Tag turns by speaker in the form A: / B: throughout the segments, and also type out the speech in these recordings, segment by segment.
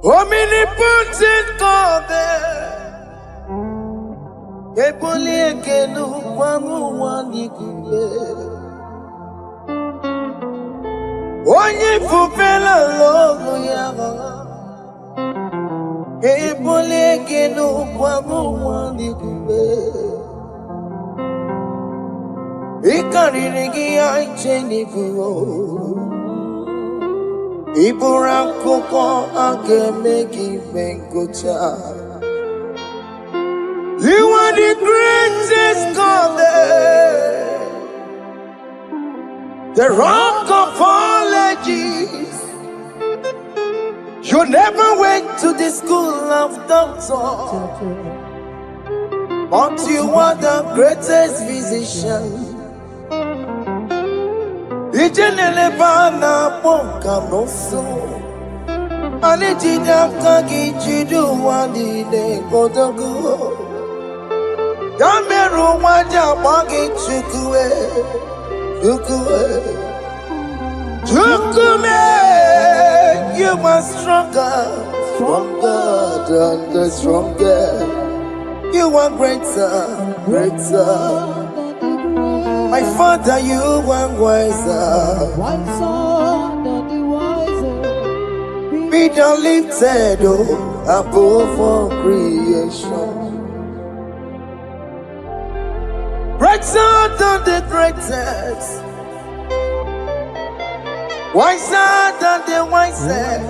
A: Omnipotent God, Eboli ekelu kwangu wanikule. Onye fupela logo yaga, Eboli ekelu kwangu wanikule. Ikariri ya icheni fuo. Iburakoko akemeki venkocha. You are the greatest God, the rock of all ages. You never went to the school of doctor, but you are the greatest physician. Ijenele bana ponka noso Anijida kagi jidu wani ne kodogu Yameru waja wagi chukue Chukume You are stronger than the stronger You are greater My Father, you are wiser Be thou lifted above all creation. Greater than the greatest, wiser than the wisest.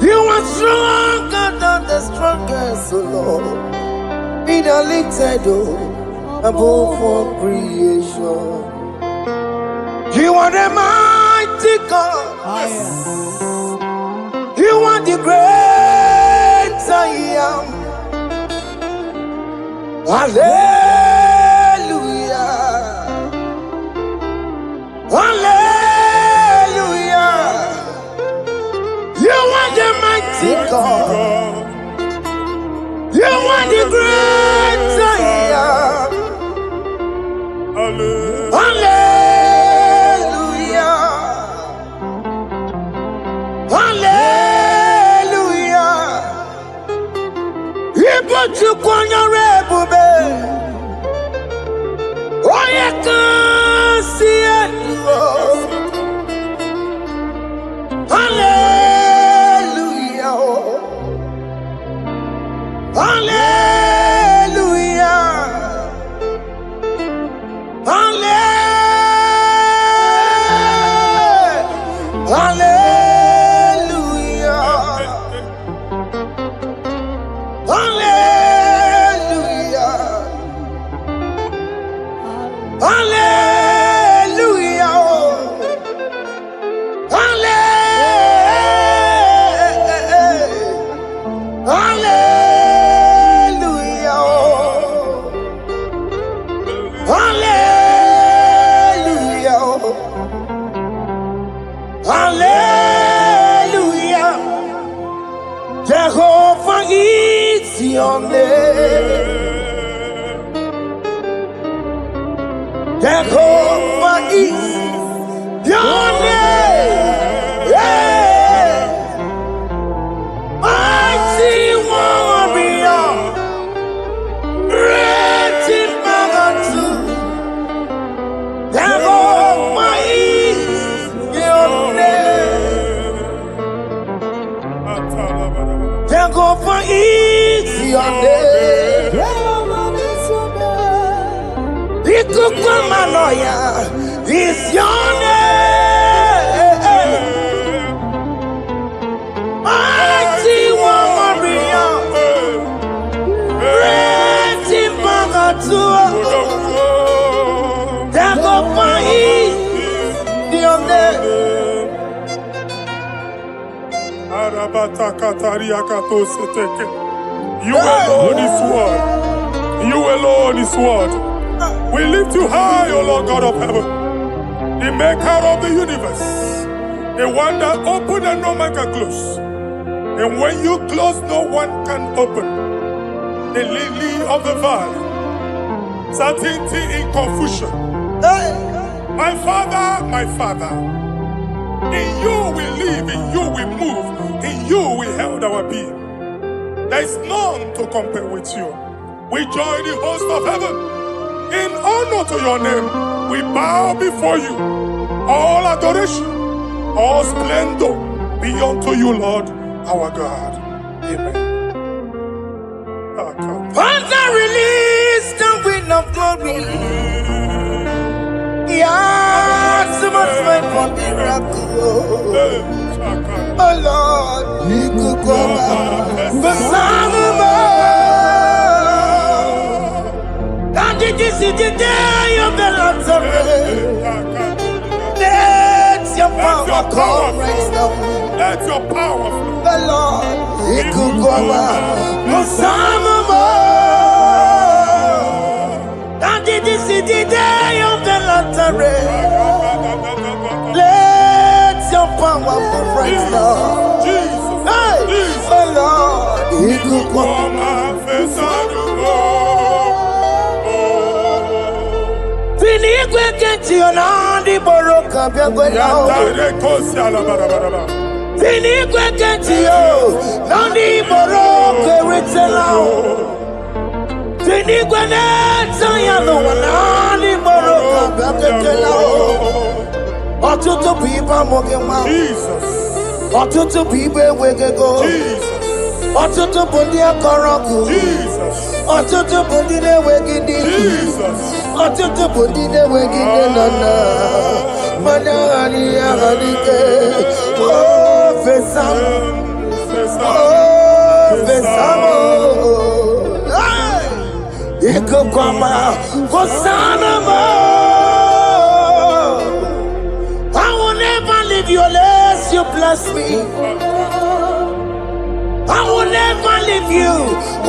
A: You are stronger than the strongest, O Lord. Be thou lifted above all creation. You are the mighty God. You are the great I am. Hallelujah. Hallelujah. You are the mighty God. You are the great I am. Hallelujah. Hallelujah. Ibotu kwanya rebube. Oye kasi eluo. Hallelujah. Hallelujah. Hallelujah. Hallelujah. Hallelujah. Hallelujah. Jehovah is your name. Jehovah is your name. Yeah. Mighty warrior, great in magnitude. Jehovah is your name. Jehovah is your name. Ikukumanoya is your name. Mighty warrior, great in magnitude. Jehovah is your name.
B: You alone is word. You alone is word. We lift you high, O Lord God of heaven, the maker of the universe, the one that opened and no man can close. And when you close, no one can open. The lily of the valley, certainty in confusion. My Father, in you we live, in you we move, you we held our being. There is none to compare with you. We join the host of heaven. In honor to your name, we bow before you. All adoration, all splendor be unto you, Lord, our God. Amen.
A: Father, release the wind of glory. Yeah, so much time for miracle. Oh Lord, you could come out. The Son of God. And this is the day of the Lord's Let your power come right now.
B: Let your power flow.
A: The Lord, you could come out. The Son of God. And this is the day of the Lord's Let your power come right now.
B: Jesus,
A: Hey,
B: Jesus.
A: the Lord, you could come out. Finigwe kenti onandi boroka biagwela. Finigwe kenti yo nandi boroka ritela. Finigwe neta ya no nandi boroka biagwela. Otutu pipa mogema.
B: Jesus.
A: Otutu pipa wegego.
B: Jesus.
A: Otutu bundi akoroku.
B: Jesus.
A: Otutu bundi ne wegidi.
B: Jesus.
A: Otutu bundi ne wegidi nana. Manani agadike. Oh, fesam. Oh, fesamo. Iko kwama. Kosanamo. I will never leave you unless you bless me. I will never leave you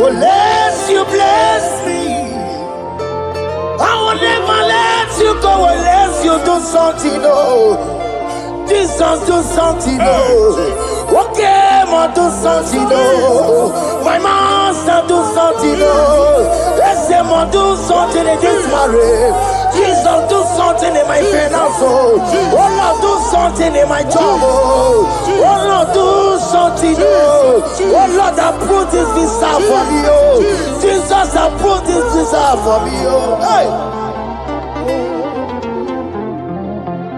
A: unless you bless me. I will never let you go unless you do something. Oh, Jesus, do something. Oh, okay, ma do something. Oh, my master, do something. Oh, let's say, ma do something in this marriage. Jesus, do something in my finance. Oh, Lord, do something in my job. Oh, Lord, do something. Oh, Lord, approve this visa for me. Oh, Jesus, approve this visa for me. Oh, hey.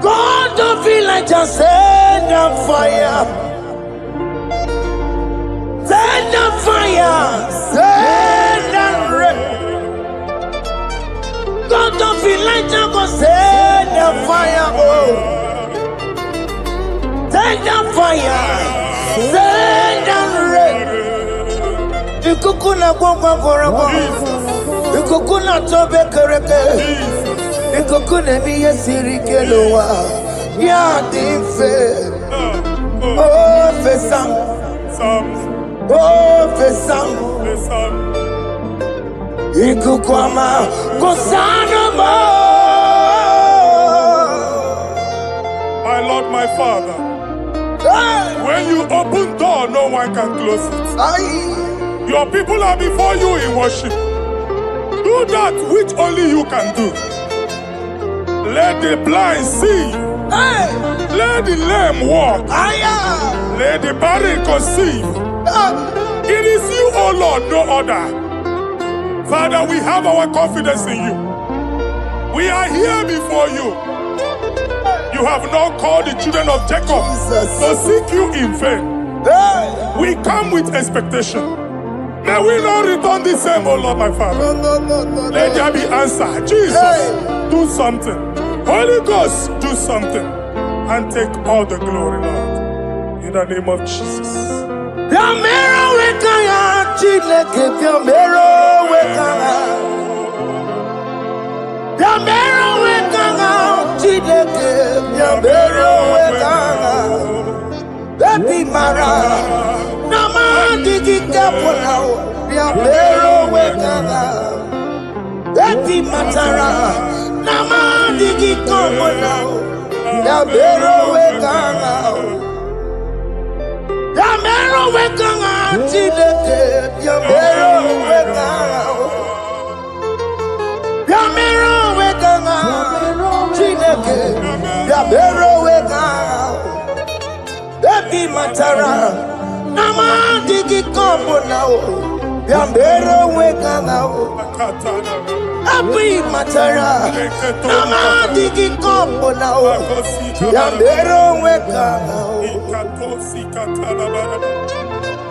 A: God, don't feel like just send a fire. Send a fire. Send a rain. God, don't feel like just go send a fire. Oh, send a fire. Send a rain. You kukuna gwangwa gwangwa. You kukuna tobe kereke. You kukuna miye sirikelowa. Ya dife. Oh, fesam. Oh, fesam. Ikukwama kosanamo.
B: My Lord, my Father, when you open door, no one can close it. Your people are before you in worship. Do that which only you can do. Let the blind see. Let the lame walk. Let the barren conceive. It is you, O Lord, no other. Father, we have our confidence in you. We are here before you. You have not called the children of Jacob to seek you in vain. We come with expectation. May we not return the same, O Lord, my Father. Let there be answer. Jesus, do something. Holy Ghost, do something. And take all the glory, Lord. In the name of Jesus.
A: Baby Mara, Nama Digi Capolao, Yamero Wekana, Baby Matara, Nama Digi Capolao, Yamero Wekana, Yamero Wekana, Chileke, Yamero Wekana, Yamero Wekana, Chileke, Yamero Wekana. Baby Matara, digi kombo now. Yambero weka now. Abi matara. Nama digi kombo now. Yambero weka now.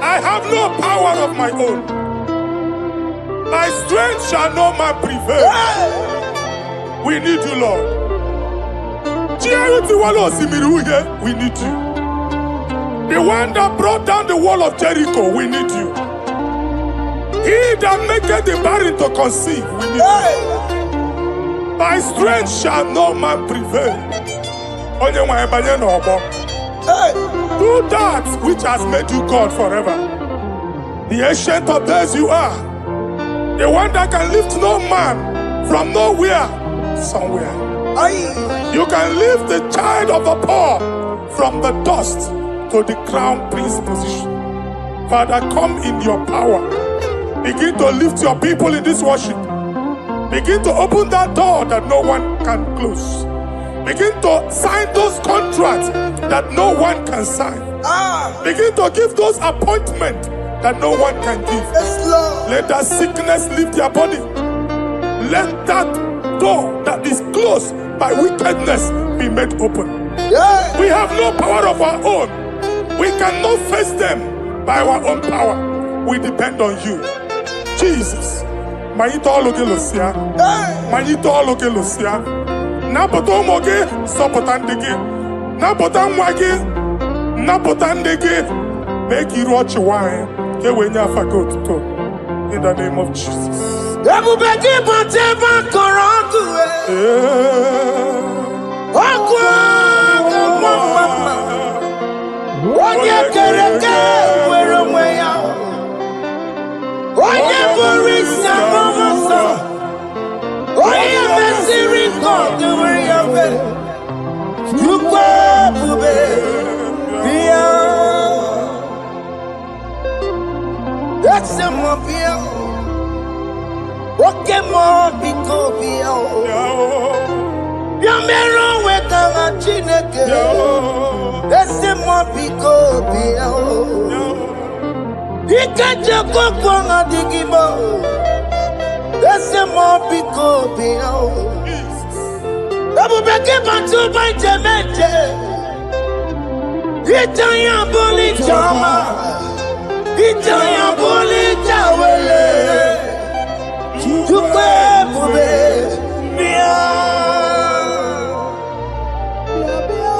B: I have no power of my own. My strength shall not man prevail. We need you, Lord. We need you. The one that brought down the wall of Jericho, we need you. He that maketh the barren to conceive, we need you. By strength shall no man prevail. Do that which has made you God forever. The ancient of days you are. The one that can lift no man from nowhere, somewhere. You can lift the child of the poor from the dust to the crown prince position. Father, come in your power. Begin to lift your people in this worship. Begin to open that door that no one can close. Begin to sign those contracts that no one can sign. Begin to give those appointments that no one can give. Let that sickness leave their body. Let that door that is closed by wickedness be made open. We have no power of our own. We cannot face them by our own power. We depend on you. Jesus. Manito Logelosia. Manito Logelosia. Napotomoge, Sopotandege. Napotamwage, Napotandege. Make you watch wine. In the name of Jesus.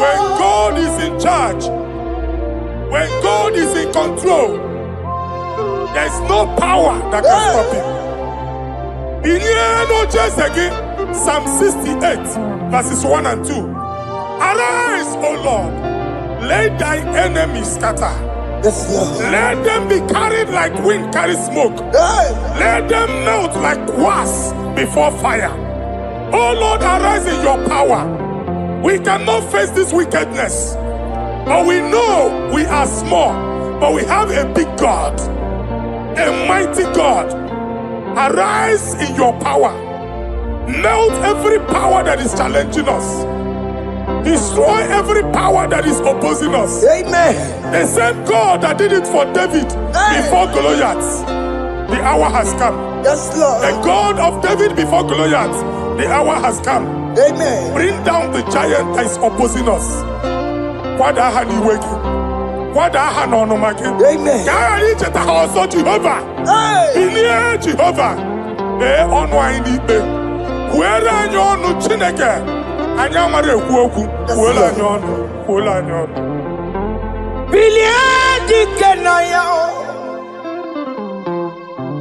B: When God is in charge, when God is in control, there's no power that can stop him. In again, Psalm 68, verses 1 and 2. Arise, O Lord, let thy enemies scatter. Let them be carried like wind carries smoke. Let them melt like wax before fire. Oh Lord, arise in your power. We cannot face this wickedness, but we know we are small, but we have a big God, a mighty God. Arise in your power. Melt every power that is challenging us. Destroy every power that is opposing us.
A: Amen.
B: The same God that did it for David before Goliath, the hour has come.
A: Yes, Lord.
B: The God of David before Goliath, the hour has come.
A: Amen.
B: Bring down the giant that is opposing us.
A: Amen.
B: Jehovah. Jehovah. Where are you no chineke? Anyamare kuoku. Where are you?
A: Biliadi kenaya.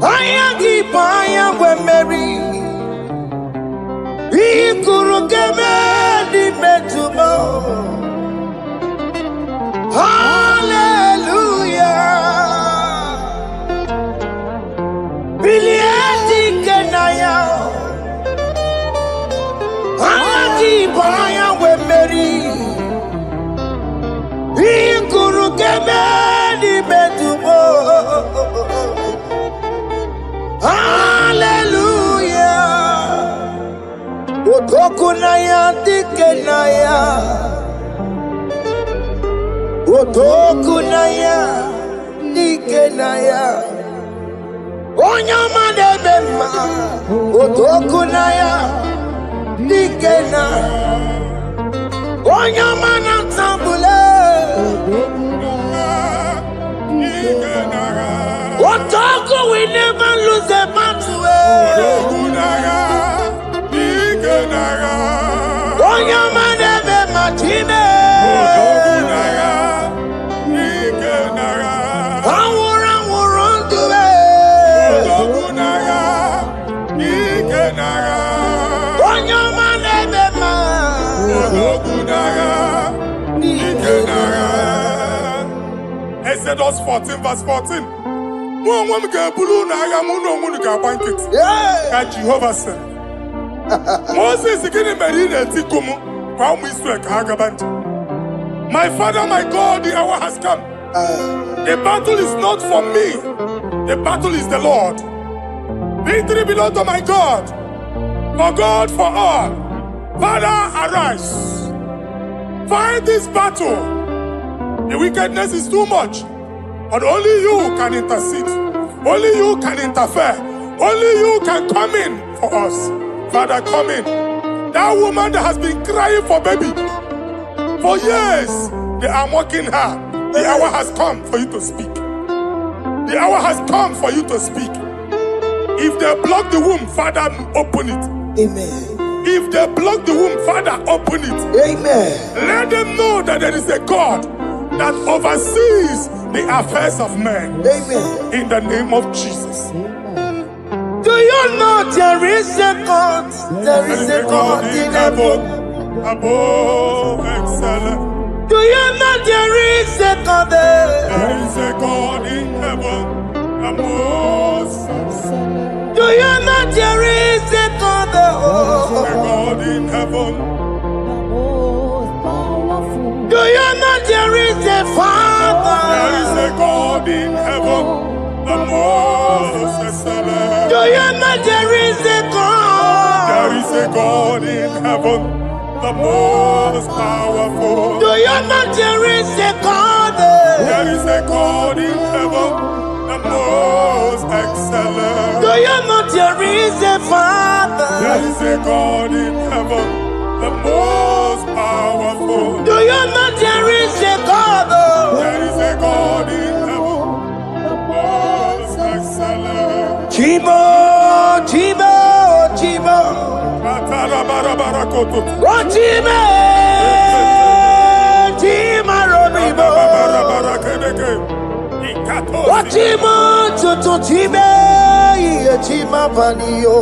A: Ayagi paya we Mary. Ikuru keme di metumo. Hallelujah. Biliadi kenaya. Ayagi paya we Mary. Ikuru keme di metumo. Hallelujah. Otokunaya dikenaya. Otokunaya Ikenaya Onyama de Bema Otokunaya Ikena Onyama Natambule Otoku, we never lose a battle. Onyama de Bema Chime
B: Exodus 14 verse 14. Jehovah said, Moses my father, my God, the hour has come. The battle is not for me. The battle is the Lord. Victory belongs to my God. For God, for all. Father, arise. Fight this battle. The wickedness is too much. But only you can intercede. Only you can interfere. Only you can come in for us. Father, come in. That woman that has been crying for baby for years, they are mocking her. The hour has come for you to speak. The hour has come for you to speak. If they block the womb, Father, open it.
A: Amen.
B: If they block the womb, Father, open it.
A: Amen.
B: Let them know that there is a God that oversees the affairs of men.
A: Amen.
B: In the name of Jesus.
A: Do you know there is a God? There is a God in heaven.
B: Above excellent.
A: Do you know there is a God there?
B: There is a God in heaven. Above excellent.
A: Do you know there is a God there?
B: There is a God in heaven.
A: Do you know there is a Father?
B: There is a God in heaven. The most excellent.
A: Do you know there is a God?
B: There is a God in heaven, the most powerful.
A: Do you know there is a God?
B: There is a God in heaven, the most excellent.
A: Do you know there is a Father?
B: There is a God in heaven, the most powerful.
A: Do you know there is a God?
B: There is a God in heaven, the most excellent.
A: Chibo, Chibo, Chibo. Oh, Chime, Chima Robibo. Oh, Chimo, Chutu Chime, Chima Panio.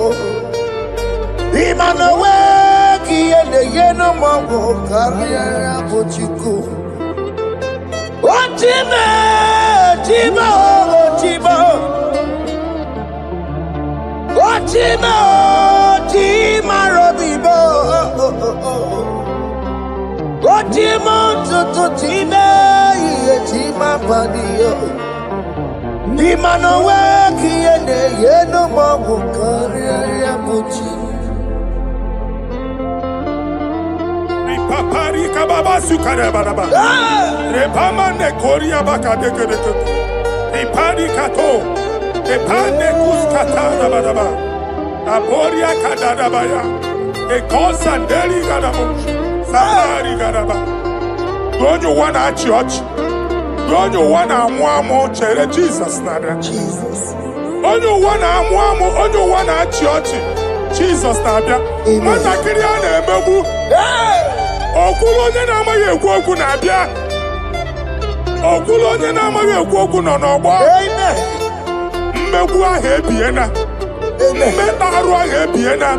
A: Imanowe, Kiene Yeno Mawo, Carriera Pochiku. Oh, Chime, Chimo, Chimo. Oh, Chimo, Chima Robibo. Oh, Chimo, Chutu Chime, Chima Panio. Imanowe, Kiene Yeno Mawo, Carriera Pochiku.
B: Paparika baba sukare baraba. Repamane koria baka dekedeke. Iparika to. Epane kuskata baraba. Aboria kadada baya. Ekosa deri gadamo. Safari gadaba. Don't you wanna church? Don't you wanna amuamo chere Jesus nada?
A: Jesus.
B: Don't you wanna amuamo? Don't you wanna church? Jesus nada. Mata kiriane emebu. Okulo onye na-amaghị ekwu okwu na-abịa. Okulo onye na-amaghị ekwu okwu nọ n'ọgbọ. Mmegbu ahụ ebiena. Mmeta arụ ahụ ebiena.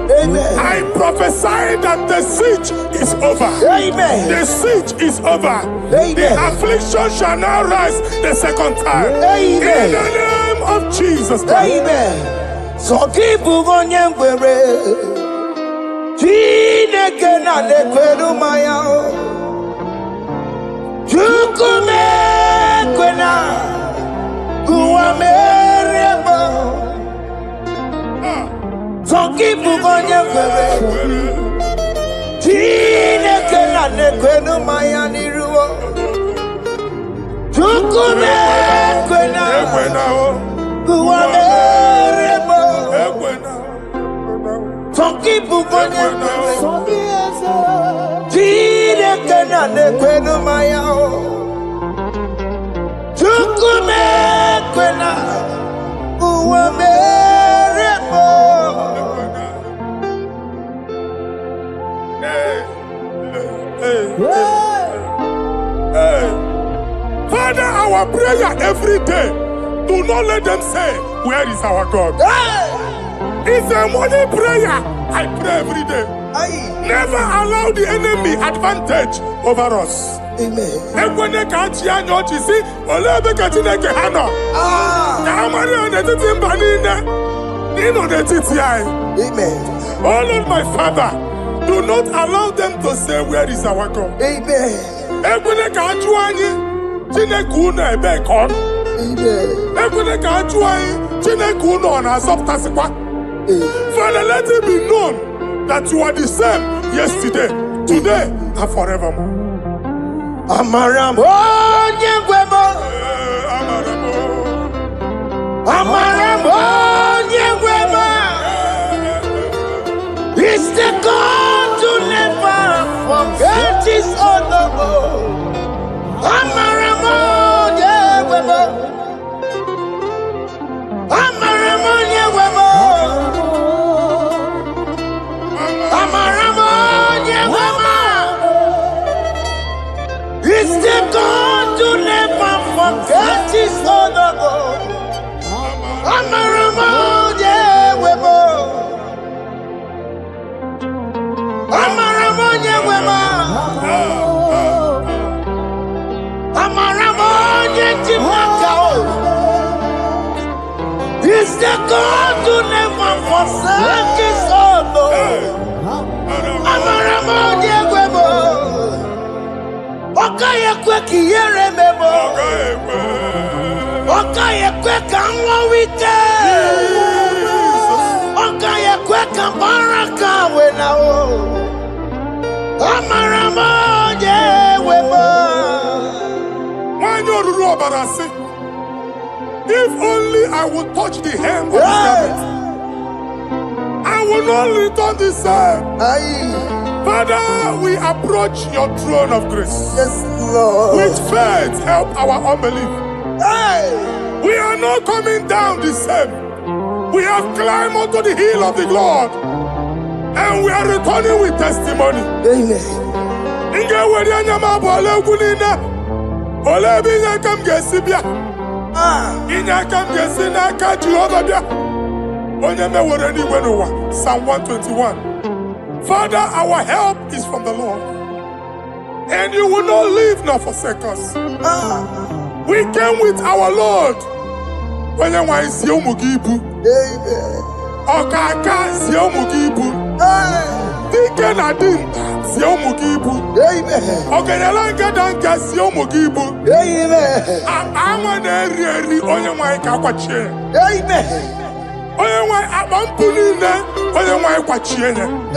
B: I prophesy that the siege is over.
A: Amen.
B: The siege is over.
A: Amen.
B: The affliction shall now rise the second time.
A: Amen.
B: In the name of Jesus Christ.
A: Amen. So keep onye ngwere. Chineke na nekweru maya o. Chukume kwena kuwa merebo. Zongibu onye kwere. Chineke na nekweru maya niruo. Chukume kwena Guameremo. Forgive Guameremo. Tire kena ne kwenu mayao. Chukume kwena. Guameremo.
B: Father, our prayer every day, do not let them say, where is our God? It's a morning prayer. I pray every day. Never allow the enemy advantage over us.
A: Amen. Amen.
B: Oh Lord, my Father, do not allow them to say, where is our God?
A: Amen.
B: Amen. Father, let it be known that you are the same yesterday, today, and forevermore.
A: Amaramo, Nyegwemo. Amaramo, Nyegwemo. It's the God to never forget his honor. Amaramo, Nyegwemo. Amaramo, Nyegwemo. Amaramo, Nyegwemo. It's the God to never forget his honor. Amaramo, Nyegwemo. Amaramo, Nyegwemo. Amaramo, Nyegwemo. It's the God to never forsake his honor. Amaramo, Nyegwemo. Okaye kweki yere memo. Okaye kweka nwawite. Okaye kweka baraka wenao. Amaramo Nyegwemo.
B: If only I would touch the hem of his garment, I will not return the same. Father, we approach your throne of grace.
A: Yes, Lord.
B: With faith, help our unbelief. We are not coming down the same. We have climbed onto the hill of the Lord, and we are returning with testimony.
A: Amen.
B: Psalm 121. Father, our help is from the Lord, and you will not leave nor forsake us. We came with our Lord.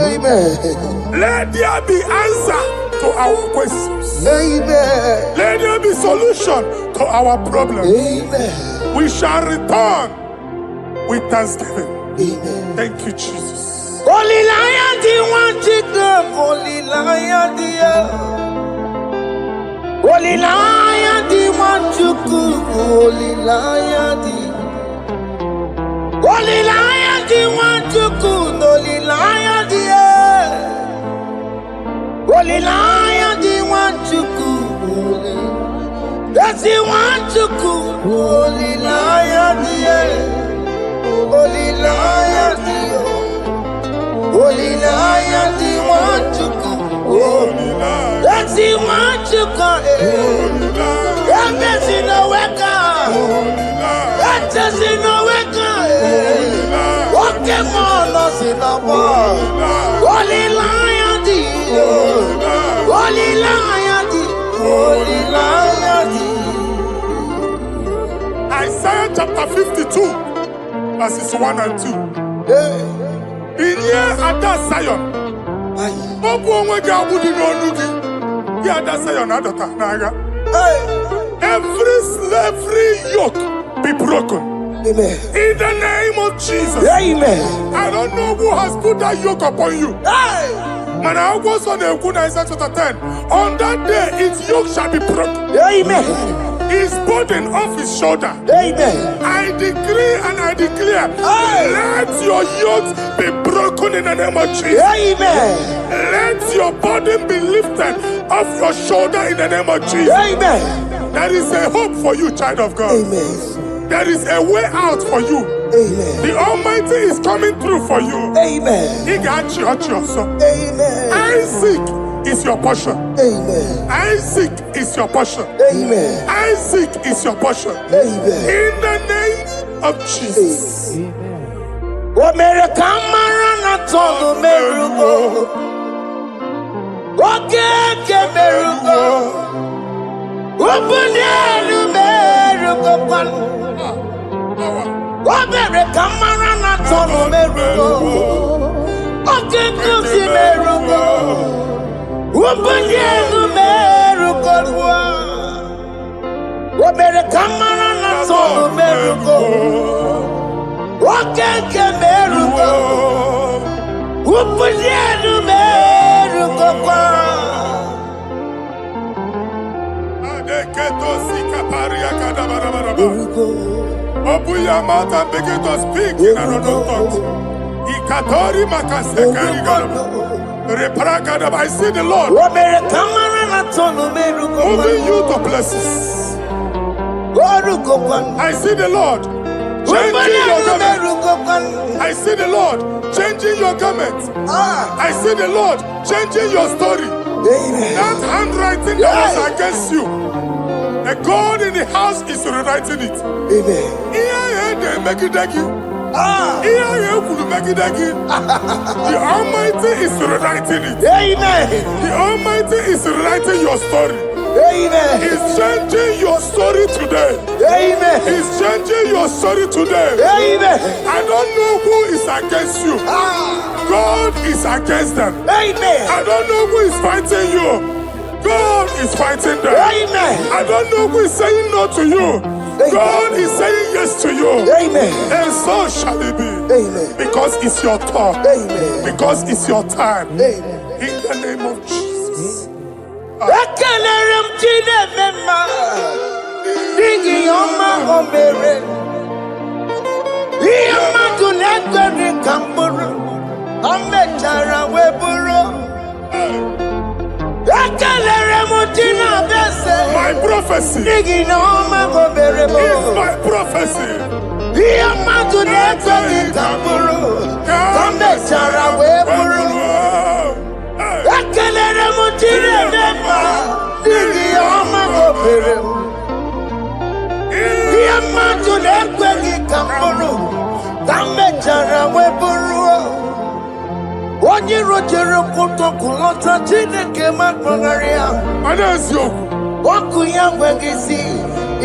B: Amen. Let there be answer to our questions.
A: Amen.
B: Let there be solution to our problems.
A: Amen.
B: We shall return with thanksgiving.
A: Amen.
B: Thank you, Jesus.
A: Holy Lion, the one to come. Holy Lion, the Holy Lion, the one to come. Holy Lion, the Holy Lion, the one to come. Holy Lion, the Holy Lion, the one to come. That's the one to come. Holy Lion, the Holy Lion, the Holy Lion, the one to come. That's the one to come. That's in the wake-up. That's in the wake-up. Walk him on us in the world. Holy Lion, the Holy Lion, the Holy Lion, the
B: Isaiah chapter 52, verses 1 and 2. In here at that Zion, every slavery yoke be broken.
A: Amen.
B: In the name of Jesus.
A: Amen.
B: I don't know who has put that yoke upon you.
A: Hey.
B: Man, I was on the Isaiah chapter 10. On that day, its yoke shall be broken.
A: Amen.
B: His burden off his shoulder.
A: Amen.
B: I decree and I declare,
A: Hey.
B: let your yokes be broken in the name of Jesus.
A: Amen.
B: Let your burden be lifted off your shoulder in the name of Jesus.
A: Amen.
B: There is a hope for you, child of God.
A: Amen.
B: There is a way out for you.
A: Amen.
B: The Almighty is coming through for you.
A: Amen.
B: He got you, so.
A: Amen.
B: Isaac is your portion.
A: Amen.
B: Isaac is your portion.
A: Amen.
B: Isaac is your portion.
A: Amen.
B: In the name of Jesus.
A: What made a camera told the miracle? What can miracle? Open the miracle. What made a camera told the miracle? What can the miracle? Open the miracle. What made a camera told the miracle? What can miracle? Open the miracle.
B: Open your mouth and begin to speak in another tongue. Ikatori makasekari garaba. Reprakadaba. I see the Lord moving you to places. I see the Lord changing your garment. I see the Lord changing your garment. I see the Lord changing your story. That handwriting that was against you, a God in the house is rewriting it. The Almighty is rewriting it. The Almighty is rewriting your story. He's changing your story today. He's changing your story today. I don't know who is against you. God is against them. I don't know who is fighting you. God is fighting them. I don't know who is saying no to you. God is saying yes to you. And so shall it be. Because it's your turn. Because it's your time. In the name of Jesus. My prophecy is my prophecy.
A: Onye rojere kutokulota Chineke makpọgharịa. Ọkụ ya nweghị isi,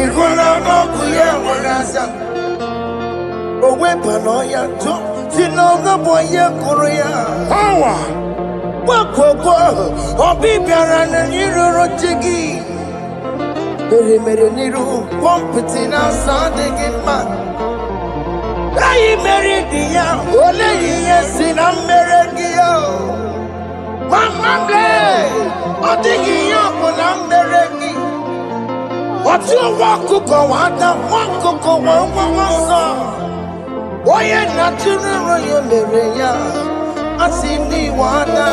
A: ịhụla n'ọkụ ya nwere asa. O wepụla ya tụ, si n'ọgọ bụ onye kụrụ ya.
B: Power.
A: Gbakọkọ, ọbị bịara na n'iruru chi gị. Mere n'iru, kọmpụtị na-asa adịghị mma. Anyị mere dị ya, ole ihe si na mmere gị ya. Mama ble, ọ dịghị ihe ọ bụ na mmere gị. Ọtụ ụwa ọkụkọ nwata, nwa ọkụkọ nwa nwa nsọ. Onye na-atụrụ ya mere ya, asị n'iwe ada.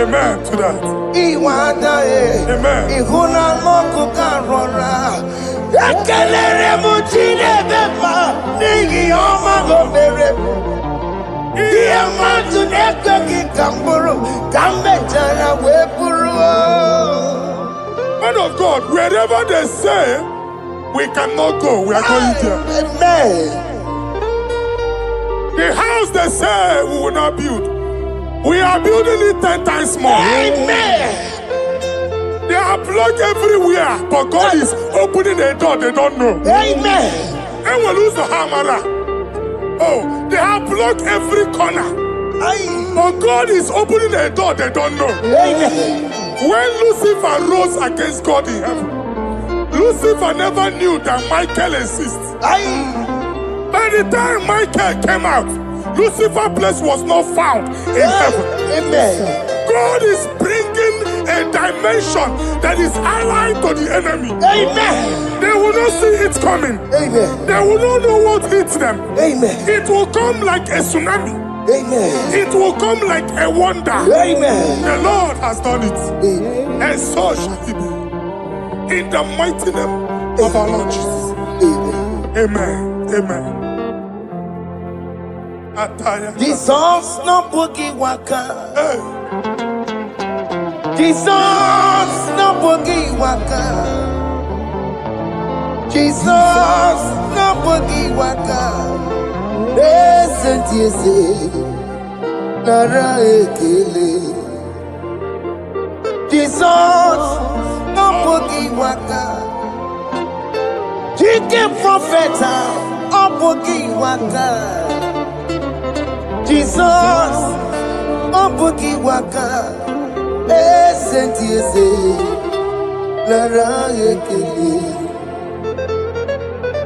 B: Amen to that.
A: Iwe ada
B: Amen.
A: Ịhụ na anụ ọkụkọ arọra. Ekelere m Chineke ma n'ihi ọma o mere m. Ihe mmadụ na-ekweghị ka m bụrụ ka m mechara wee bụrụ.
B: Man of God, wherever they say we cannot go, we are going there.
A: Amen.
B: The house they say we will not build, we are building it 10 times more.
A: Amen.
B: They are blocked everywhere, but God is opening a door they don't know.
A: Amen.
B: And we lose the hammer. Oh, they have blocked every corner, but God is opening a door they don't know.
A: Amen.
B: When Lucifer rose against God in heaven, Lucifer never knew that Michael exists. By By the time Michael came out, Lucifer's place was not found in heaven.
A: Amen.
B: God is bringing a dimension that is allied to the enemy.
A: Amen.
B: They will not see it coming.
A: Amen.
B: They will not know what hits them.
A: Amen.
B: It will come like a tsunami.
A: Amen.
B: It will come like a wonder.
A: Amen.
B: The Lord has done it.
A: Amen.
B: And so shall it be. In the mighty name of our Lord Jesus.
A: Amen.
B: Amen. Amen. Ataya.
A: Jesus no boogie waka.
B: Hey.
A: Jesus no boogie waka. Jesus no boogie waka. Listen to you say, Nara ekele. Jesus no boogie waka. Chicken prophet, no boogie waka. Jesus, no boogie waka. Listen to you say, Nara ekele.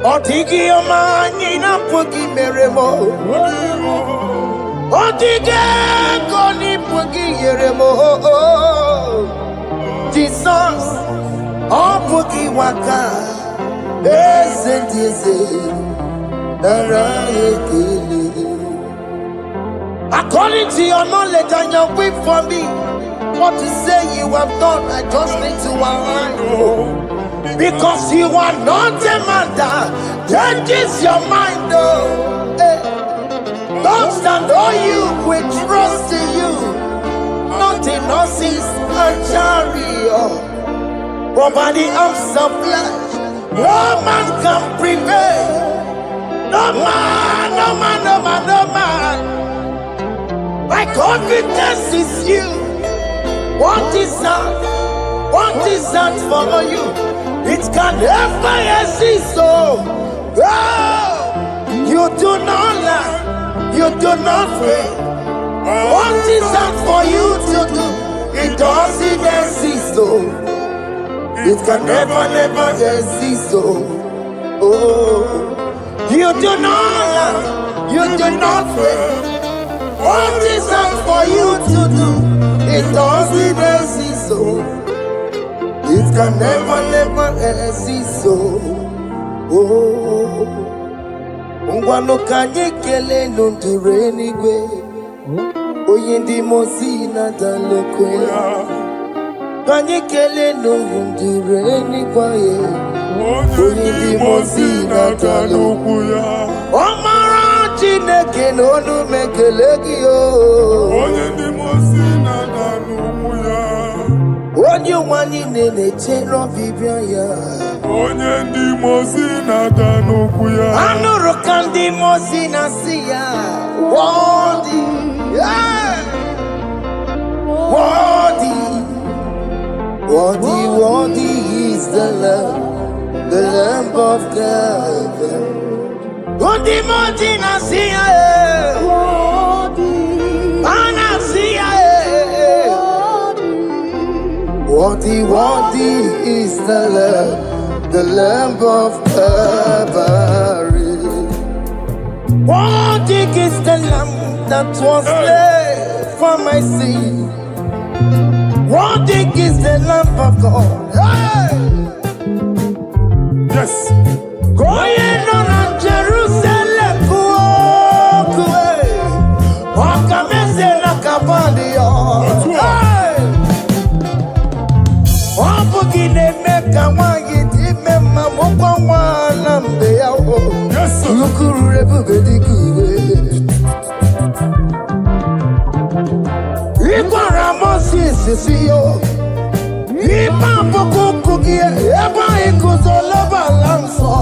A: Otigi omani na boogie meremo. Otige koni boogie yeremo. Jesus, oh boogie waka. Listen to you say, Nara ekele. According to your knowledge and your will for me, what to say you have done, I just need to align. Because you are not a man that changes your mind. Don't stand on you, we trust in you. Not in horses and chariot, but by the arms of flesh, no man can prevail. No man, no man, no man, no man. My confidence is you. What is that? What is that for you? It can never exist. So, you do not lie. You do not fail. What is that for you to do? It doesn't exist. So, it can never, never exist. So, you do not lie. You do not fail. What is that for you to do? It doesn't exist, so it can never, never exist, so Ngwano kanye kele nundure nigwe Oyindi mosi na dalekwe Kanye kele nundure nigwe Oyindi mosi na dalekwe Omara Chineke n'onu mekele gị o.
B: Onye ndị mosi na-ada n'ugwu ya.
A: Onye ụwa niile na-echere ọbịbịa ya.
B: Onye ndị mosi na-ada n'ugwu ya.
A: Anụrụ ka ndị mosi na-asị ya. Worthy, yeah. Worthy, worthy, worthy is the Lamb of God. Worthy, worthy, Nasia, Anasia, worthy, worthy is the Lamb of Calvary. Worthy is the Lamb that was slain for my sin. Worthy is the Lamb of God. Hey!
B: Yes.
A: Going on Jerusalem, Wakamese na kabandio. Wapugine meka wangi timema mokwa wana mbeya.
B: Yes, sir.
A: Lukuru rebube dikuwe. Ikwa ramosi sisiyo. Ipa pokukugie. Eba ikuzoloba lanso.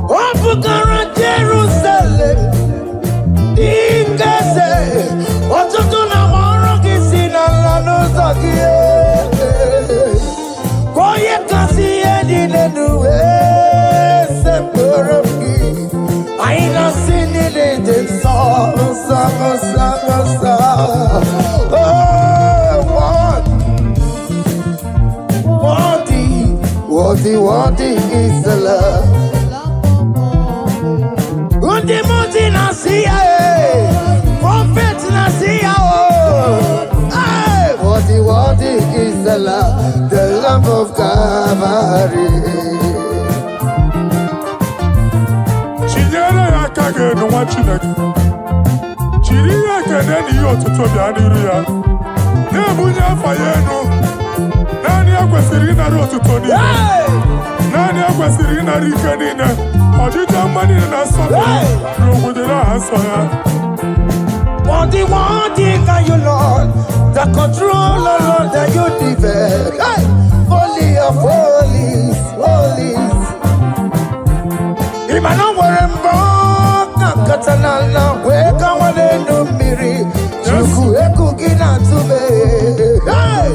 A: Wapugara Jerusalem. Ingese. Watoto na morogi sina lanoza kie. Koye kasi edine nuwe. Sepurabgi. Aina sinile densa. Sa. Worthy is the Lamb. Timothy Nasia, prophet Nasia, what is the love of Calvary.
B: Chinyere ya kage no wa Chineke. Chiri ya kene ni otuto bia niru ya. Na ebunya afaye no. Nani akwesiri na otuto ni. Nani akwesiri na rike ni na. Ojija mani na so. Rogudera aso ya.
A: One thing can you Lord, the control of Lord that you develop. Hey! Holy of holies, holies. Imano warembo, katanala, weka wane numiri, chuku eku gina tume. Hey!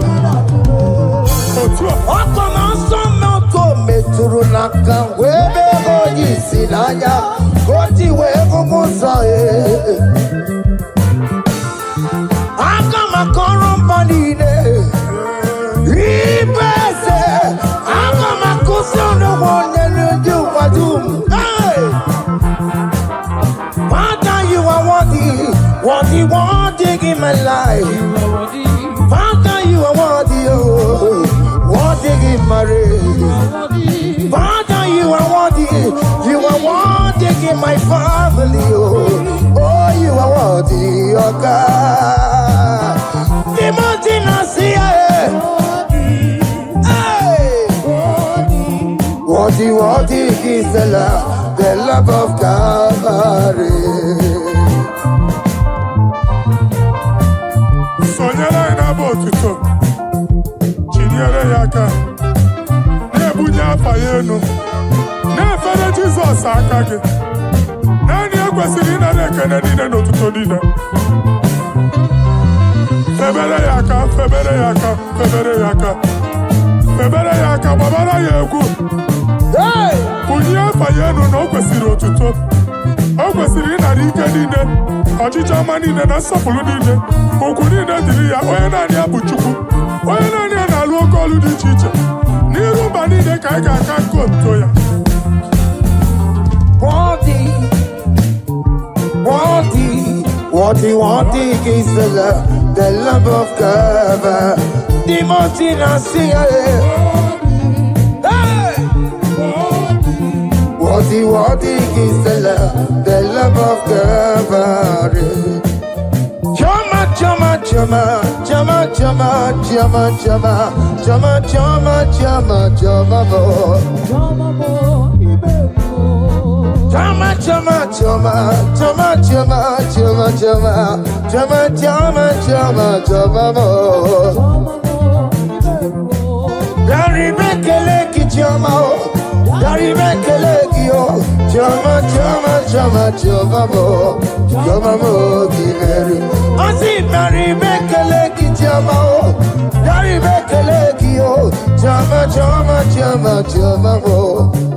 A: Oko manso moko meturunaka, webe hoji silaya, koti weko musa. Makorombanine, Ibese, Akamakusono one do Wadum. Father, you are worthy in my life. Father, you are worthy in my race. Father, you are worthy in my family. Oh, you are worthy, oh God. Timothy Nasia, what is the love of Calvary.
B: Sonyala ina botuto. Chinyere yaka. Nebunya afayenu. Nefere Jesus akage. Nani akwesiri na rekene nine n'otuto nine. Febere yaka, babara yegu. Kunye fayenu no kwesiri otuto. O kwesiri na rike nine. Ojija manine na sofulu nine. Oku nine diri ya, oye nani abuchuku. Oye nani analu okolu di chiche. Nirumba nine kaiga kanko ya.
A: Worthy is the love of God. Timothy Nasia, worthy is the love of God.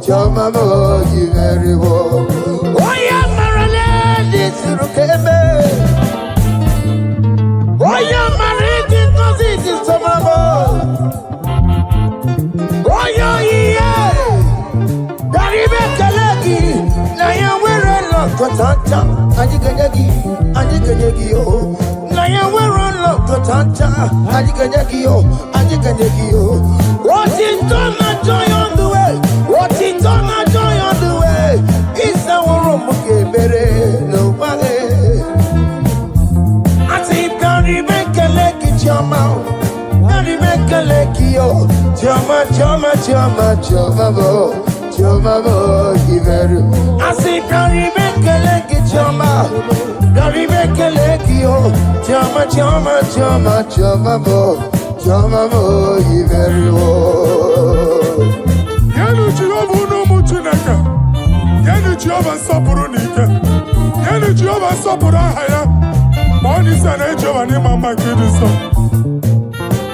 A: Chama,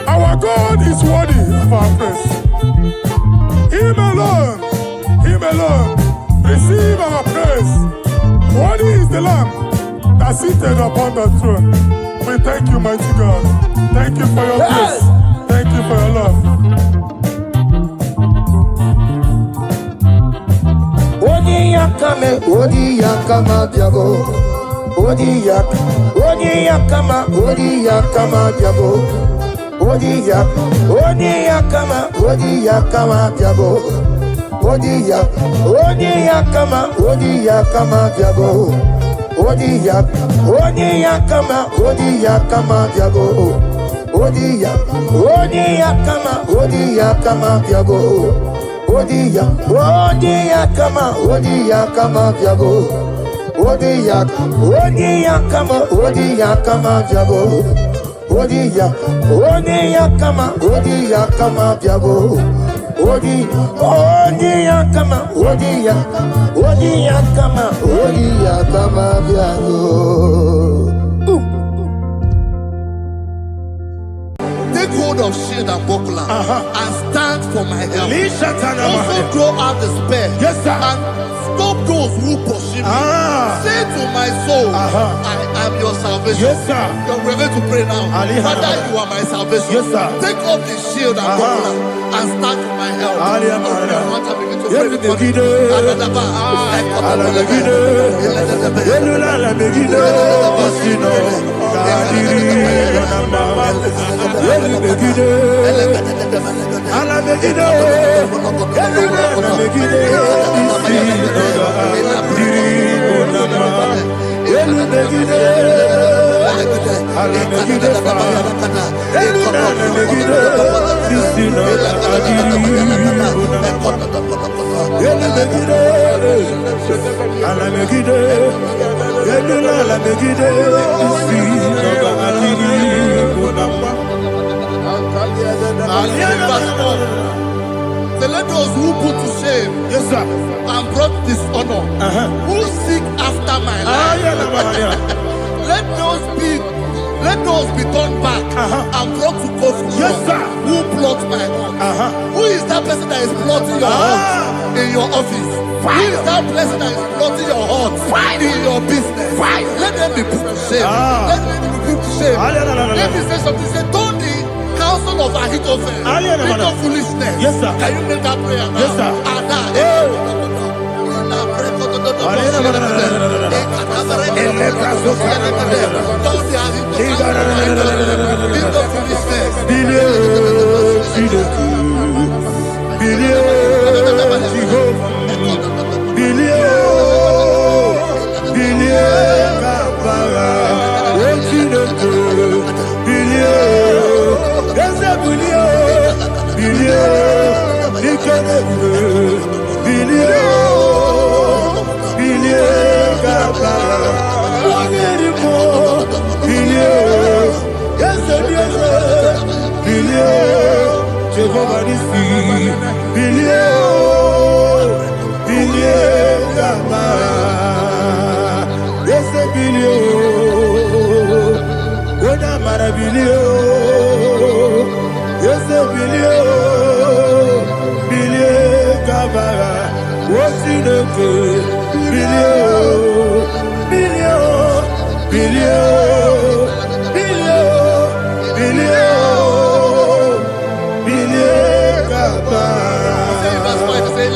B: Our God is worthy of our praise. Him alone, receive our praise. Worthy is the Lamb that seated upon the throne. We thank you, mighty God. Thank you for your grace. Thank you for your love.
A: me, odi yakama diabo. Odi yakama diabo. Odi yakama diabo. Odi yakama diabo. Odi yakama diabo. Odi yakama diabo. Odi yakama diabo. Odi yakama diabo. Odi yakama diabo. Odi yakama diabo.
C: Take hold of shield and buckler and stand for my help. Also throw out despair.
B: Yes, sir.
C: And stop those who pursue me. Say to my soul, I am your salvation.
B: Yes, sir.
C: We're going to pray now. Father, you are my salvation.
B: Yes, sir.
C: Take off the shield and buckler and stand for my help. So let those who put to shame,
B: Yes, sir.
C: and brought dishonor, who seek after my life, let those be turned back and brought to confusion.
B: Yes, sir.
C: Who plot my hurt? Who is that person that is plotting your hurt in your office? Who is that person that is plotting your hurt in your business? Let them be put to shame. Let them be put to shame. Let me say something. Say, don't the counsel of Ahithophel make no foolishness.
B: Yes, sir.
C: Can you make that prayer now?
B: Yes, sir.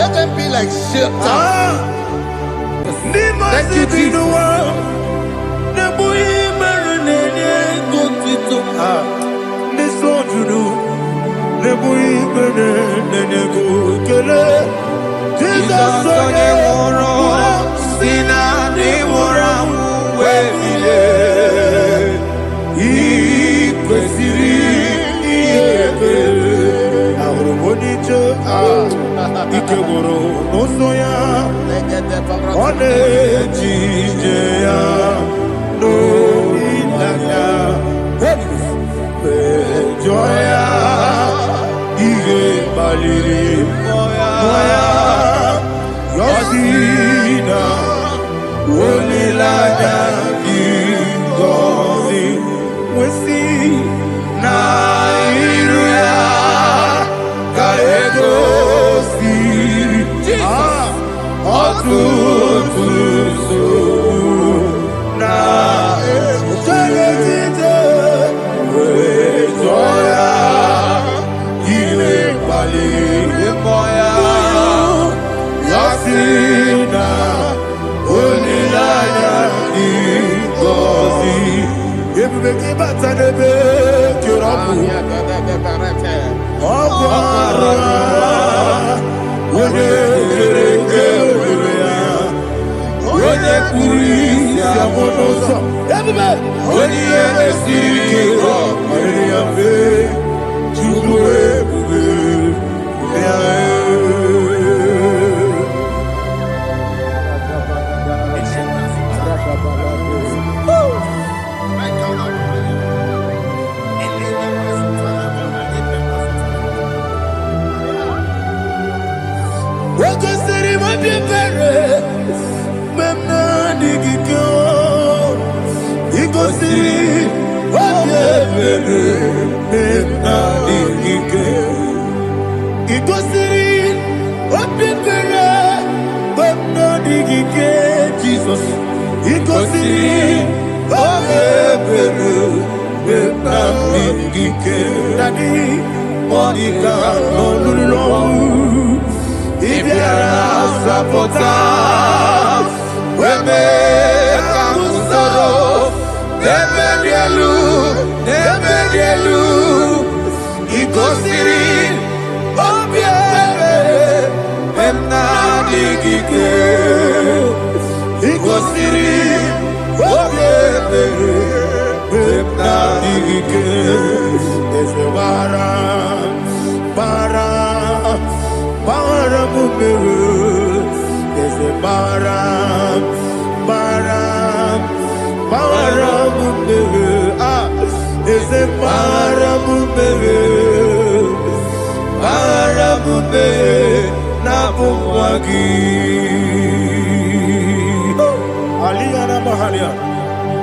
C: Let them be like shelter.
B: Thank you, Jesus.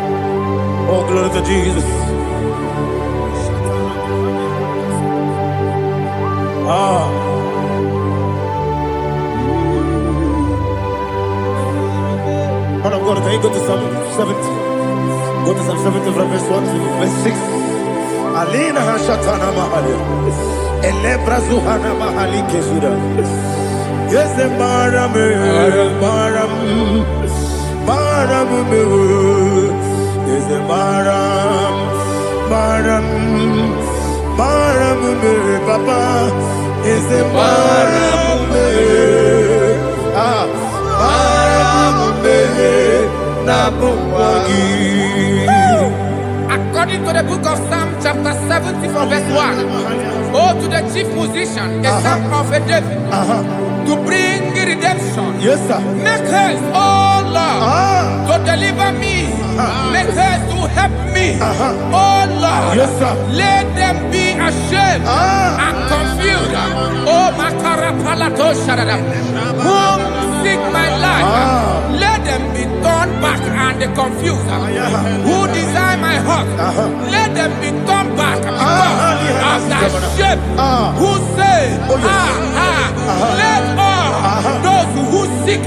A: Jesus, oh, glory to Jesus. Man of God, can you go to Psalm 70? Go to Psalm 70 from verse 1 to verse 6. Alina Hashatana Mahalia. Elebra Zuhana Mahali Kesuda. Yes, the Baram, yes, the Baram, Papa, is the Baram,
D: According to the book of Psalm chapter 70 from verse 1, oh, to the chief musician, a psalm of a David, to bring redemption.
A: yes, sir.
D: Make haste, oh Lord, to deliver me. Make haste to help me. Oh Lord,
A: Yes, sir.
D: let them be ashamed and confused. Oh Makarapalato Shadada, whom seek my life, let them be turned back and confused. Who desire my heart, let them be turned back because of that shape. Who say, let all those who seek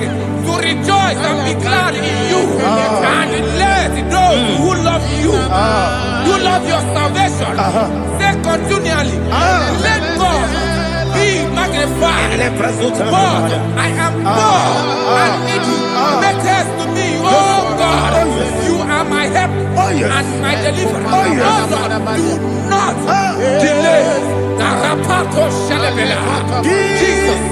D: to rejoice and be glad in you, and let those who love you, you love your salvation, say continually, let God be magnified. God, I am poor and needy. Make haste to me, oh God. You are my help and my deliverer. Oh Lord, do not delay. Tarapato Shalabela. Jesus.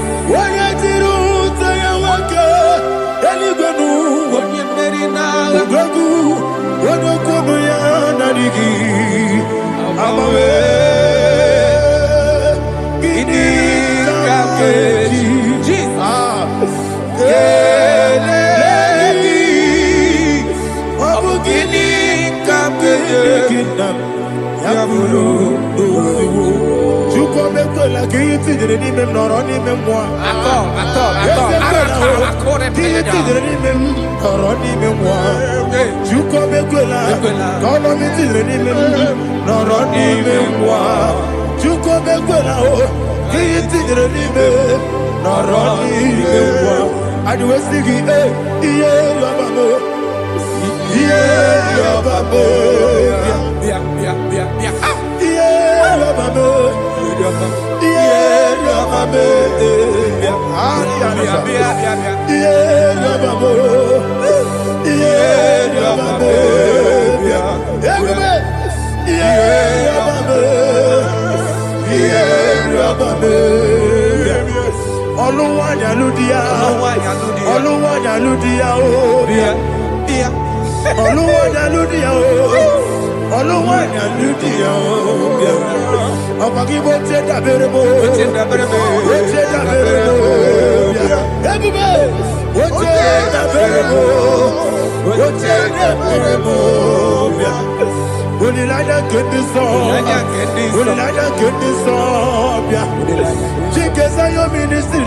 A: Oluwayaludia, Oluwayaludia, Oluwayaludia, Oluwayaludia, Abagibo Teta Berebo, Teta Berebo, Teta Berebo, Would you like to get this song? Would you like to get this song? Chickens are your ministry.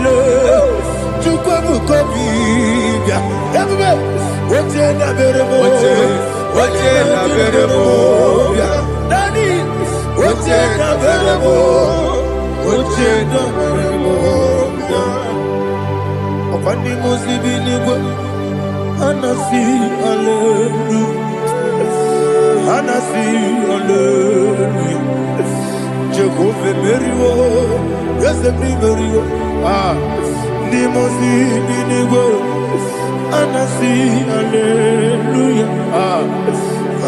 A: Chukwabu Kobi. Everybody, what's in the Berebo? What's in the Berebo? Daddy, what's in the Berebo? What's in the Berebo? Upon the Muslim, Anasi, Hallelujah. Anasi, Hallelujah. Jehovah Merio, yes, the Merio. Nimosi, Binigo. Anasi, Hallelujah.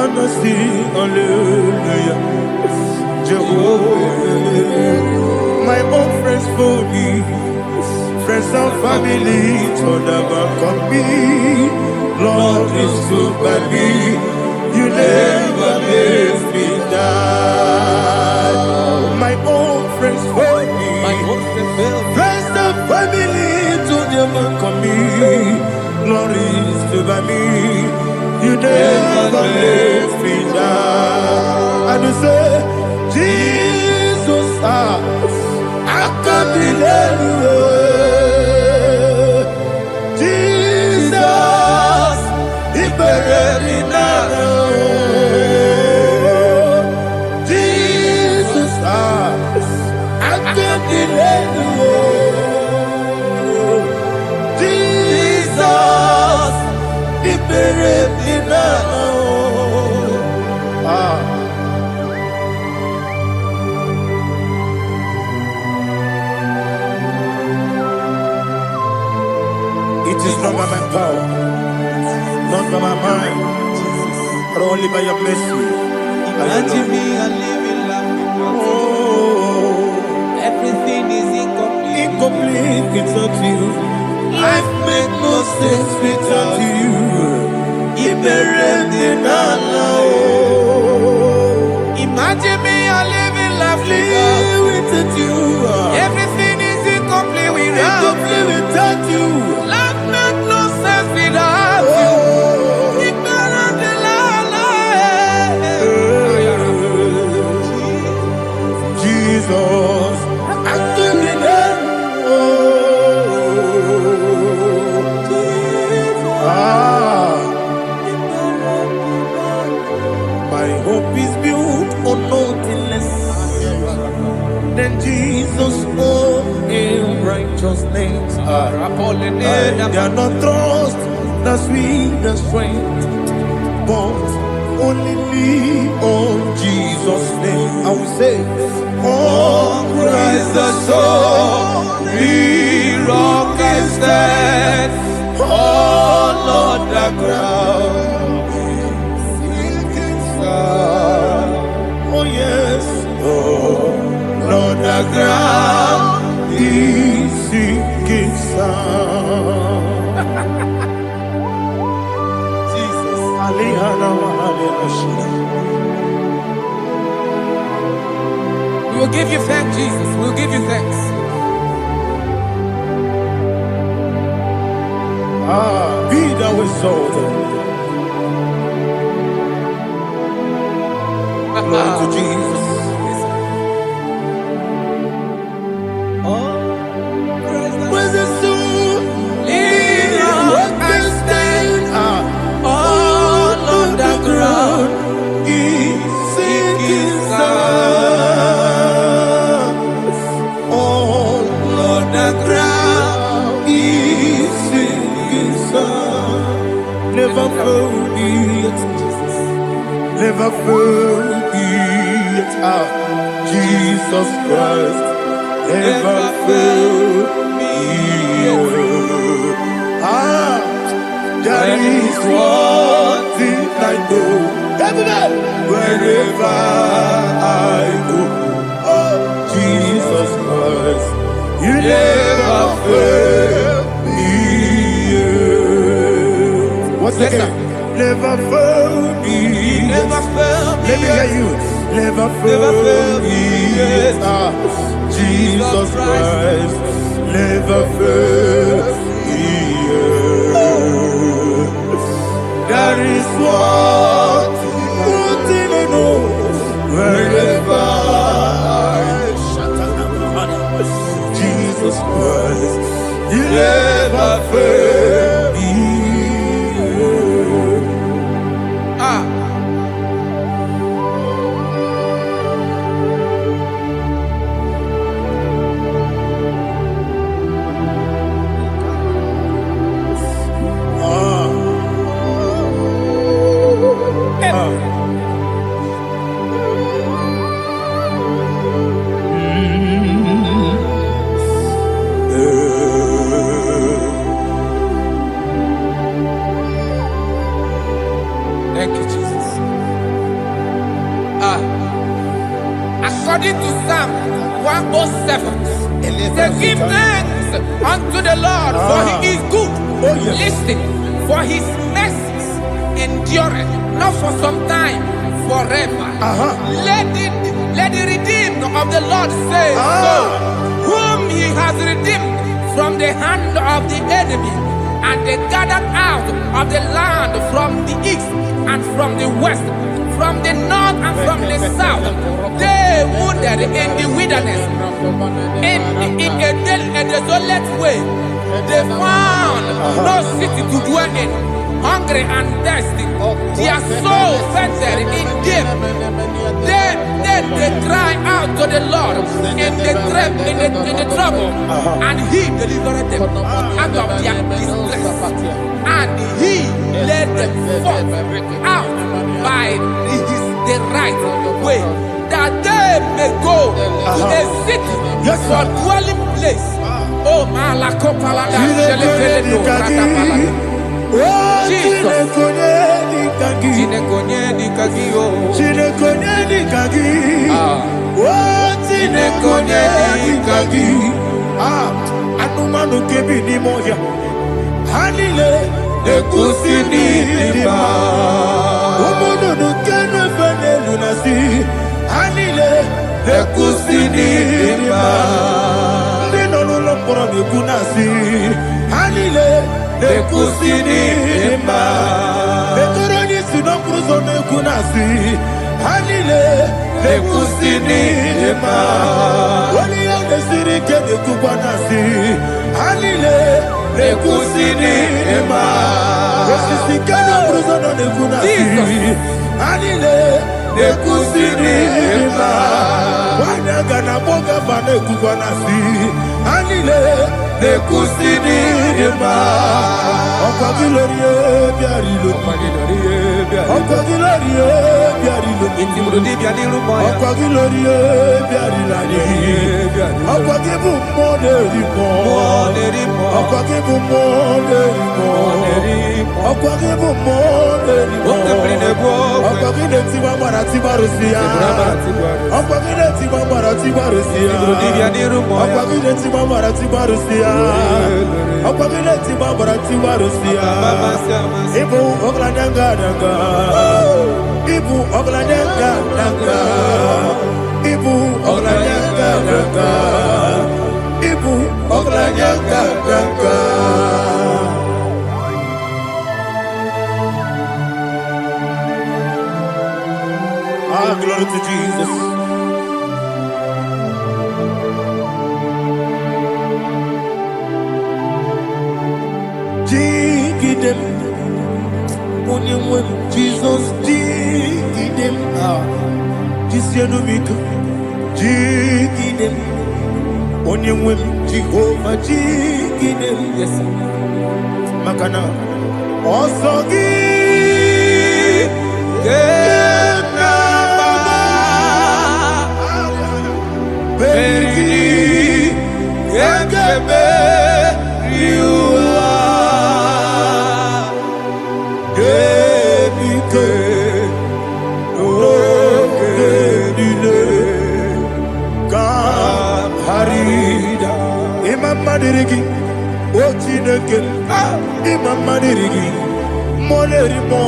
A: Anasi, Hallelujah. Jehovah, my own friends for me. Friends and family told them come me. Lord is good by me. You never leave me down. My own friends for me. Friends and family told them come me. Lord is good by me. You never leave me down. And you say, Jesus, I can't believe you. Jesus, I can't delay you. Jesus, He buried me now. It is not by my power, not by my mind, but only by your mercy.
D: Imagine me a living life. Everything is incomplete.
A: Incomplete without you. Life makes no sense without you.
D: Imagine me a living life
A: without you.
D: Everything is incomplete without
A: you.
D: Life makes no sense without you.
A: Jesus, my hope is built on nothing less than Jesus' own righteousness. They are not trust the sweetest strength, but only lean on Jesus' name. I will say, on Christ the solid rock I stand. All on the ground is sinking sand. Oh yes, all on the ground is sinking sand. Jesus,
D: we will give you thanks, Jesus. We will give you thanks.
A: Be thou exalted. Glory to Jesus. Where's the soul? What can stand? All on the ground is sinking sand. All on the ground is sinking sand. Never forget, never forget, Jesus Christ. Never fail me. There is one thing I know. Wherever I go, oh, Jesus Christ, you never fail. once
D: Yes,
A: again.
D: sir.
A: Never fail me.
D: Never fail me.
A: Let me hear you. Never
D: Never
A: fail
D: fail
A: me.
D: me. Yes.
A: Jesus Christ. Never fail me. That is one thing I know. Wherever Jesus Christ, He never fail me.
D: Thank you, Jesus. According to Psalm 107, say, give thanks unto the Lord, for He is good. Listen, for His mercies endureth, not for some time, forever. Let the redeemed of the Lord say so, whom He has redeemed from the hand of the enemy, and they gathered out of the land from the east and from the west, from the north and from the south. They wandered in the wilderness, in a desolate way. They found no city to dwell in, hungry and thirsty. Their soul fainted in deep. Then they cry out to the Lord in the trouble, and He delivered them out of their distress, and He led them forth out by the right way, that they may go to a city for dwelling place. Oh, Malakopalada, Jesus.
A: Anumanu kebi ni moja Hanile Nekusini lima Umudu nukene fene lunasi Hanile Nekusini lima Nino lulopora mikunasi Hanile Nekusini lima Nekurani sinokruzo nekunasi Hanile Nekusini lima Wali yane sirike nekubanasi Hanile Nekusini lima Wesisikana bruzono nekunasi Hanile Nekusini lima Wanaga na boga bane kubanasi Hanile Nekusini lima Okwa gilorie biarilo Okwa gilorie biarilo Okwa gilorie biarilani Okwa gibu moderimo Okwa gibu moderimo Okwa gibu moderimo Okwa gile tiba mara tiba rusia Okwa gile tiba mara tiba rusia Okwa gile tiba mara tiba rusia Okwa gile tiba mara tiba rusia Ibu oglanyanga danga Ibu oglanyanga danga Ibu oglanyanga danga Ibu oglanyanga danga Glory to Jesus. Dig them, when Jesus dig them. This year no make dig them. Only when Jehovah dig them. Yes, Makana. Also give. Molerimo,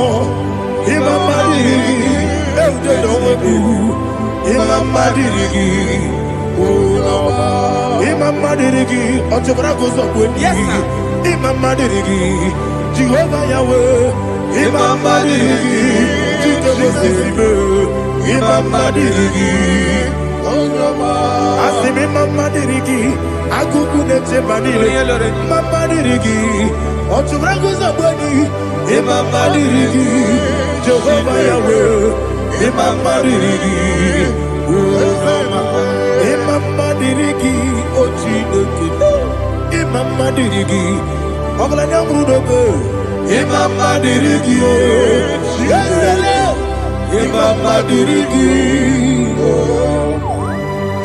A: Imamadiri, Eudedobu, Imamadiri, Imamadiri, Otobragos of Winnie, Imamadiri, Jehovah Yahweh, Imamadiri, Imamadiri, Asimi Mamadiri, Akukunete Manili, Mamadiri, Otobragos of Winnie, Imamadiri, Jehovah Yahweh, Imamadiri, Imamadiri, Ochinoki, Imamadiri, Oglanyamudobe, Imamadiri, Imamadiri,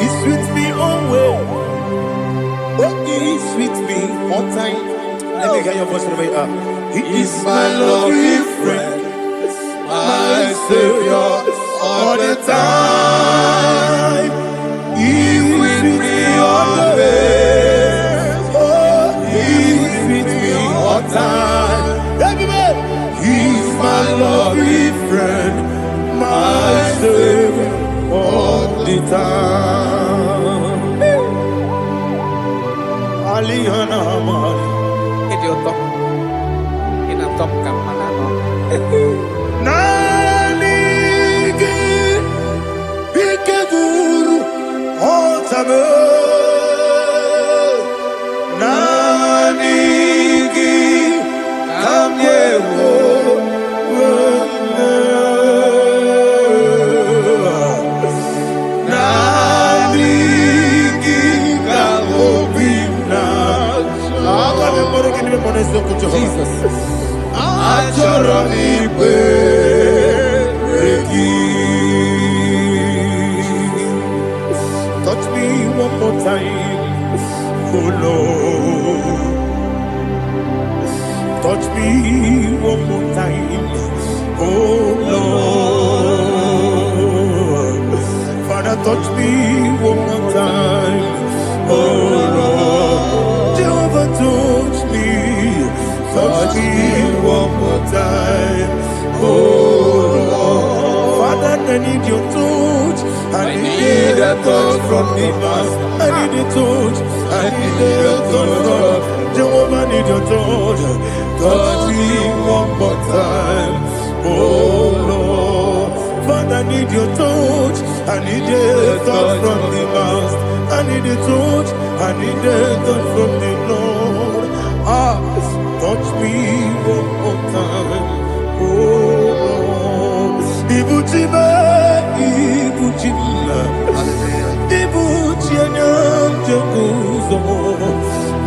A: He sweets me always. Oh, He sweets me all time. Let me hear your voice from here. He is my lovely friend, my Savior all the time. He with me always. Oh, He with me all time. Everybody, He's my lovely friend, my Savior all the time. Aliana Mari. Nanigi Ikeguru Otame Nanigi Kamyewo Nanigi Kamobina Jesus touch me one more time, oh Lord. Touch me one more time, oh Lord. Father, touch me one more time, oh Lord. Jehovah, touch me. Touch me one more time, oh Lord. Father, I need your touch. I need a touch from the master. I need a touch. I need a touch from Jehovah. I need your touch. Touch me one more time, oh Lord. Father, I need your touch. I need a touch from the master. I need a touch. I need a touch from the Lord. Touch me one more time, oh Lord. Ibuchima, Ibuchima, Ibuchina, Jaguzo.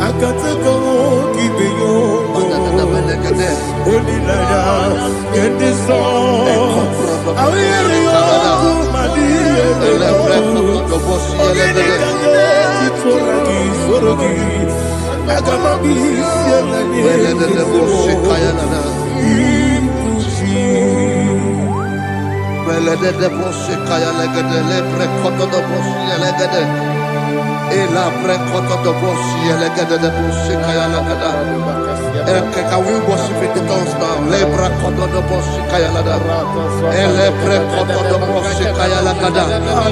A: Akatako, Kibeyo, Olilaya, get this song. I will hear you, Madia,
C: Can we worship in the tongues now? Lebra kodo do bosi kaya lada. Elebre kodo do bosi kaya lada.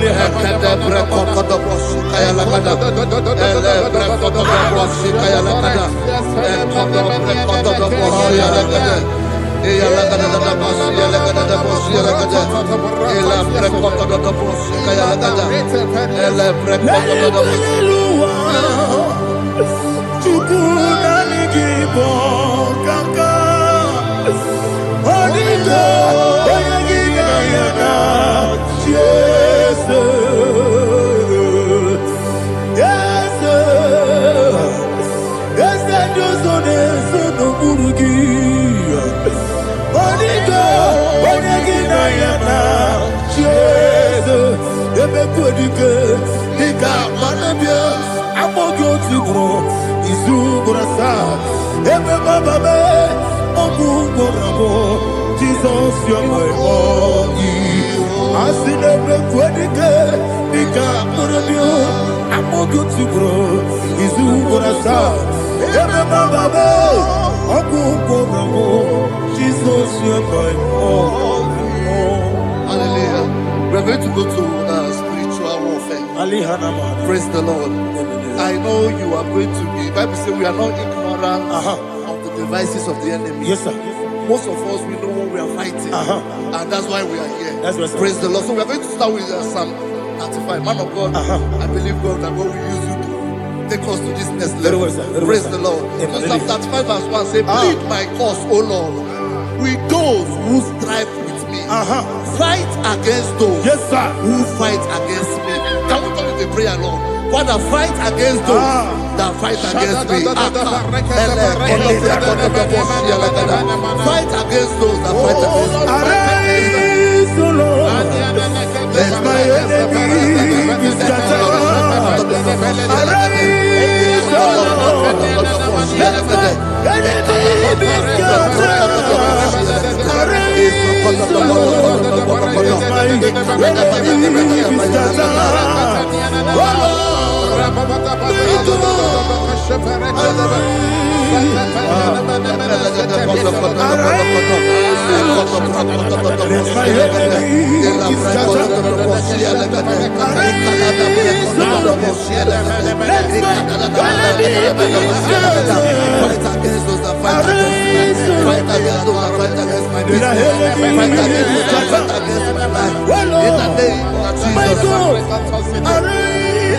C: Elebre kodo do bosi kaya lada. Elebre kodo do bosi kaya lada. Elebre kodo do bosi lada. Eya lada da bosi lada da bosi lada. Elebre kodo do bosi kaya lada. Elebre kodo do bosi.
A: IGBO kaka Onigo Oyagina yana Yes Yes Yes Josone Sono Burugi Onigo Oyagina yana Yes Ebe Kodike Ika Manabia Amogo Tibro Izubrasa, Ebe Baba, Ogugorabo, Jesus, you are my all. I see the Quedike, Nika Murabio, Amogo Tibro, Izubrasa, Ebe Baba, Ogugorabo, Jesus.
C: Hallelujah. We're going to go to spiritual warfare. Praise the Lord. I know you are going to be. Bible says we are not ignorant of the devices of the enemy.
A: Yes, sir.
C: Most of us, we know what we are fighting. And that's why we are here.
A: That's right, sir.
C: Praise the Lord. So we are going to start with Psalm 95. Man of God, I believe God that God will use you to take us to this next level. Praise the Lord. So Psalm 35 verse 1 say, plead my cause, O Lord, with those who strive with me. Fight against those who fight against me. Can we call it a prayer, Lord? Father, fight against those that fight against me. Fight against those that fight against me.
A: Arise, O Lord, let my enemy be scattered. Arise, O Lord, let my enemy be scattered. Arise, O Lord, let my enemy be scattered. Oh Lord,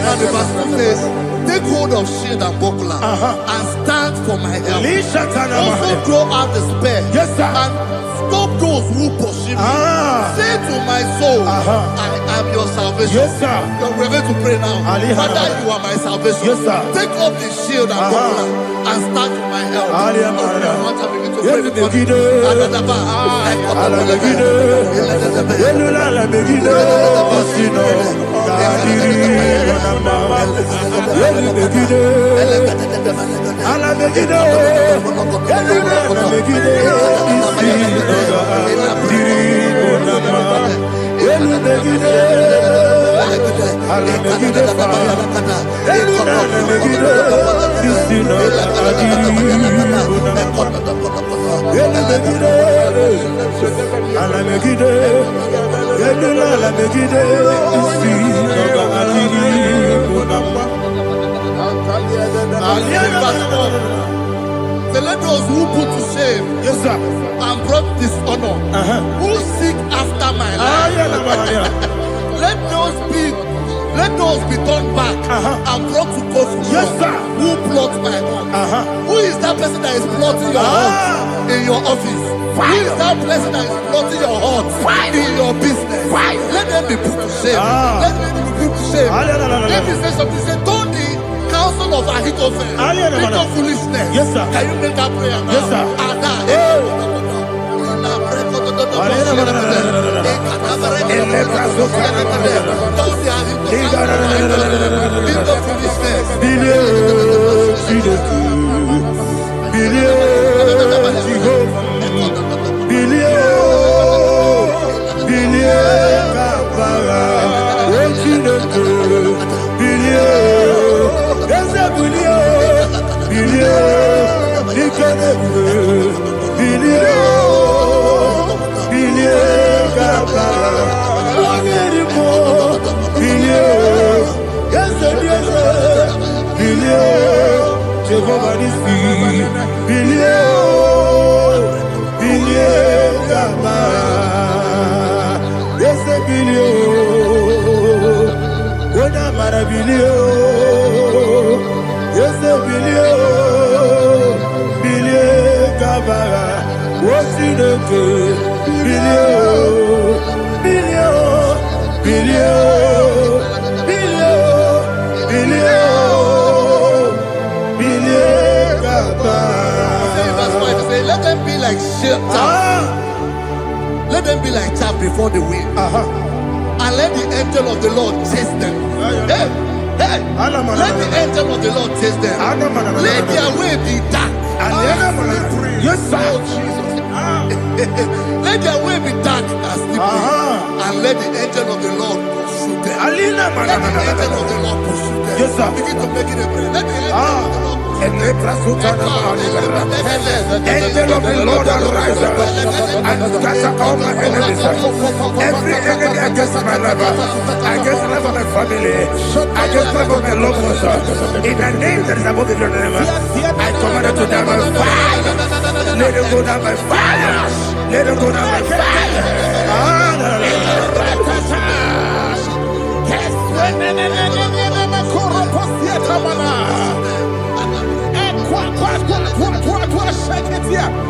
C: and the verse 2 says, take hold of shield and buckler and stand for my help. Also throw out the spear and stop those who pursue me. Say to my soul, I am your salvation. We're going to pray now. Father, you are my salvation. Take off the shield and buckler and stand for my help. So let those who put to shame and brought dishonor, who seek after my life, let those be turned back and brought to confusion. Who plot my home? Who is that person that is plotting your home in your office? Who is that person that is plotting your heart in your business? Let them be put to shame. Let them be put to shame. Let me say something. Say, don't the counsel of Ahithophel think of foolishness. Can you make that prayer now?
A: Yes, sir. Let them be like chaff. Let them be like chaff before the wind. And let the angel of the Lord chase them. Hey, hey. Let the angel of the Lord chase them. Let their way be dark. Yes, sir. Let their way be dark and slippery. And let the angel of the Lord pursue them. Let the angel of the Lord pursue them. Yes, sir.
C: Begin to make it a prayer. Let the angel of the Lord pursue them.
B: Angel of the Lord arise and scatter all my enemies. Every enemy against my life, against the life of my family, against the life of my loved ones. In the name that is above the name, I command it to die by fire. Let it go down by fire. Let it go down by fire.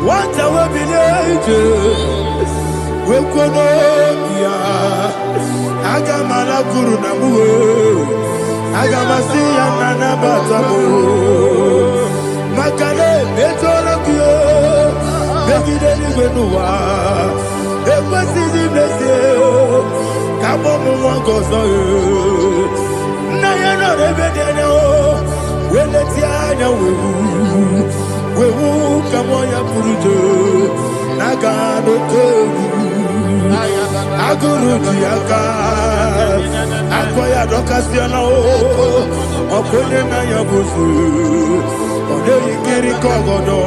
B: What I will be we kono ya agamala guru na mu agamasi ya nana batamo makale betolo kyo begide ni gbenuwa ekwesi di blesse kabo mu won gozo na ya no rebede na o weleti anya wewu kamo ya purujo naga no tewu aguru diaka akoya dokasiana o okonye na ya bosu ode yikiri kogodo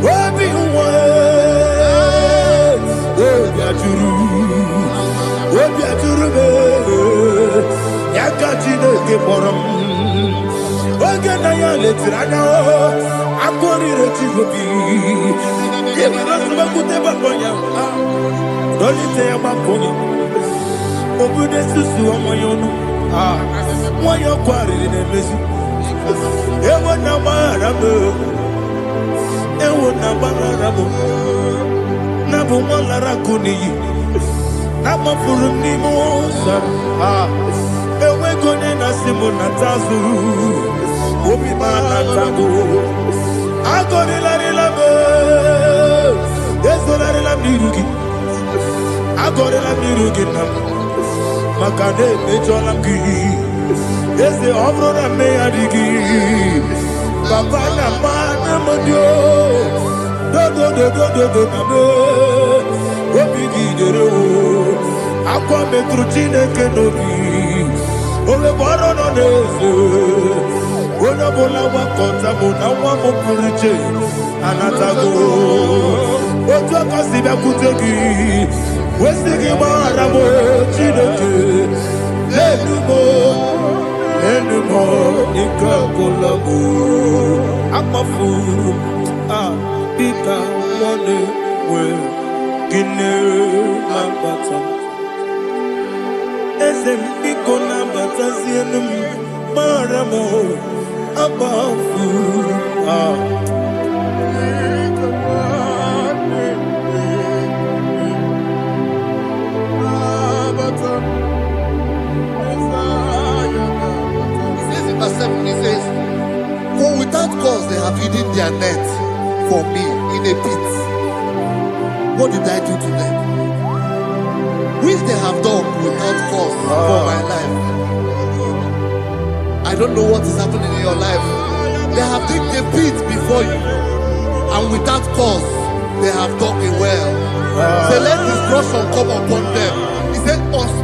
B: obi uwe obi aturu be yakati no ke borom oge na ya letirana o akori retigobi yebira suba kute bakonya dolite ya bakonya obude susu omoyono moyo kwari ne mesu ewo na marabo na bu molara kuni na mafuru ni mosa ewe kone na simu na tazu obi mana tago agori la be esolari la mirugi agori la mirugi na makane mejola ki ese obro na me adigi papa na mana modio do na me obi gidere o akwa metrutine kenobi ole boro no neze ona bola wa kota bona wa mo puriche anatago otu akasiba kutegi wesigi mara mo chineke lenumo ikakolago amafu bika one we kine mabata esem biko na bata sienum mara mo abafu
C: He says, for without cause they have hidden their net for me in a pit. What did I do to them? Which they have done without cause for my life. I don't know what is happening in your life. They have digged a pit before you, and without cause they have dug a well. Say, let destruction come upon them. He said,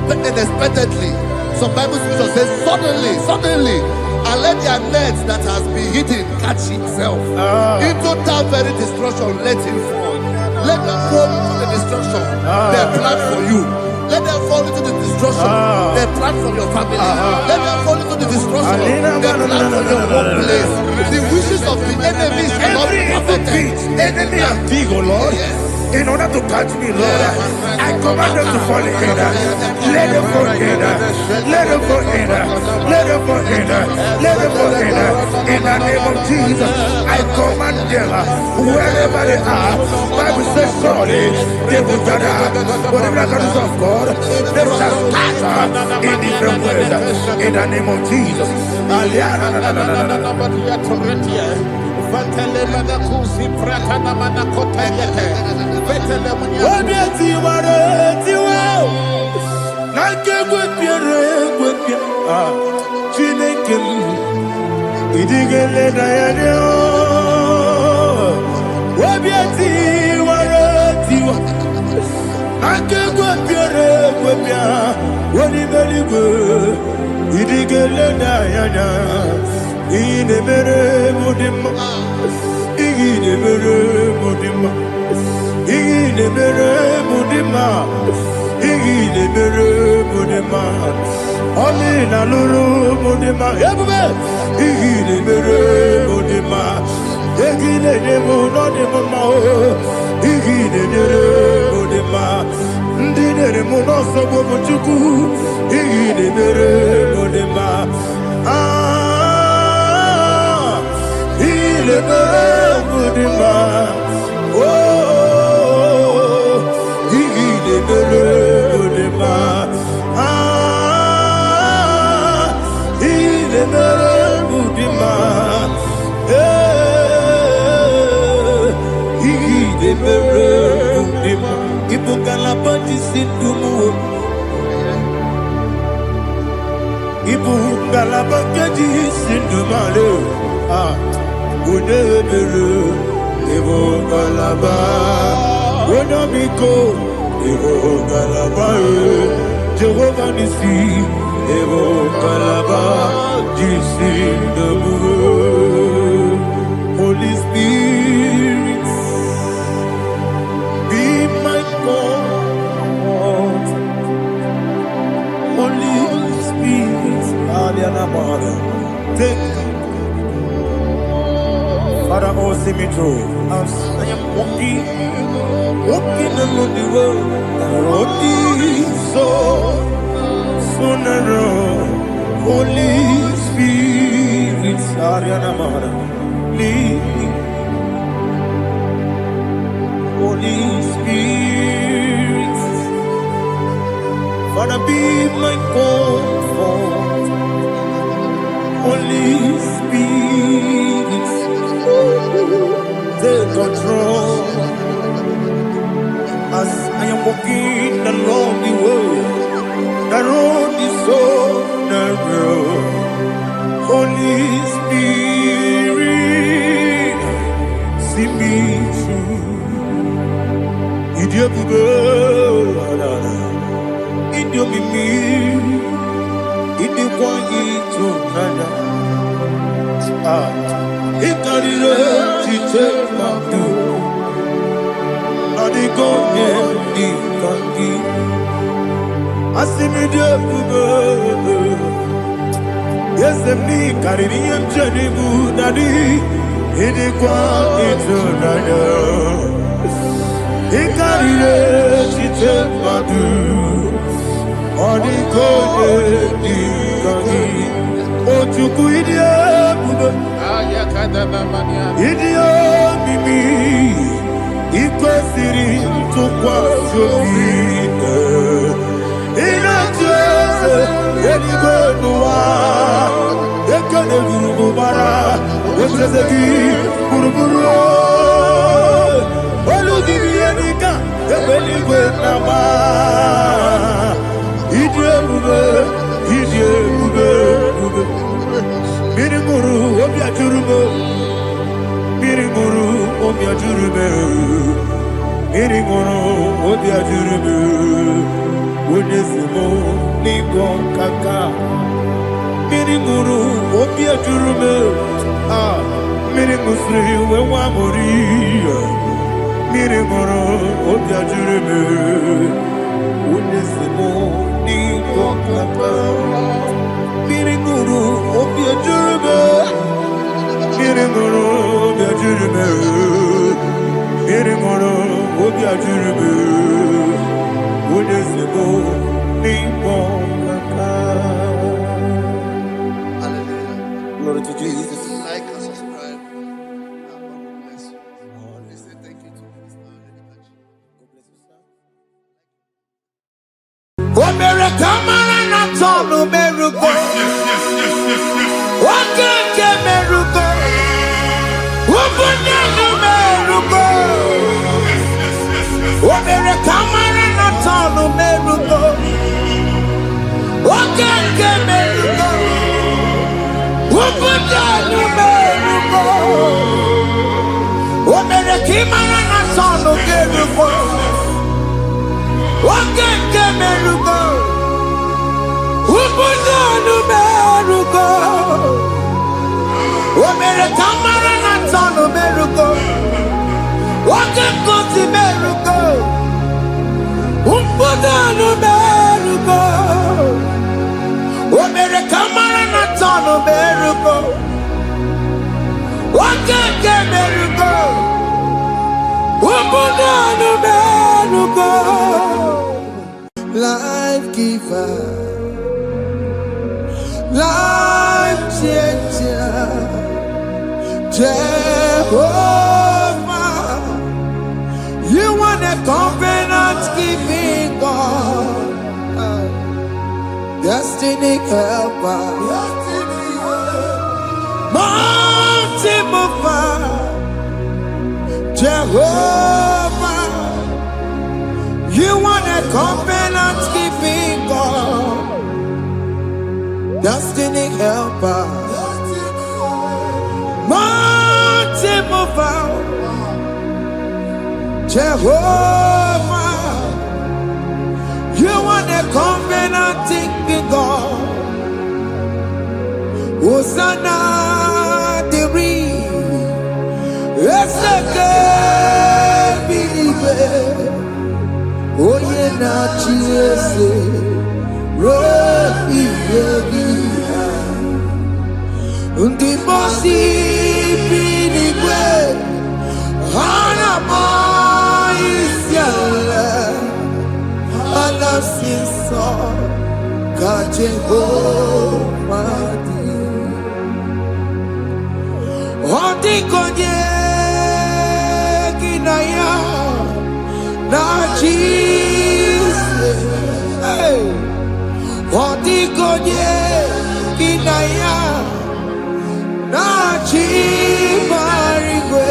C: unexpectedly. Some Bible scripture says, suddenly, and let their net that has been hidden catch itself. Into that very destruction, let it fall. Let them fall into the destruction they plan for you. Let them fall into the destruction they plan for your family. Let them fall into the destruction they plan for your workplace. The wishes of the enemies are not perfected.
B: Enemy and big, oh Lord. Yes. In order to catch me, Lord, I command them to fall in. Let them fall in. Let them fall in. Let them fall in. Let them fall in. In the name of Jesus, I command them wherever they are. Bible says surely they will gather. But the miracles of God, they shall scatter in different ways. In the name of Jesus.
A: Jehovah Nissi, Evo Kalaba, Holy Spirit, be my God. Holy Spirit, take Father, oh, see me through. As I am walking along the road, the road is so narrow. Holy Spirit, lead me. Holy Spirit, Father, be my comfort. Holy Spirit, take control. As I am walking along the road is so narrow. Holy Spirit, see me through. Idiobube, Idiobimi, Idikwanyito nana. Ikarire chitemadu. Adigonye ikangi. Asimidiobubu. Yes, me carry him Jenibu Nadi. Idikwanyito nana. Ikarire chitemadu. Adigonye ikangi. Ojuku idiobubu. Idio mimi ikwesiri tukwasofite inatese eligwenua ekene gurubara wetezegi guruburu olugiri enika ebeligwe nama idiebube Mirimuru obiajurube Mirimuru obiajurube Mirimuru obiajurube Wodesimo ningon kaka Mirimuru obiajurube Mirimusri wewamuri Mirimuru obiajurube Wodesimo ningon kaka Mirimuru obiajurube Mirimuru obiajurube Mirimuru obiajurube Wodesimo ningon kaka.
C: Hallelujah.
A: Glory to Jesus.
C: Like and subscribe. God bless you. Let's say thank you to Minister Lady Kachi.
A: God bless you, sir. Omere kamara na tonu merugo. Wakeke merugo. Ubunye no merugo. Omere kamara na tonu merugo. Wakeke merugo. Ubunye no merugo. Omere kamara na tonu merugo. Wakeke merugo. Ubunye no merugo. mere kamara na tonu meruko. Wake kosi meruko. Umpudanu meruko. O mere kamara na tonu meruko. Wake ke meruko. Umpudanu meruko. Life giver, life changer, Jehovah, you are the covenant keeping God, destiny helper, mountain mover, Jehovah, you are the covenant keeping God, destiny helper, mountain mover, Jehovah, you are the covenant keeping God. Hosanna, Diri, oh yeah, na chiese, rohi yogi, undi bosi pinigwe, hana moisyala, ala sinso, kaje homadi, odi konye kinaya. Na Jesus, hey, Odigonye kinaya, na chibarigwe,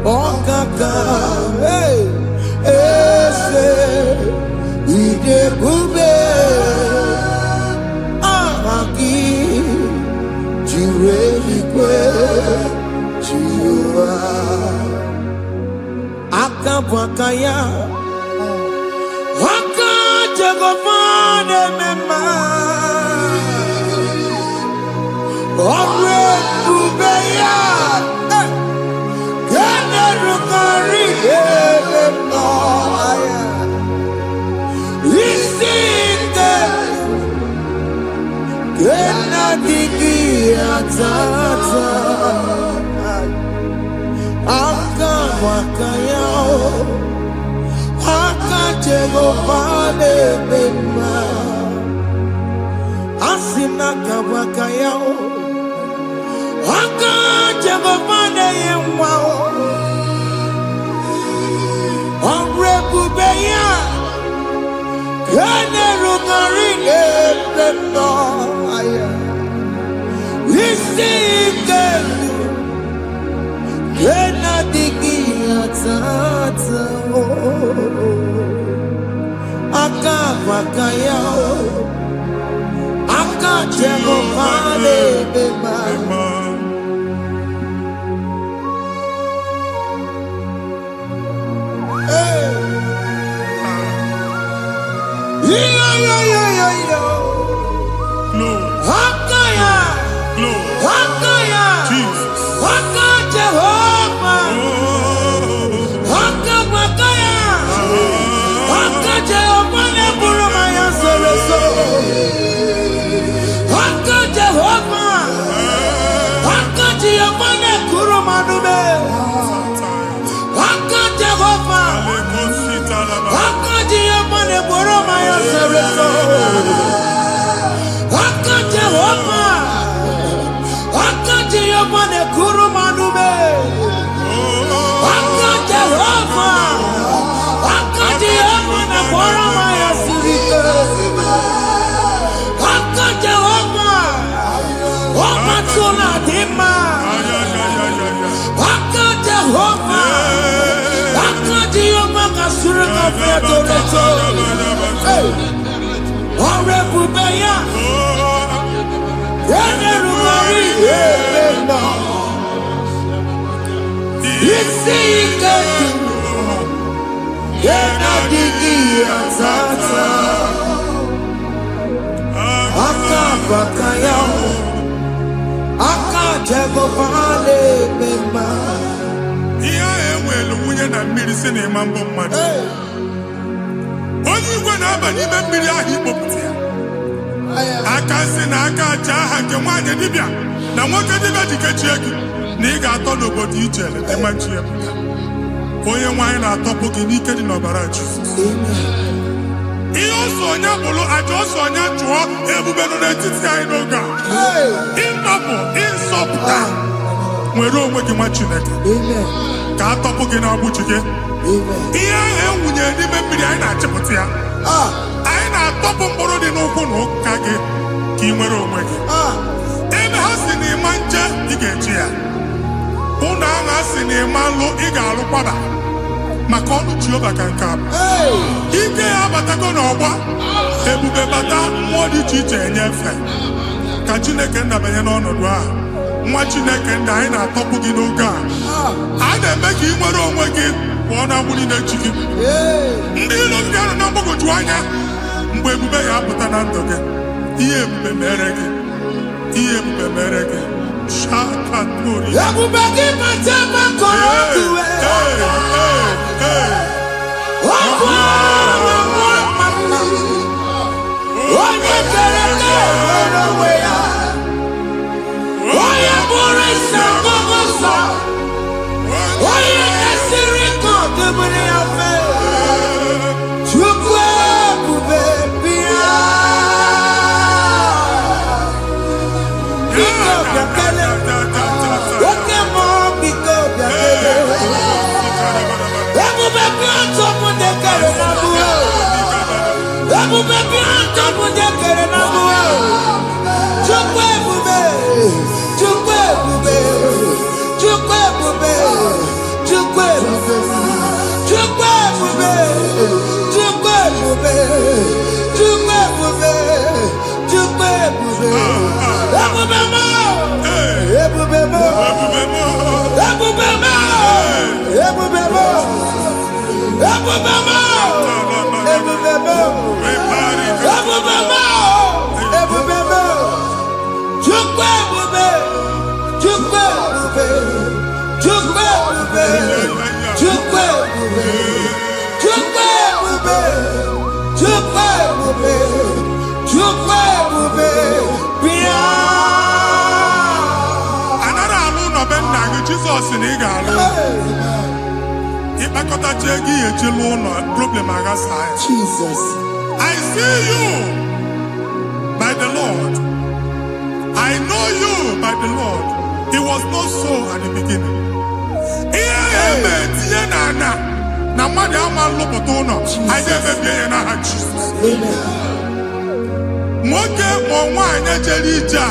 A: okaka, hey, ese, idebube, ahaki, jireligwe, jiwa. Akabwakaya Wakajagofane mema Omre kubeya Kene rukari no aya Isite Kena digi atata Akabwakaya Akajagofane mema Asina kabwakaya Akajagofane yemwa Omrebubeya Kene rukarine no aya Isike Kena digi atata Akabwakaya Akajagofane mema Hakaya, Hakaya,
B: Jesus.
A: Haka Jehovah, Haka Makaya, Haka Jehovah ne burumaya sereso, Haka Jehovah, Haka Jehovah ne kurumanume, Haka Jehovah, Haka Jehovah ne burumaya sereso. Jehovah, Jehovah ne kurumanume, Jehovah, Jehovah ne boromaya sirike, Jehovah, Omatuna dima, Jehovah, Jehovah kasurika featoreto, Orebubeya. Akabwakaya
B: ihe ahụ enwelu nwunye na mmiri si na ịma mbụ mmadụ onye igwe na-aba n'ime mmiri ahụ ikpopụta ya aka si na aka aja aha nke nwaanyị dibịa na nwoke dibịa ji kechie gị na ị ga-atọ n'obodo ijele ịmachi ya pụta onye nwaanyị na-atọpụ gị n'ike dị n'ọbara Jizọs ihe ọsọ onye bụrụ aja ọsọ onye chụọ ebube nọ n'etiti anyị n'oge a ịnọpụ ịzọpụta nwere onwe gị nwa Chineke ka a tọpụ gị n'agbụchi gị ihe ahụ enwunye n'ime mmiri anyị na-achịpụta ya anyị na-atọpụ mkpụrụ dị n'ụkwụ na ụka gị ka ị nwere onwe gị ebe ha si na ịma nje ị ga-eji ya ụlọ ahụ ha si na ịma nlụ ị ga-alụ kwaba maka ọnụ Jehova ka nke a bụ ike ya abatago n'ọgba ebube bata mmụọ dị iche iche enyefe ka Chineke ndabanye n'ọnọdụ a nwa Chineke ndị anyị na-atọpụ gị n'oge a na-eme ka ị nwere onwe gị pụọ na agbụrụ na-echi gị ndị ilo ndị ahụ na mgbagwoju anya mgbe ebube ya apụta na ndụ gị ihe ebube mere gị ihe ebube mere gị shakatori
A: ebube gị bata maka onye kere nwere onwe ya onye bụrụ isi ọgụgụ nsọ onye na-esiri ka ọdụbụrụ ya fe Chukwu ebube bịa biko bịakele oke mmụọ biko bịakele ebube bịa ntọpụ dekere na mụọ ebube bịa ntọpụ dekere na mụọ Chukwu ebube Chukwu ebube Chukwu ebube Chukwu ebube Chukwu ebube Chukwu ebube Chukwu ebube Chukwu ebube ebube mo ebube mo ebube mo ebube mo ebube mo ebube mo ebube mo ebube mo Chukwu ebube Chukwu ebube Chukwu ebube Chukwu ebube Chukwu ebube Chukwu ebube Chukwu ebube bịa
B: anara alụ n'ọbe nna gị Jizọs na ị ga-alụ ịkpakọtacha ego ihe echelu ụlọ problem aghasa ya
A: Jesus
B: I see you by the Lord I know you by the Lord it was not so at the beginning ihe eme tinye na ana na mmadụ ama nlụpụta ụlọ anyị ga-emebie ya n'aha Jizọs nwoke ma nwaanyị jere ije a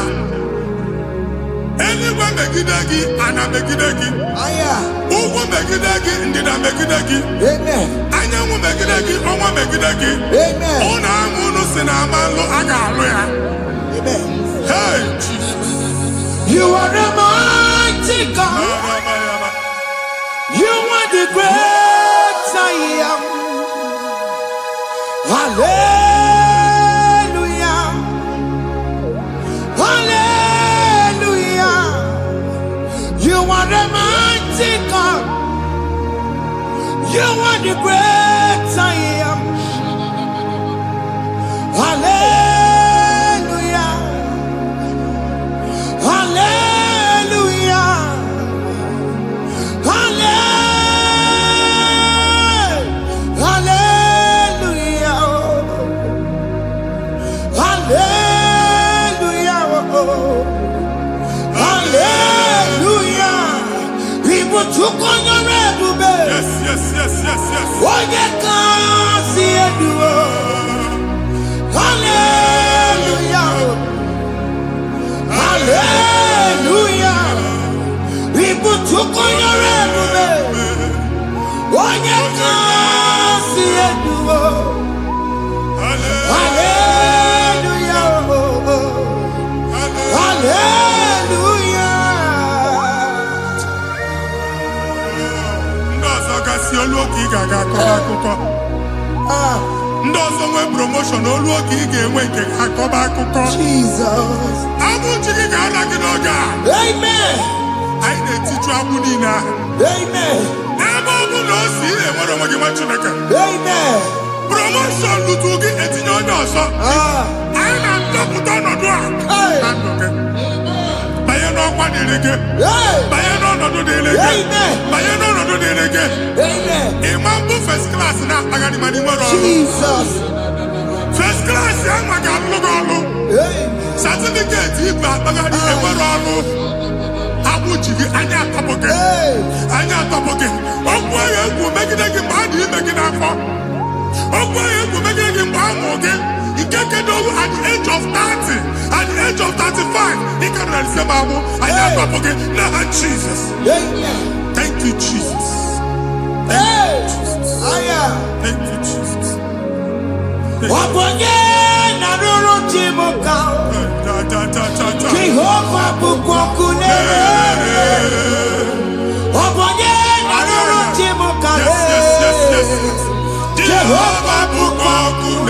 B: eluigwe megide gị ana megide gị ugwu megide gị ndịda megide gị anyanwụ megide gị ọnwa megide gị ụlọ ahụ unu si na ama nlụ a ga-alụ ya hey Jesus
A: You are the mighty God You are the great I am Hallelujah Hallelujah You are the mighty God You are the great I am Hallelujah Hallelujah Hallelujah Hallelujah Hallelujah People took on your ebube
B: yes
A: onye ka si eduo Hallelujah Hallelujah People took on your ebube onye ka si eduo Hallelujah Hallelujah
B: ndị ọzọ gasị olu oge ị ga-aga akọrọ akụkọ ndị ọzọ nwee promoshọn olu oge ị ga-enwe nke akọba akụkọ
A: Jesus
B: abụ chi gị ga-ala gị n'oge a
A: Amen
B: Abunina.
A: Amen. Amen.
B: Promotion Lutugi Etinosa. I am top down on one. Bayano one delegate. Bayano no delegate. Bayano no delegate.
A: Amen.
B: Imam first class now. I got the money.
A: Jesus.
B: First class, young man, certificate, you got the money. Abuji, Anya Topoke. Anya Topoke. Oh, boy, you make it like a man, you make it up for. Oh, boy, you make it like a man again. He can't get over at the age of 30. At the age of 35, he can't say, Mamu, Anya Topoke. Now, Jesus. Thank you, Jesus. Thank you, Jesus. Thank you, Jesus.
A: Jehovah Bukwakunere. Jehovah Bukwakunere.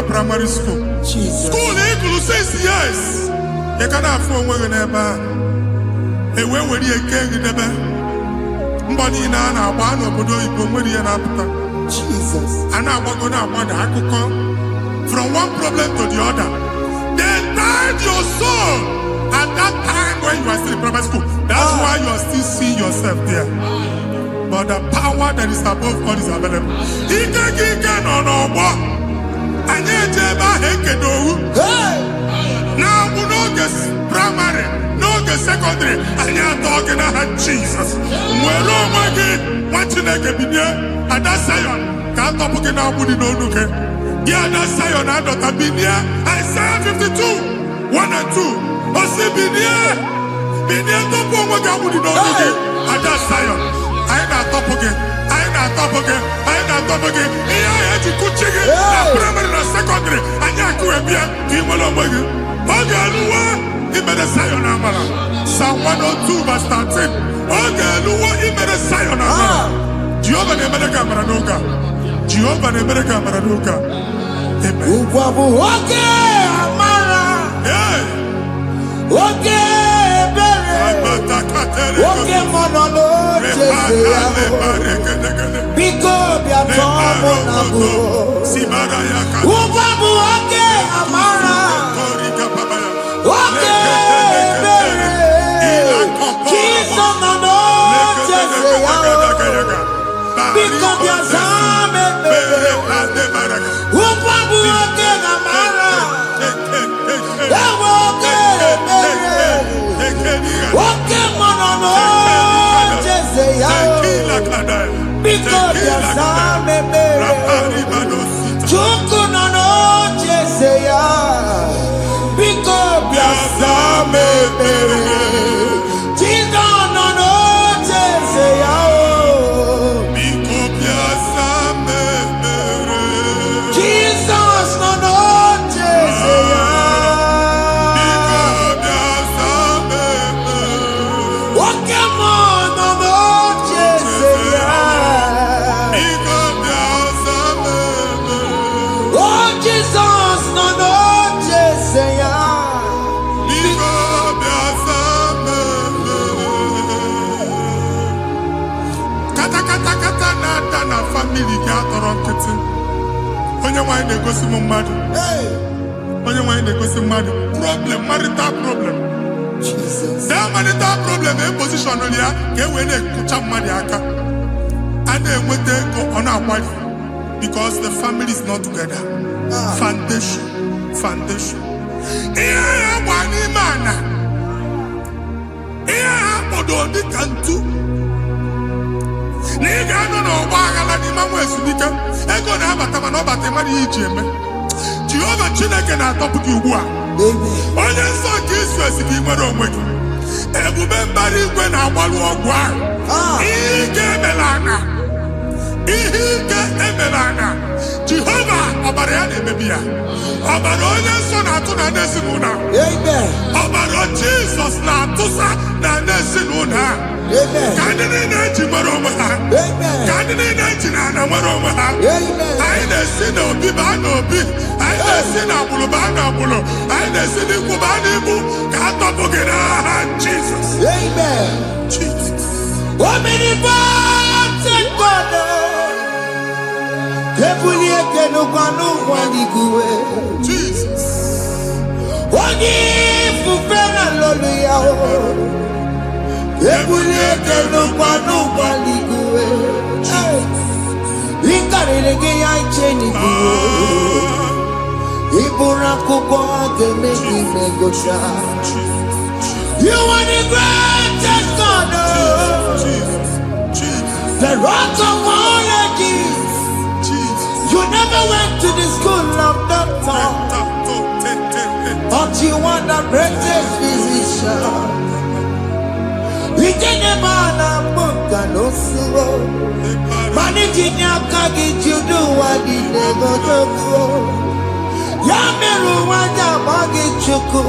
B: Primary school.
A: Jesus.
B: School equal 6 years. You can have 4 women ever. A way where you can't get them. Mbani na na one obodo ibo nwere ihe na-apụta.
A: Jesus.
B: And I want to akụkọ from one problem to the other. They tied your soul at that time when you are still in primary school. That's why you are still seeing yourself there. But the power that is above all is available. Ike no what? And now we know this primary, no the secondary, and you're talking about Jesus. Well, oh my God, what you like and that's Zion. Can't talk about no look. Yeah, that's Zion, I don't have been here. Isaiah 52, 1 and 2. I say, been here, don't go what I would know. And that's Zion. I ain't not top again. I ain't not top again. Yeah, I had to cook chicken. Primary and secondary. And you could be a team along with you. Okay, he made a Zion Amara. Psalm 102 verse 13. Okay, he made a Zion Amara. Jehovah the American Maradoga. Jehovah the American Maradoga. Amen. Okay, Amara. Yeah. Okay. Okay, monolo, Biko biatomo nabu. Ubabu okay, Amara. Okay, Jesus nano jese yao. Biko biazame. Ubabu okay, Amara. Okay, monolo, jese yao. Biko biazame. Chuku nano jese yao. Biko biazame. Chindo nano jese yao. Biko biazame. Jesus nano jese yao. Biko biazame. Okay, monolo jese. nọrọ nkịtị. Onye nwanyị na-egosi m mmadụ. Onye nwanyị na-egosi mmadụ. Problem, marital problem. That marital problem in position on ya ka e wee na-ekụcha mmadụ aka. A na-enweta ego ọ na-akwari because the family is not together. Foundation. Ihe ya gba n'ime ana. Ihe ha kpọdọ dịka ntu. Na ị ga-anọ n'ọgba aghara n'ime nwa ezumike. Ego na-abata mana ọ bata mmadụ ihe iji eme. Jehova Chineke na-atọpụ gị ugbu a. Onye nsọ nke Izrel si gị nwere onwe gị. Ebube mbara igwe na-agbalụ ọgwụ ahụ. Ihe ike emela ana. Jehova ọbara ya na-emebi ya. Ọbara onye nsọ na-atụ na n'ezinụlọ. Ọbara Jizọs na-atụsa na n'ezinụlọ. Ka ndị niile eji nwere onwe ha. Ka ndị niile eji na ana nwere onwe ha. Anyị na-esi n'obi baa n'obi. Anyị na-esi n'agbụrụ baa n'agbụrụ. Anyị na-esi n'ikwu baa n'ikwu. Ka a tọpụ gị n'aha Jizọs. Jesus.
A: Omnipotent God. Ebulie kenu kwanu kwaliguwe.
B: Jesus.
A: Onye fufena lolu ya o. Ebulie kenu kwanu kwaliguwe. Ikarele ge ya icheni guwe. Ibura kuko ageme imegosha. You are the greatest God. The rock of all ages. You never went to the school of doctor, but you are the greatest physician. We didn't man a book and no slow. Managing your carriage, you do what you never do. Yameru wanja magi chuku.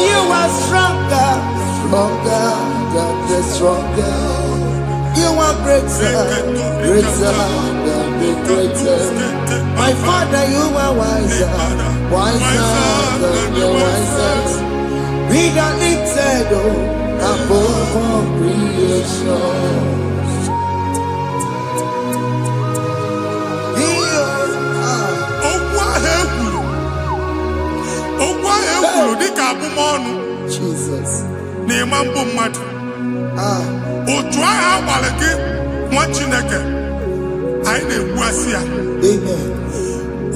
A: You are stronger than stronger. You are greater than the greatest. My Father, you are wiser than the wisest. Be the lifted above all creation. Jesus.
B: Otu agha agbara gị nwa Chineke anyị na-egbu asị ya.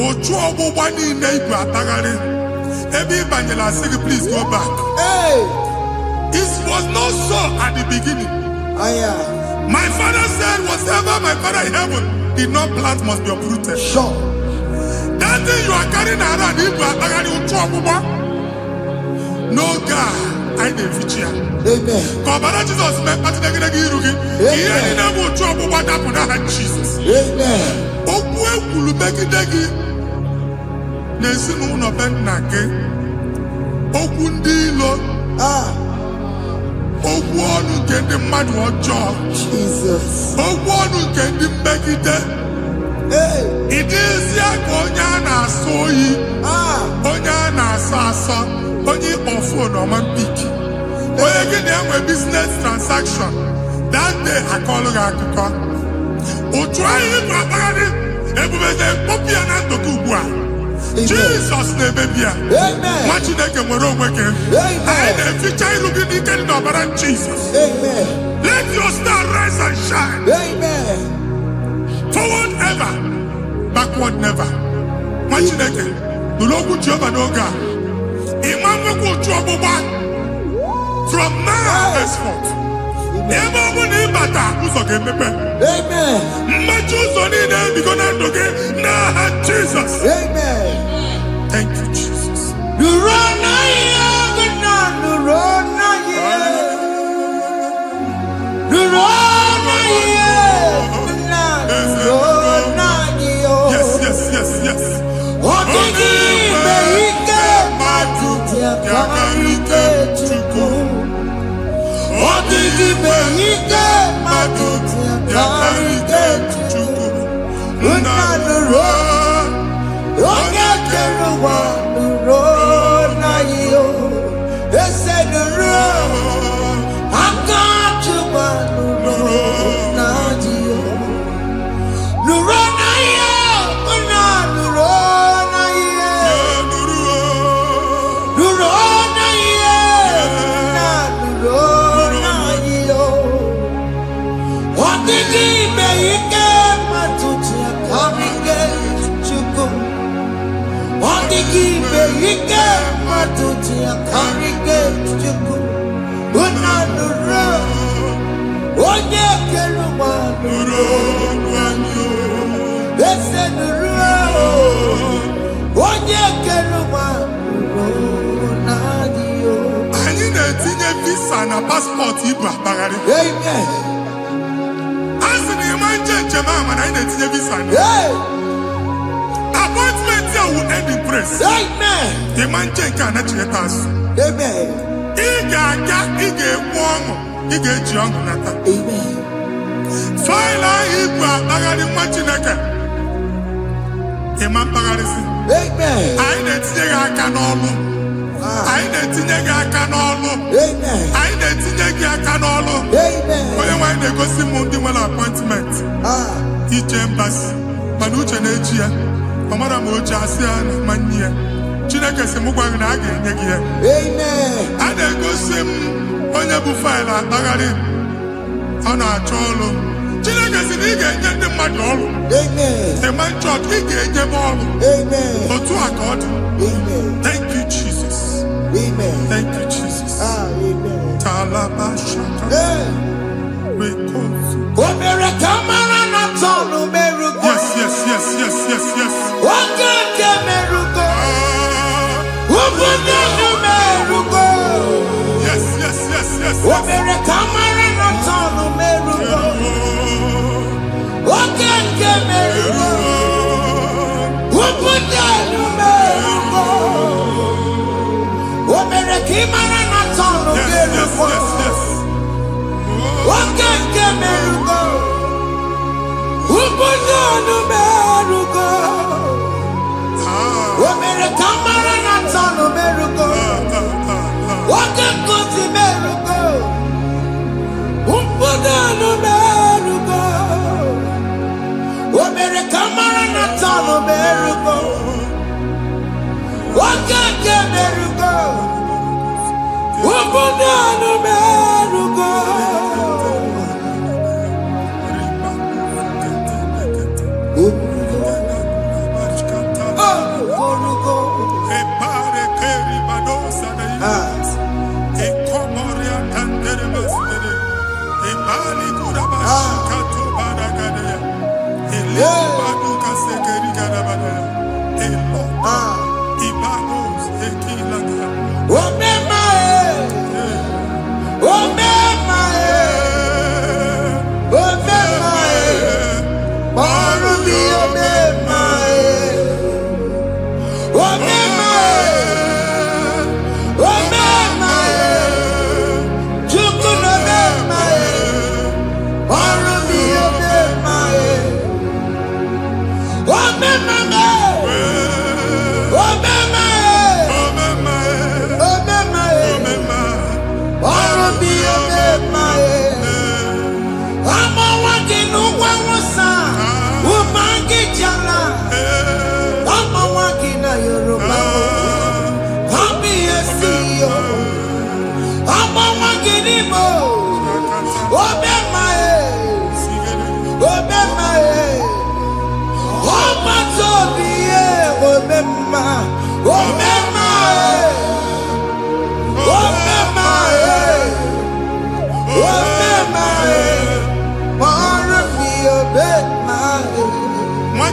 B: Otu ọgbụgba niile igwe atagharị ebe ị banyere asị gị please go back. It was not so at the beginning. My father said whatever my father in heaven did not plant must be uprooted.
A: Sure.
B: That thing you are carrying around igwe atagharị otu ọgbụgba. No God. I didn't feature.
A: Amen.
B: Kọbara Jesus mee pati negidegi iru gị. Ihe niile bụ otu ọgbụgba dapụ n'aha Jesus.
A: Amen.
B: Okwu ekwuru megide gị n'ezinụlọ be nna gị. Okwu ndị ilo. Okwu ọnụ nke ndị mmadụ ọjọọ.
A: Jesus.
B: Okwu ọnụ nke ndị mmegide. Ị dịzie ka onye a na-asọ oyi. Onye a na-asọ asọ. Onye ọfụ n'ọma mpiki. Onye gị na-enwe business transaction. That day akọlụ gị akụkọ. Otu anyị bụ akpagharị ebube na-ekpọpụ ya na ndụ gị ugbu a. Jesus na-emebi ya. Nwa Chineke nwere onwe gị. Anyị na-eficha iru gị n'ike dị n'ọbara Jesus. Let your star rise and shine. Forward ever, backward never. Nwa Chineke nụrụ okwu Jehova n'oge a. From now henceforth, ebe ọ bụ na ịbata ụzọ ga-emepe. Mmechi ụzọ niile ebigo na ndụ gị n'aha Jizọs. Thank you, Jesus. Yes.
A: They said the road, I got you by the road.
B: mana passport ibu akpagharị.
A: Amen.
B: Asị na ịma njem a mana anyị na-etinye visa na. Appointment ya will end in praise.
A: Amen.
B: Ịma nke a na-echeta azụ.
A: Amen.
B: Ị ga-aga, ị ga-ekwu ọṅụ, ị ga-eji ọṅụ nata.
A: Amen.
B: Faịlụ ahụ ibu akpagharị nwa Chineke. Ịma mkpagharịsị.
A: Amen.
B: Anyị na-etinye gị aka n'ọlụ. Anyị na-etinye gị aka n'ọlụ.
A: Amen.
B: Anyị na-etinye gị aka n'ọlụ.
A: Amen.
B: Onye nwaanyị na-egosi m ndị nwere appointment ije mbasi mana uche na-eji ya ọ mara ma oche asị ya na mmanyi ya. Chineke sị m gwa gị na a ga-enye gị ya.
A: Amen.
B: A na-egosi m onye bụ faịlụ akpagharị ọ na-achọ ọlụ. Chineke sị na ị ga-enye ndị mmadụ ọrụ.
A: Amen.
B: The man church ị ga-enye m ọrụ.
A: Amen.
B: Otu a ka ọ dị.
A: Amen.
B: Thank you Jesus.
A: Amen.
B: Thank you Jesus.
A: Amen.
B: Talabashaka. Rekosu.
A: Omere kamara na tonu merugo.
B: Yes, yes, yes, yes, yes, yes.
A: Okeke merugo. Obudu merugo.
B: Yes, yes, yes, yes.
A: Omere kamara na tonu merugo. Okeke merugo. Obudu merugo. Omere kamara na tonu merugo.
B: Yes, yes.
A: Okeke merugo. Obudu merugo. Omere kamara na tonu merugo. Okeke merugo. Obudu merugo. Omere kamara na tonu merugo. Okeke merugo. Obudu merugo.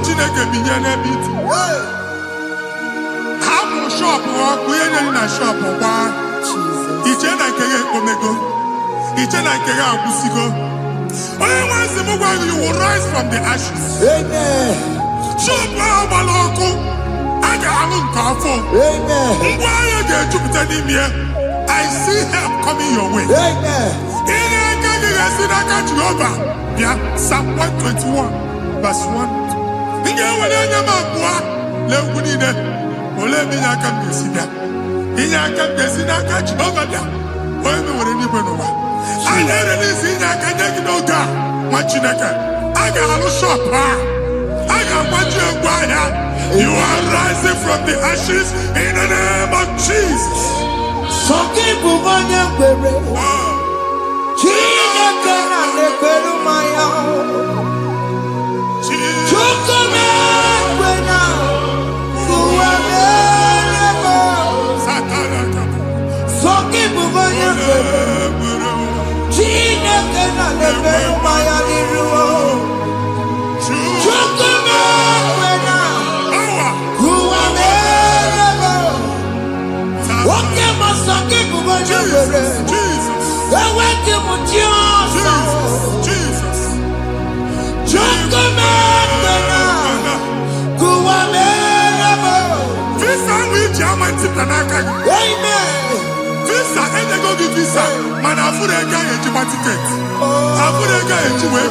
B: Chineke binye n'ebe iti. Hapụ shọpụ ọkụ ihe nyere na shọpụ gbaa. Iche na nke ya ekpomego. Iche na nke ya agwụsigo. Onye nwe nsị m gwa gị, you will rise from the ashes.
A: Amen.
B: Shọpụ ahụ gbara ọkụ, a ga-alụ nke afọ.
A: Amen.
B: Ngwa ahịa ga-ejupụta n'ime ya. I see help coming your way.
A: Amen.
B: Ihe aka gị ga-esi n'aka Jehova bịa. Psalm 121 verse 1. Ị ga-ewere anya m abụọ n'egwu niile. Olee ebe inye aka m ga-esi bịa? Inye aka m ga-esi n'aka Jehova bịa. Onye mewere n'igwe n'ụwa. A na-ere n'isi inye aka nye gị n'oge a, nwa Chineke. A ga-alụ shọpụ a. A ga-agbaji egwu ahịa. You are rising from the ashes in the name of Jesus.
A: Sọkị bụ onye kwere. Chineke na-ekwere mmanya. Chukwu na-ekwe na ụwa na-erego. Sọkị bụ onye kwere. Chineke na-ekwere mmanya n'iru. Chukwu na-ekwe na ụwa na-erego. Nwoke ma sọkị bụ onye kwere.
B: Jesus. Visa which German Titanaka. Visa and they go give visa. Man, I put a guy in Japan ticket. I put a guy in Japan.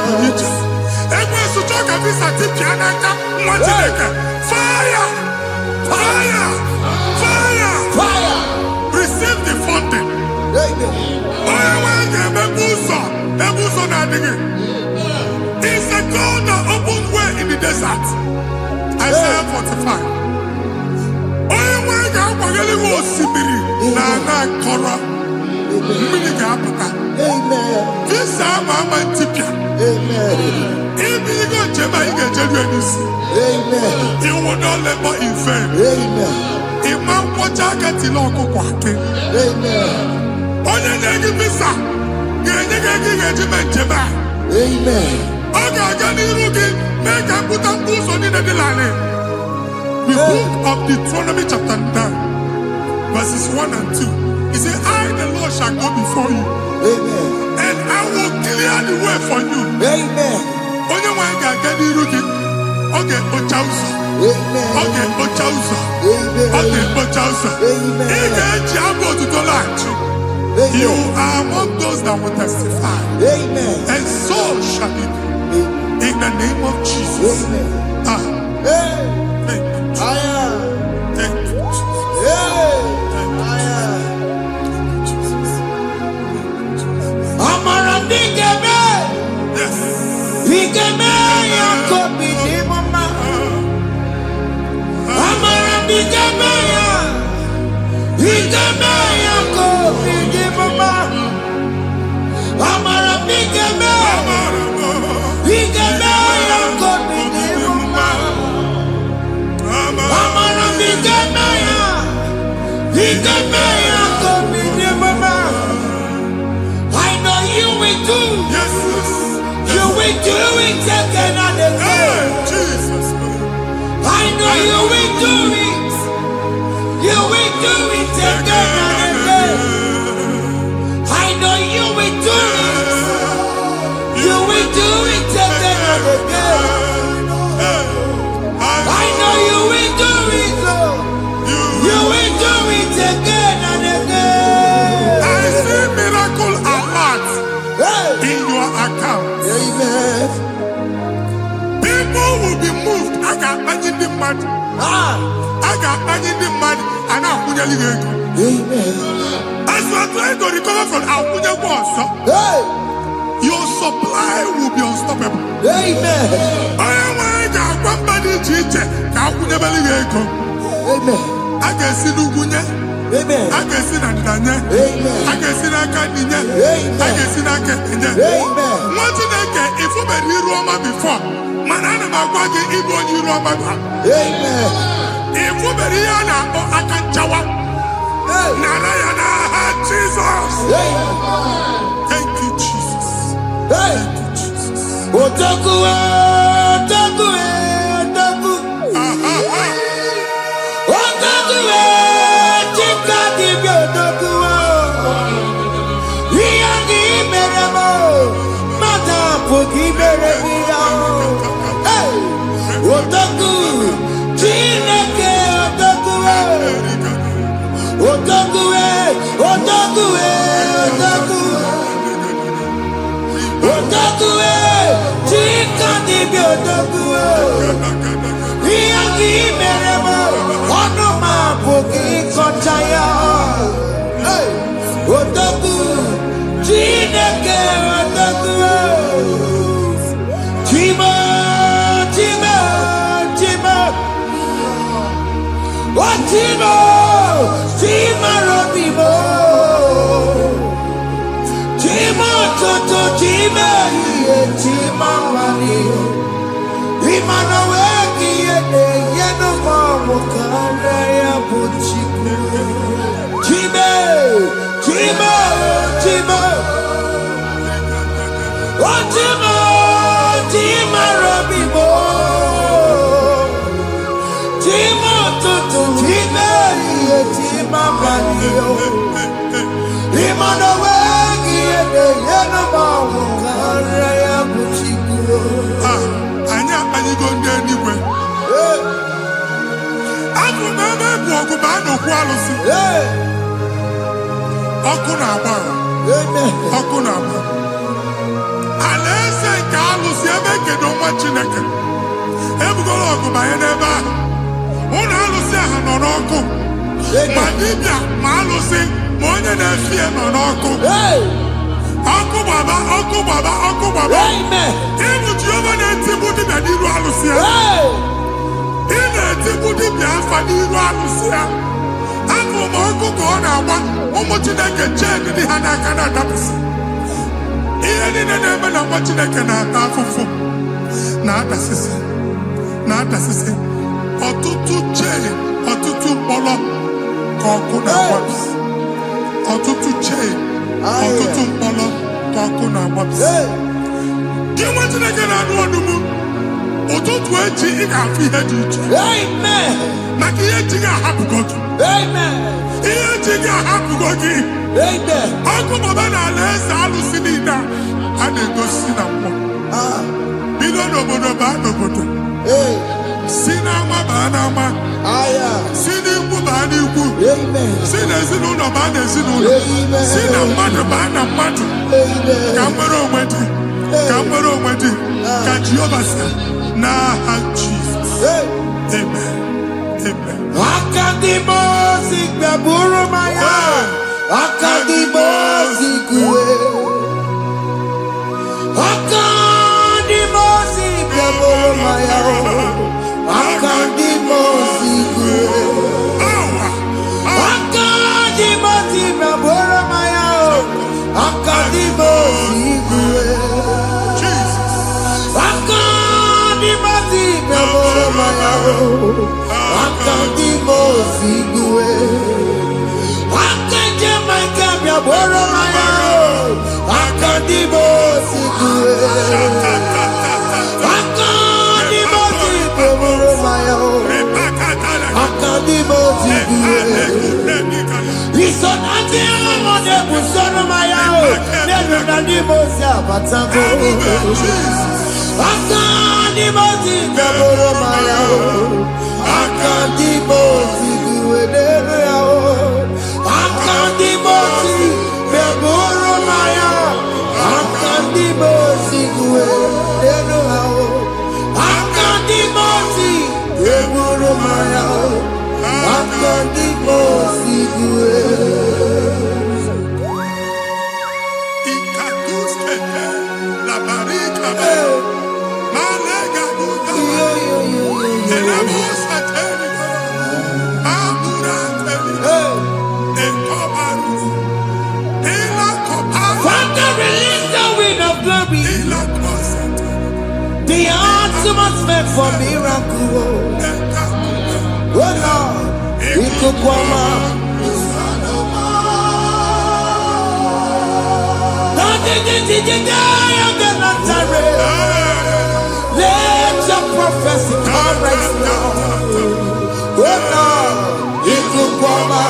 B: And when you talk a visa Titanaka, fire! Fire! Fire!
C: Fire!
B: Receive the funding. It's a God that opens way in the desert. Isaiah 45. This time I'm Antipia. If you go to Jamaica, you will not labor in vain. Imam Pochaka Tiloko Kwake. Onye na-egi visa ga-enye gị ego ị ga-eji mee njem a. Ọ ga-aga n'iru gị mee ka mpụta mkpu ụzọ niile dị larịị. The book of Deuteronomy chapter 9 verses 1 and 2. He said, I the Lord shall go before you. And I will clear the way for you. Onye nwe anyị ga-aga n'iru gị. Ọ ga-ekpocha ụzọ. Ọ ga-ekpocha ụzọ. Ọ ga-ekpocha ụzọ. Ị ga-eji abụ otuto laghachi. You are among those that will testify. And so shall it be. In the name of Jesus. Thank you. Thank you, Jesus.
A: Amara bigeme.
B: Yes.
A: Bigeme yakobi ni mama. Amara bigeme ya. Bigeme yakobi ni mama. Amara bigeme. Bigeme yakobi ni mama. Amara bigeme ya. Bigeme yakobi ni mama. I know you will do.
B: Yes.
A: You will do it again and again.
B: Jesus.
A: I know you will do it. You will do it again and again. I know you will do it. You will do it again and again. I know you will do it, Lord. You will do it again and again.
B: I see miracle alert in your account.
A: Amen.
B: People will be moved. I can imagine the mad. I can imagine the mad. And I'm going to
A: Amen.
B: as you are trying to recover from Abuja Boss, your supply will be unstoppable.
A: Amen.
B: I am somebody teacher.
A: Amen.
B: I can see Lugunya.
A: Amen.
B: I can see Nadanya.
A: Amen.
B: I can see Nakaninya.
A: Amen.
B: I can see Nakaninya.
A: Amen.
B: What did I get? If you were in Roma before, Manana Magwagi, Ibo, you Roma.
A: Amen.
B: If you were here now, I can Jawa. Narayana, Jesus. Thank you, Jesus. Thank you, Jesus.
A: Otaku, otaku, otaku. Otaku, chika dibi otaku. Iyagi meremo, mata pogi meremia. Otaku, chineke otaku. Otaku, otaku, otaku. Otaku, chika dibi otaku. Iyagi meremo, onoma pogi kochaya. Otaku, chineke otaku. Chima, chima, chima. Chima, chima robimo. Chima toto, chima iye, chima wali. Imano weki yene, yeno mamu kare ya buchiku. Chima, chima, chima. Chima, chima robimo. Chima toto, chima iye, chima wali. Imano weki yene.
B: baa n'okwu alụsị. Ọkụ na-agba. Ọkụ na-agba. Alaeze nke alụsị ebe kedu nwa Chineke. Ebugoro ọgụ banye n'ebe ahụ. Ụlọ alụsị ahụ nọ n'ọkụ. Ma dibịa ma alụsị ma onye na-efi ya nọ n'ọkụ. Ọkụ gbaba, ọkụ gbaba, ọkụ gbaba. Ịbụ Jehova na-etigbu dibịa n'iru alụsị ya. Ị na-etigbu dibịa afa n'iru alụsị ya. Afọ ma ọkụ ka ọ na-agba ụmụ Chineke chee ndị ha n'aka na-adapụsị. Ihe niile na-eme na nwa Chineke na-ata afụfụ na-adasịsị na-adasịsị. Ọtụtụ chee, ọtụtụ mkpọrọ ka ọkụ na-agbapụsị. Ọtụtụ chee, ọtụtụ mkpọrọ ka ọkụ na-agbapụsị. Gị nwa Chineke na-anụ ọdụmụ ụtụtụ echi ị ga-afụ ihe dị iche. Maka ihe echi ga-ahapụgo gị. Ihe echi ga-ahapụgo gị. Ọkụ baba na alaeze alụsị niile a na-egosi na mmụọ. Bido n'obodo baa n'obodo. Si n'ama baa n'ama. Si n'ikwu baa n'ikwu. Si n'ezinụlọ baa n'ezinụlọ. Si na mmadụ baa na mmadụ. Ka nwere onwe dị. Ka nwere onwe dị. Ka Jehova sị n'aha Jizọs. Amen. Amen.
A: Akadimosi gbaburu maya. Akadimosi kuwe. Akadimosi gbaburu maya. Akadimosi kuwe. Akadimosi gbaburu maya. Akadimosi kuwe. Akadimosi gbaburu maya. Akadimosi kuwe. Akadimosi gbaburu maya. Akadimosi kuwe. Akadimosi gbaburu maya. Akadimosi kuwe. Isonati amone busono maya. Nenu nadimosi abatango. Akadimosi gbaburu maya. Akadimosi kuwe nenu yao. Akadimosi gbaburu maya. Akadimosi kuwe nenu yao. Akadimosi gbaburu maya. Akadimosi kuwe.
B: Ikaduskete la barika. Malega duka. Elamosa teliga. Amura teliga. Ekobaru. Ela koparu.
A: Father, release the wind of glory.
B: Ela kosete.
A: The ultimate for miracle. Oh Lord, Ikukwama. Let your prophecy come right now. Oh Lord, Ikukwama.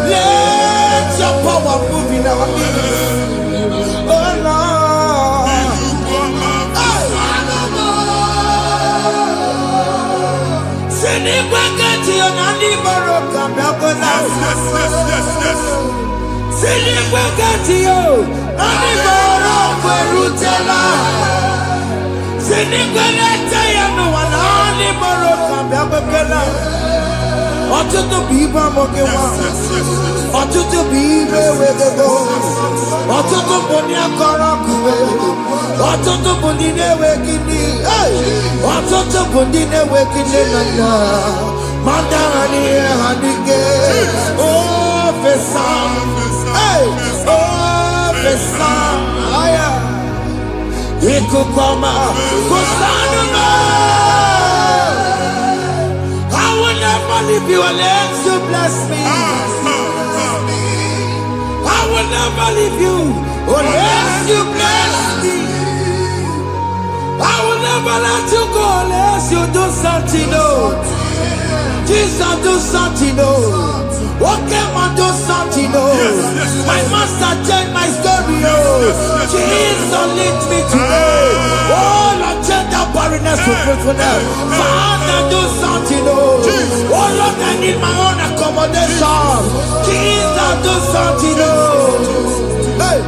A: Let your power move in our midst. Oh Lord. Sinikwekati onani baroka biakola. Sinikwekati yo nani baroka rutela. Sinikwekati ya no wanani baroka biakola. Ọtụtụ bụ ibe amụkewa. Ọtụtụ bụ ibe ewegego. Ọtụtụ bụ ndị akọrọ akụwe. Ọtụtụ bụ ndị na-enweghị nne. Ọtụtụ bụ ndị na-enweghị nne na nna. Ma ndị agha n'ihe ha n'ike. O fesa. O fesa. Ikuku ọma. Kusanụ m. I will never leave you unless you bless me. I will never leave you unless you bless me. I will never let you go unless you do something. Oh, Jesus, do something. Oh, okay, man, do something. Oh, my master changed my story. Oh, Jesus, lead me today. Oh, Lord, change that barrenness to fruitfulness. Father, do something. Oh, Lord, I need my own accommodation. Jesus, do something. Hey,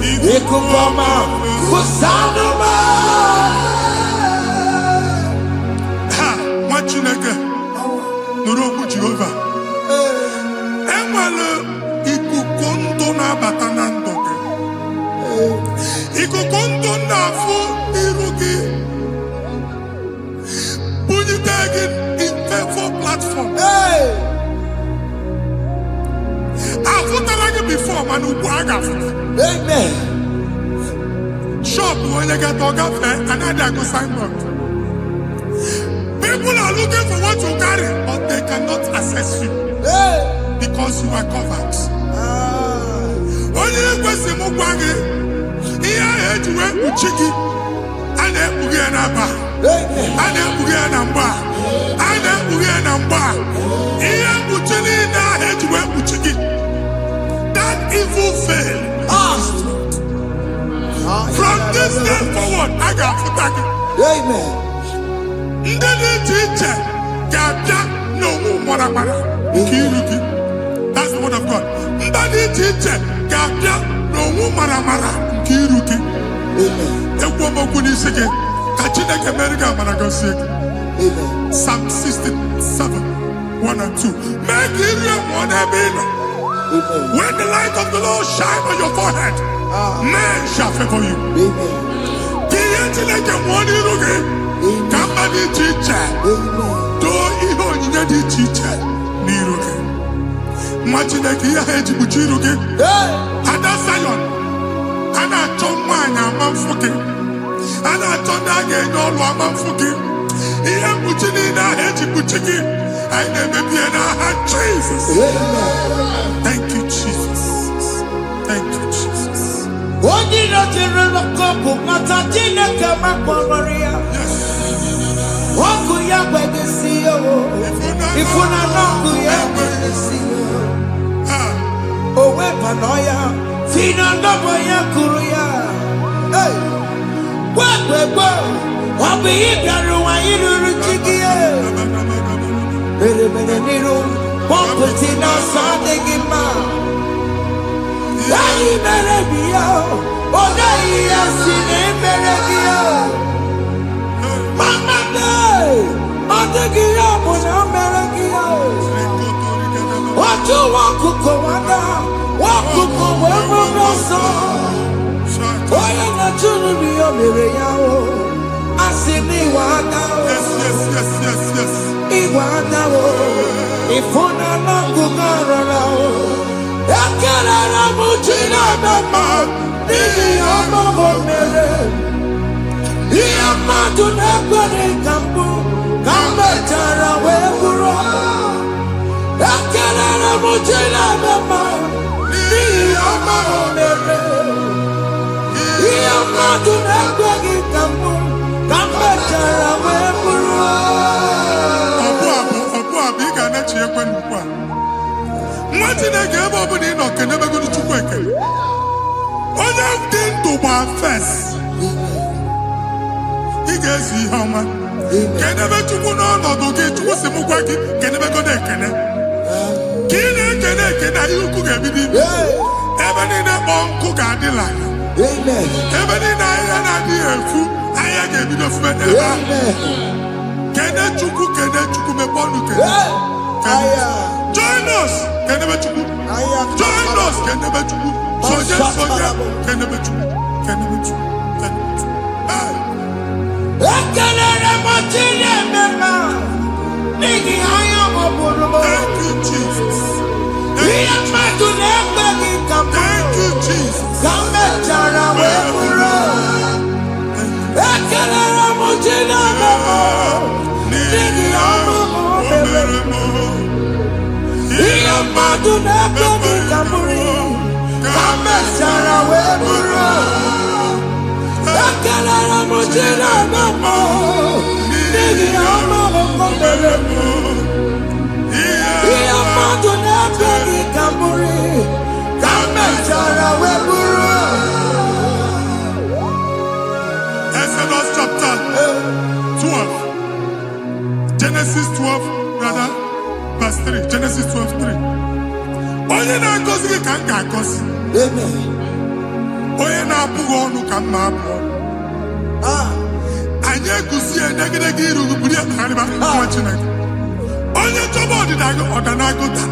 A: Ikukoma, Kusanuma.
B: Ha, Machineke, Nuroku Jehovah. Emalo, Ikukondo na batanando. Ikukondo na fu irugi. Bunitagin in for platform.
A: Hey,
B: I've before, man, who
A: amen.
B: Shop when you get to fair, another go signboard. People are looking for what you carry, but they cannot access you because you are covered. Only the question of Wagi, here I had to work with Chiki, and then Bugianaba, and then Bugianamba, and then Bugianamba. Here Buchini, I had to work with Chiki. That evil fail. From this day forward, I got to thank you.
A: Amen.
B: That's the word of God. Psalm 67, 1 and 2. Make when the light of the Lord shine on your forehead, men shall favor you. Jesus. Thank you, Jesus. Thank you, Jesus. Join us. Join us. Thank you, Jesus. Thank you, Jesus. Genesis 12, rather, verse 3. Genesis 12:3. Onye na-agọzi gị ka m ga-agọzi.
A: Amen.
B: Onye na-abụghị ọnụ ka m na-abụ ọnụ. Anyị eguzie negedege iru gị buru ya kparịba nwa Chineke. Onye chọba ọdịda gị ọdanagụta.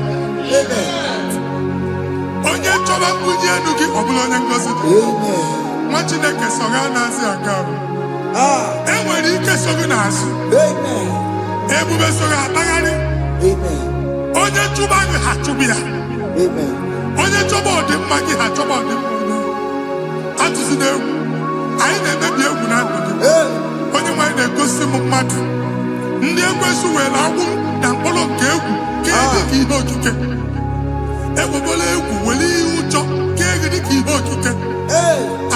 B: Onye chọba mbunye elu gị ọ bụla onye ngọzi dị. Nwa Chineke so gị anaghịzi aga ahụ. Enwere ike so gị n'azụ. Ebube so gị akpagharị. Onye chụba gị ha chụbụ ya. Onye chọba ọdịmma gị ha chọba ọdịmma onye. Atụzina egwu. Anyị na-emebi egwu na ndụ gị. Onye nwanyị na-egosi m mmadụ. Ndị ekwensu were agwụ na mkpụrụ nke egwu kee dị ka ihe okike. Egbebola egwu were ihe ụjọ kee gị dị ka ihe okike.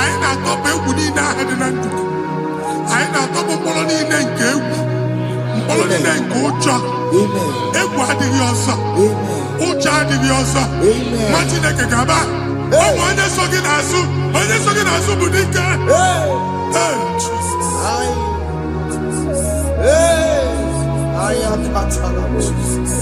B: Anyị na-atọpụ egwu niile ahụ dị na ndụ gị. Anyị na-atọpụ mkpụrụ niile nke egwu. Mkpụrụ niile nke ụjọ. Egwu adịghị ọzọ. Ụjọ adịghị ọzọ. Nwa Chineke gaba. Ụmụ onye so gị n'azụ. Onye so gị n'azụ bụ dike.
A: I am Jesus.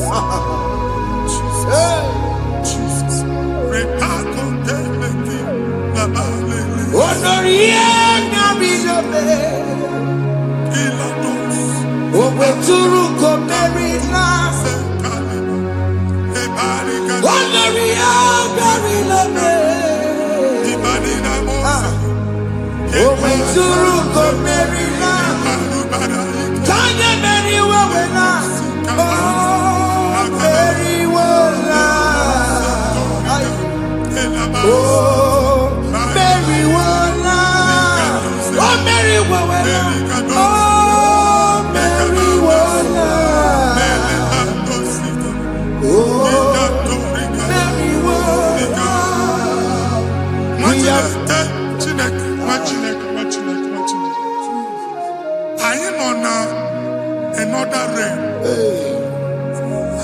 B: Another realm.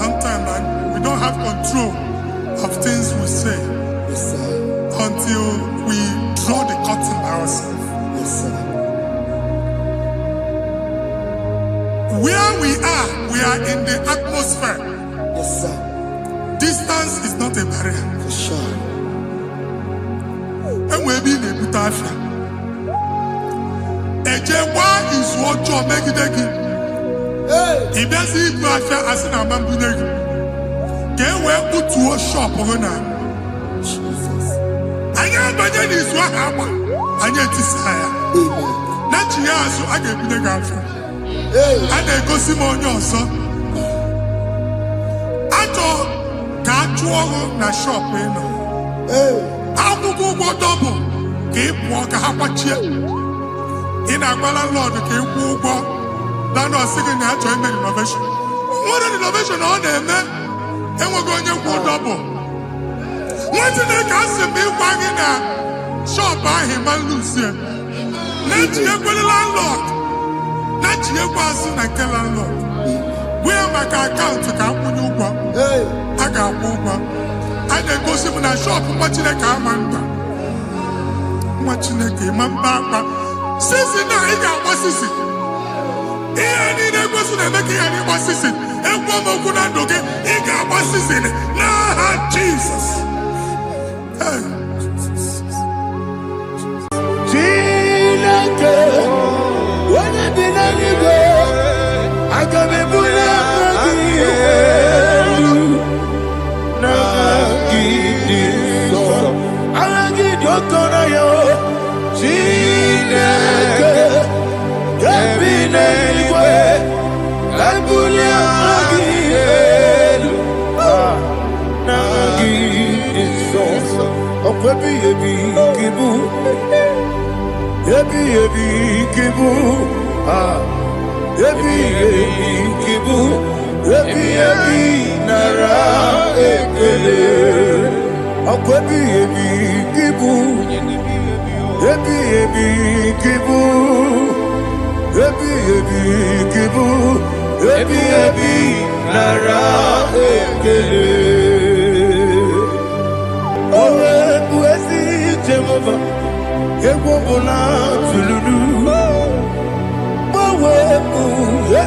B: Sometimes we don't have control of things we say until we draw the curtain by ourselves. Where we are in the atmosphere. Distance is not a barrier.
A: For sure.
B: And we'll be in a good affair. Ejewa is what you make it again. If there's a good affair, as in a man, can we put to a shop over now? I am by the is what happened. I get desire. Not years, so I get the girlfriend. And I go Simon also. I thought, can't you na shop, you know? How to go double? Keep walk a half a chair. In a landlord, keep walk. Now, no second, I join the innovation. What an innovation on them, man. And we're going to go double. What did they cast me wagging a shop by him and Lucian? Not yet with the landlord. Not yet was in a landlord. We have my account to come with you. I got over. I then go see when I shop watching a car man. Watching a game and back. Since now, I got what's this? Here, I was making any what's this? And one more good and okay. He got what's this in it. Nah, Jesus.
A: When I did any go, I got me put up again.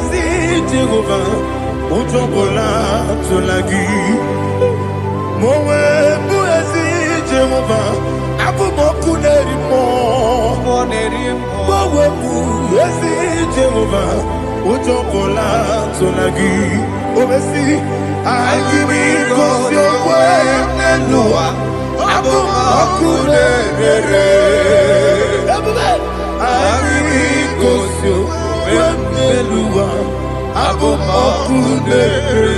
A: Ezi Jehovah, Ujobola Tolagi. Mowe Buezi Jehovah, Abu Mokuneri Mo. Mowe Buezi Jehovah, Ujobola Tolagi. Obesi, IGBO your way, Nelua. Abu Mokuneri. IGBO your way, Nelua. Abu Mokuneri.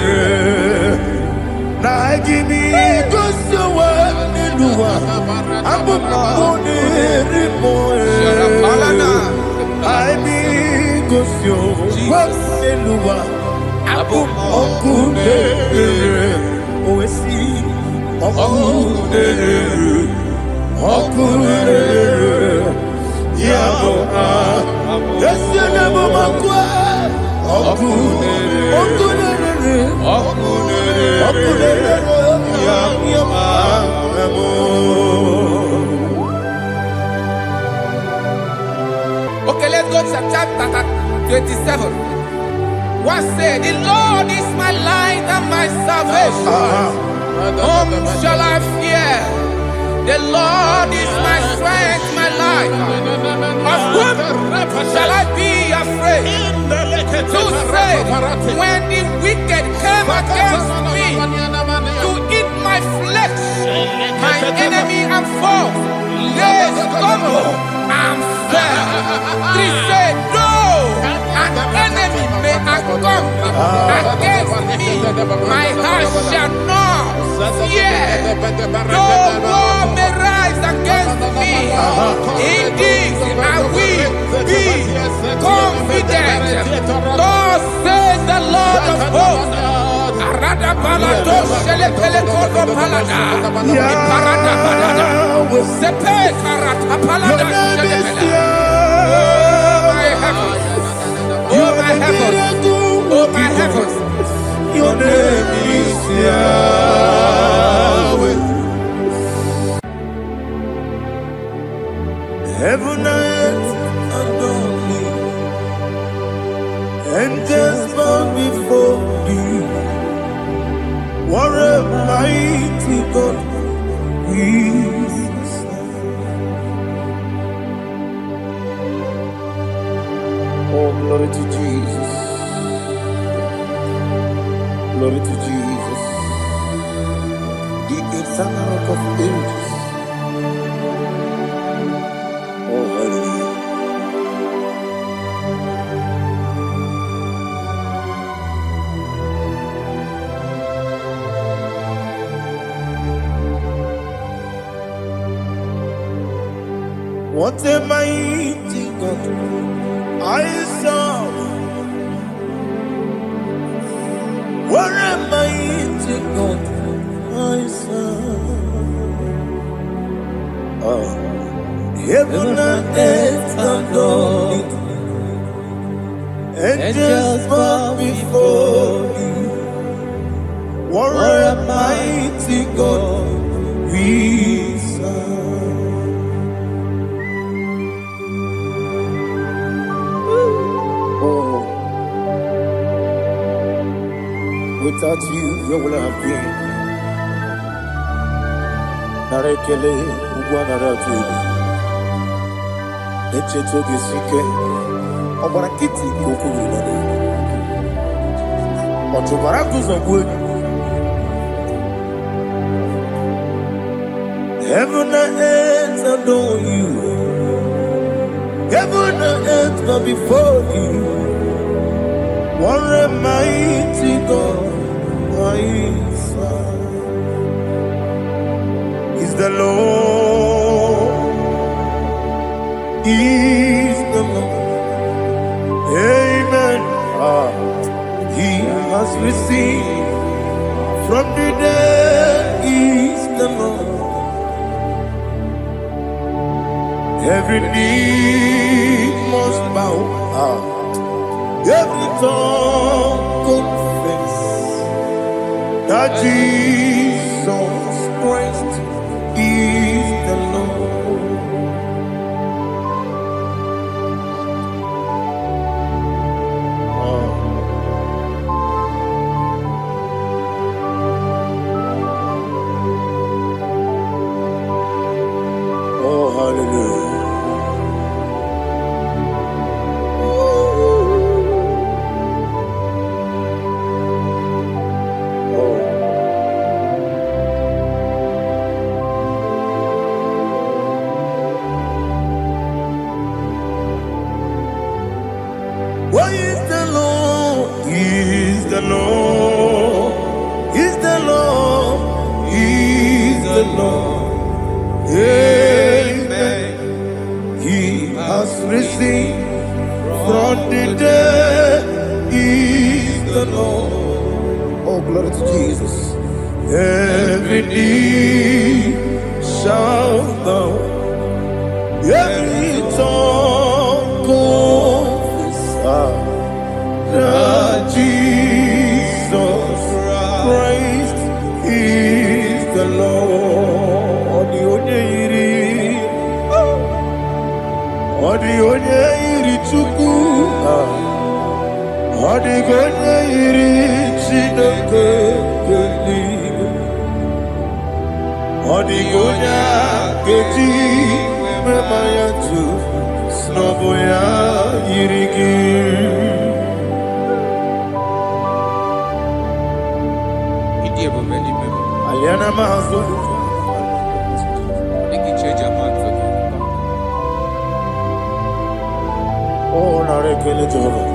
A: Na IGBO your way, Nelua. Abu Mokuneri mo. IGBO your way, Nelua. Abu Mokuneri. Oesi Mokuneri. Mokuneri. Yabo Yesu nabo makwa. Mokuneri. Mokuneri. Mokuneri. Yabo.
D: Okay, let's go to chapter 27. What said, the Lord is my light and my salvation. Whom shall I fear? The Lord is my strength, my life. Of whom shall I be afraid? To say, when the wicked came against me to eat my flesh, my enemy and foe, they stumble and fell. They said, no, an enemy may come against me, my heart shall not fear. No war may rise against me. Indeed, I will be confident. Thus says the Lord of hosts. Oh my heavens, oh my heavens,
A: your name is Yahweh. Heaven and earth adore me, angels bow before thee. What a mighty God we serve. Oh, glory to Jesus. Glory to Jesus. The eternal rock of ages. Oh, hallelujah. What a mighty God I serve. What a mighty God I serve. Heaven and earth adore it. Angels bow before you. What a mighty God we serve. Without you, where would I have been? Narekele, Ugwanarajiri. Echetoge Sike, Obarakiti Kokuru. Otobarakuzo. Heaven and earth adore you. Heaven and earth bow before you. What a mighty God I serve. Is the Lord. Is the Lord. Amen. He has received from the dead. Is the Lord. Every knee must bow. Every tongue confess that Jesus Christ is the Lord. every knee shall bow, every tongue confess that Jesus Christ is the Lord. Onye iri Chukwu, onye iri Chineke eluigwe, onye ga-eji mema ya tu n'ọbụ ya yiri gị. Aliana Mahazo. Oh, narekele Jehovah.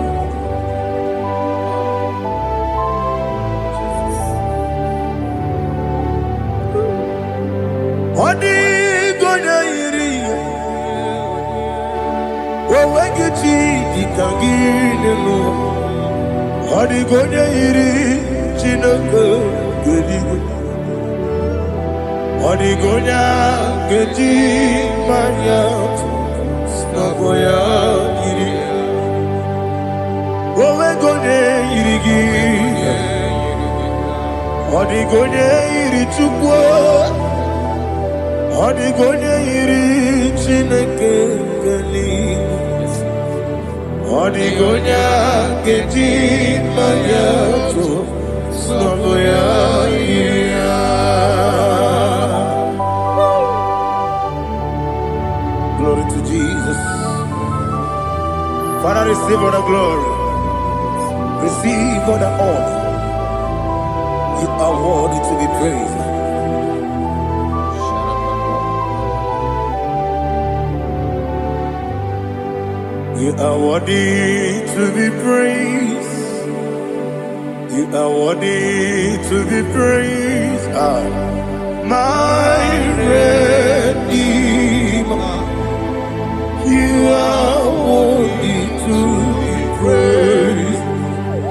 A: Odi gonya iri, owegiti dikangilelo. Odi gonya iri, Chineke geligo. Odi gonya geti maya, snagoya iri. Owegonya irigi, odi gonya iri chukwu. Odi gonya iri Chineke eluigwe, odi gonya geti maya to n'ọbụ ya yiri ya. Glory to Jesus. Father, receive all the glory, receive all the honor. You are worthy to be praised. You are worthy to be praised. You are worthy to be praised. My Redeemer. You are worthy to be praised.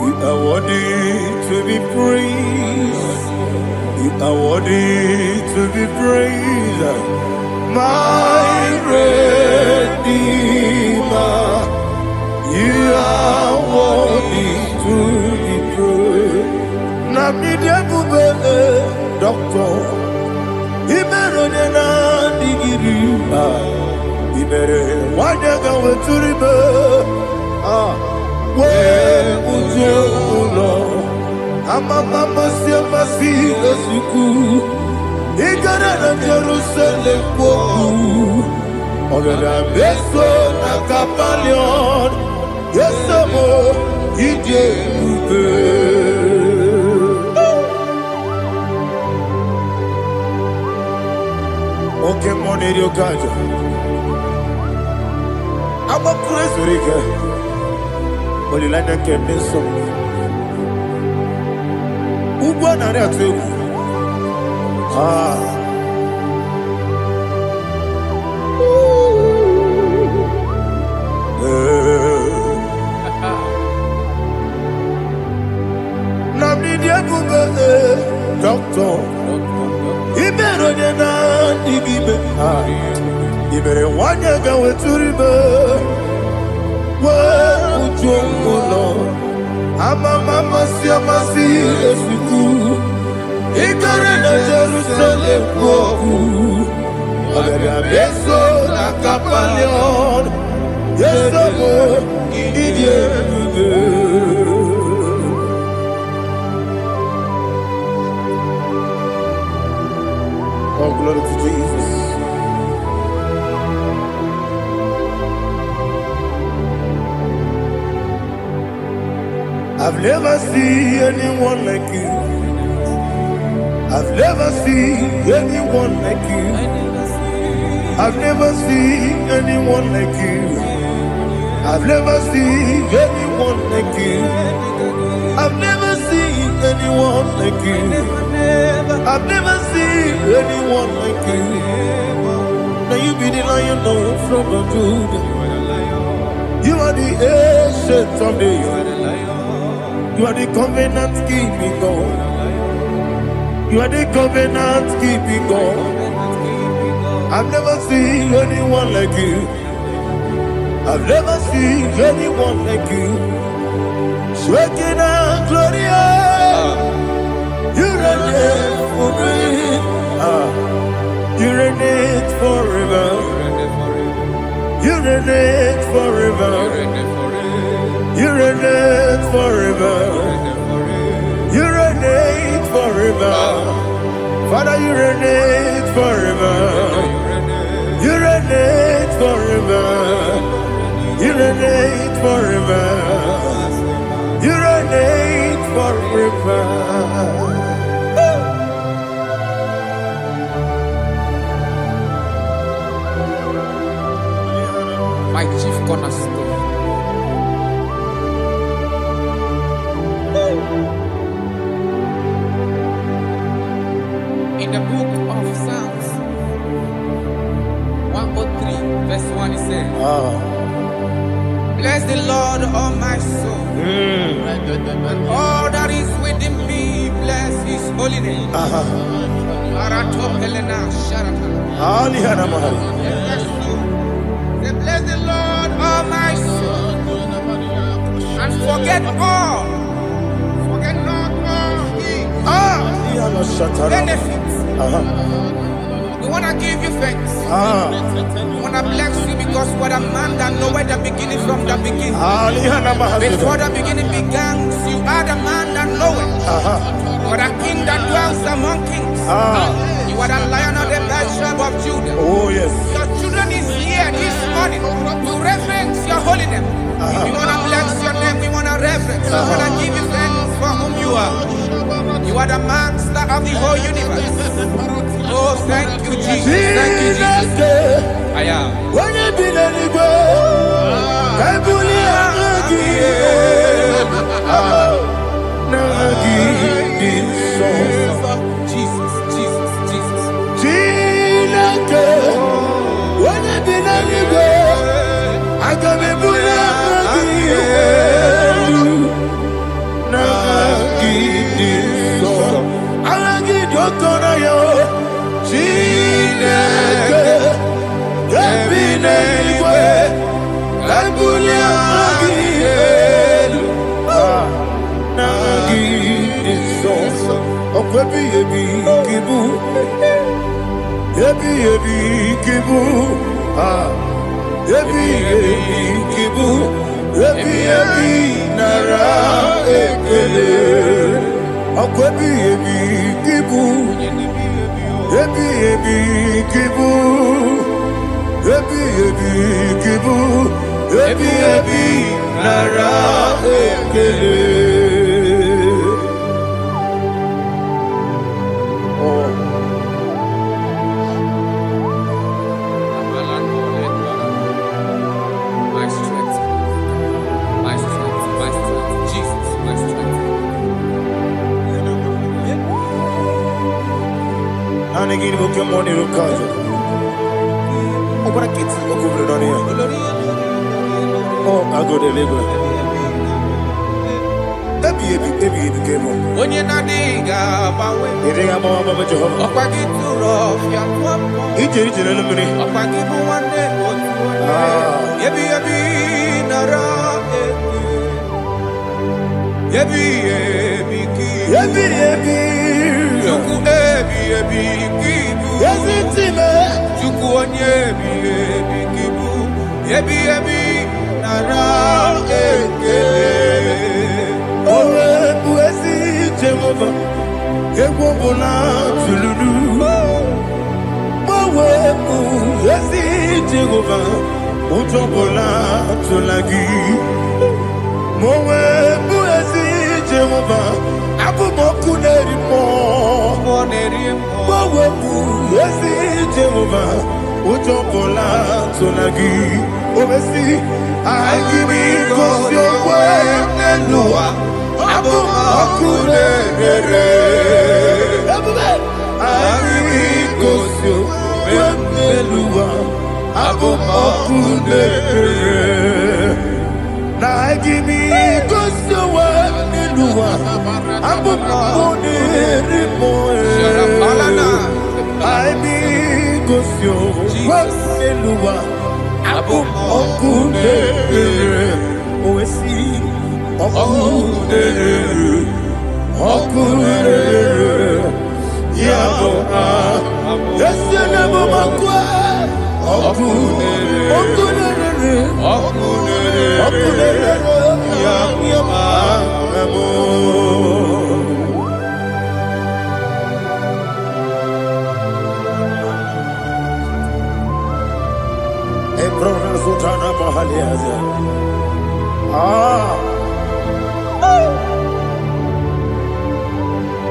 A: You are worthy to be praised. You are worthy to be praised. My Redeemer. You are worthy to be praised. Namidebube doctor, Imerone na digiri, Imere wanyaga weturibe, we ujulo, Amama siamasi esuku, Igara na Jerusalem poku, Ogara beso na kapalion. Yes, amo, ije ube. Okay, money dio kaja. Amo kureso rike. Olilanya kemeso. Ugwa na rea tewu. Doctor, Iberone na digibe, Ibere wanyaga weturibe, we ujongulo, Amama siamasi esuku, Igare na Jerusalem koku, Ogara beso na kapalion, Yesomo idie uge. Oh, glory to Jesus. I've never seen anyone like you. I've never seen anyone like you. I've never seen anyone like you. I've never seen anyone like you. I've never seen anyone like you. I've never seen anyone like you. Now you be the Lion from the Judah. You are the ancient of days. You are the covenant keeping God. You are the covenant keeping God. I've never seen anyone like you. I've never seen anyone like you. Shaking and glorious. You reign for me. You reign forever. You reign forever. You reign forever. You reign forever. Father, you reign forever. You reign forever. You reign forever. You reign forever.
D: My chief cornerstone. In the book of Psalms 103, verse 1, it says, bless the Lord, all my soul, and all that is within me, bless his holy name. Say, bless the Lord, all my soul, and forget not all his benefits. We want to give you thanks. We want to bless you because what a man that knoweth the beginning from the beginning. Before the beginning began, you are the man that knoweth. What a king that dwells among kings. You are the Lion of the tribe of Judah.
A: Oh yes.
D: Your children is here this morning to reverence your holiness. We want to bless your name. We want to reverence. We want to give you thanks for whom you are. You are the master of the whole universe. Oh, thank you, Jesus. Thank you, Jesus. I am.
A: When you be
D: Jesus, Jesus, Jesus.
A: I can
D: Jesus. Abu
A: Okudere, Oesi, Okudere, Okudere, Yabo, Yesenabo Makwa, Okudere, Okudere, Okudere, Yabo.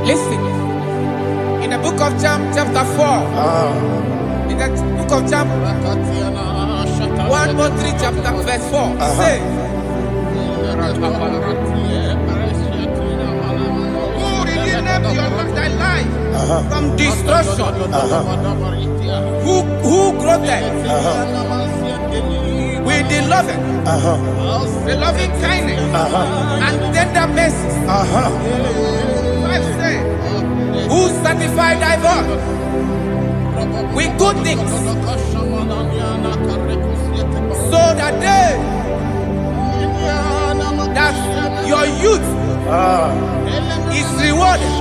D: Listen, in the book of John, chapter 4, in the book of John 1:3, chapter verse 4, it says, who redeemed thy life from destruction, who groweth with the loving kindness and tender mercy. Who satisfy thy voice with good things, so that your youth is rewarded.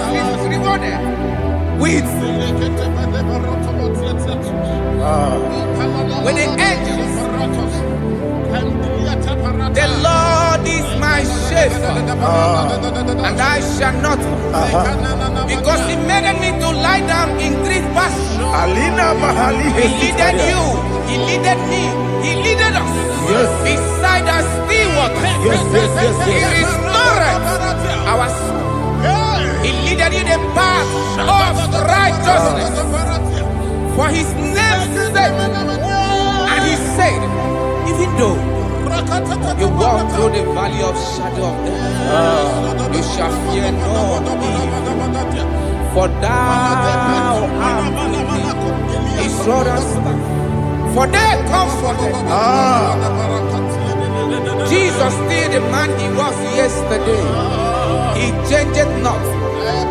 D: Is rewarded with the angels. The Lord is my shepherd, and I shall not want, because He made me to lie down in green pastures. He leaded you, He leaded me, He leaded us beside the still waters. He restored our soul. He leaded you the path of righteousness for His name's sake. And He said, even though you walk through the valley of shadow of death, you shall fear no evil, for thou art with me. His rod and staff, for they comforted. Jesus still the man He was yesterday. He changed not.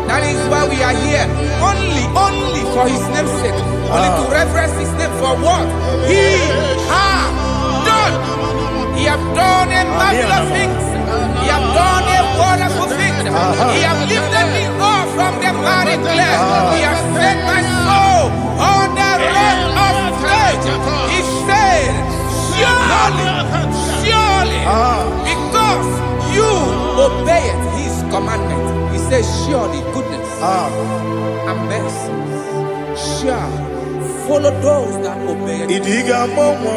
D: That is why we are here. Only for His name's sake. Only to reference His name for what He has done. He has done a marvelous things. He has done a wonderful thing. He has lifted me up from the miry clay. He has set my soul on the rock of faith. He said, surely, because you obeyed His commandment. He says, surely goodness and mercy shall follow those that obey it.
A: Idiga mawe,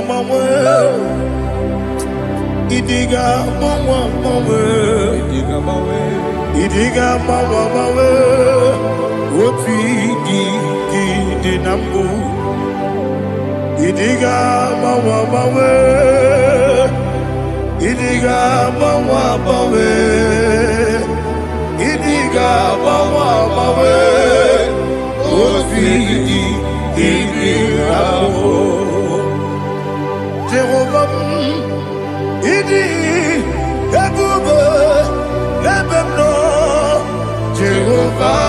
A: woti di nambu. Idiga mawe, idiga mawe, idiga mawe, woti di nambu. Jehovah, idi ebube ebemno. Jehovah,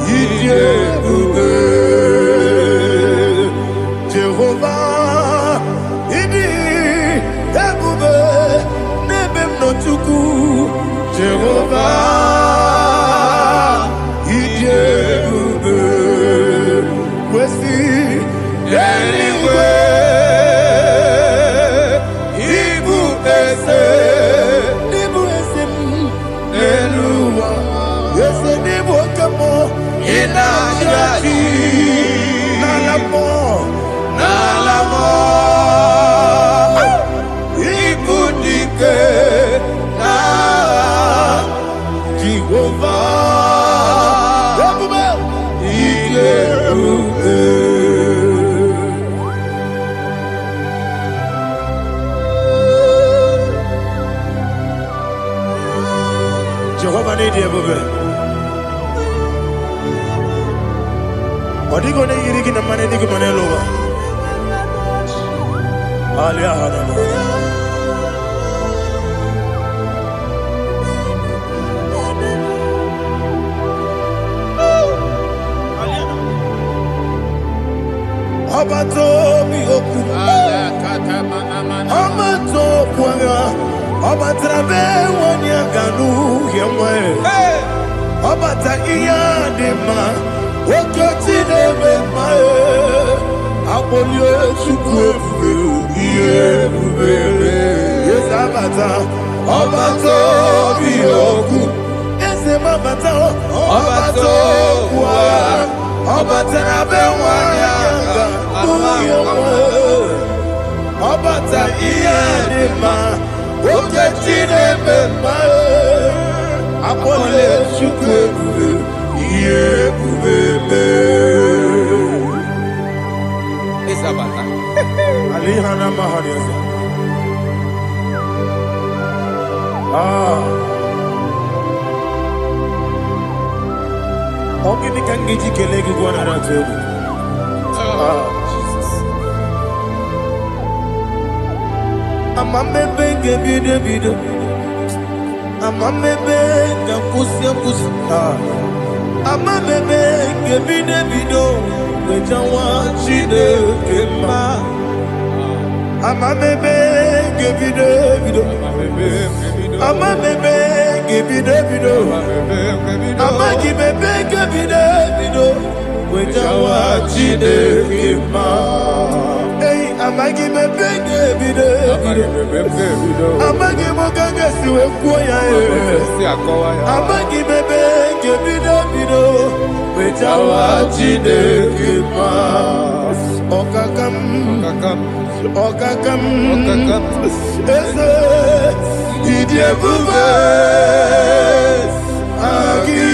A: idi ebube. Jehovah, idi ebube nebemno tuku. Jehovah, idi ebube. Wesi anyway. Nalamo, ibudike na Jehovah, Jehovah need you, Odigo ne yirigi na mane nigi mane lowa. Alia hadama. Obato bihoku. Obato kwanga. Obatrabe wanya ganu yemwe. Obata iya dema. Okoti nebe mae. Apolio chukwe iye bubele. Yes abata. Obato bihoku. Ese mabata. Obato kwa. Obatrabe wanya ganu yemwe. Obata iya dema. Okoti nebe mae. Apole chukwe iye bubele.
D: Isabata.
A: Alihana mahariasa. Ogini kangiji kelegi gwana ratebu.
D: Jesus.
A: Amamebe gebide bide. Amamebe gakusi. Amamebe gebide bido. Wejawa chide kema. Amamebe gebide bido. Amamebe gebide bido. Amagibebe gebide bido. Wejawa chide kema. Hey, amagibebe gebide bido. Amagimogaga siwe kuya. Amagibebe gebide bido. Wejawa chide kema. Okakam. Ese idiebube agi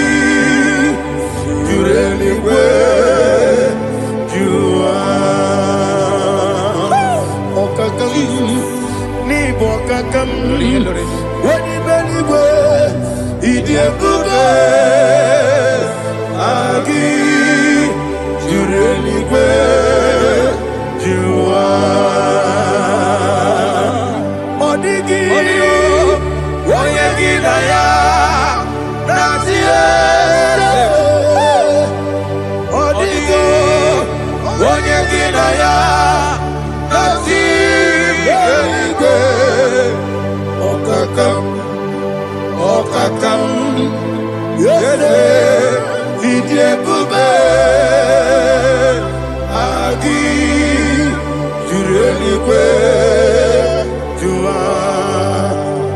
A: jureligwe jua okakam ni bokakam wani beligwe idiebube agi jureligwe jua odigi oyegi na ya nazie odigi oyegi na ya nazie okakam yede idiebube agi jureligwe jua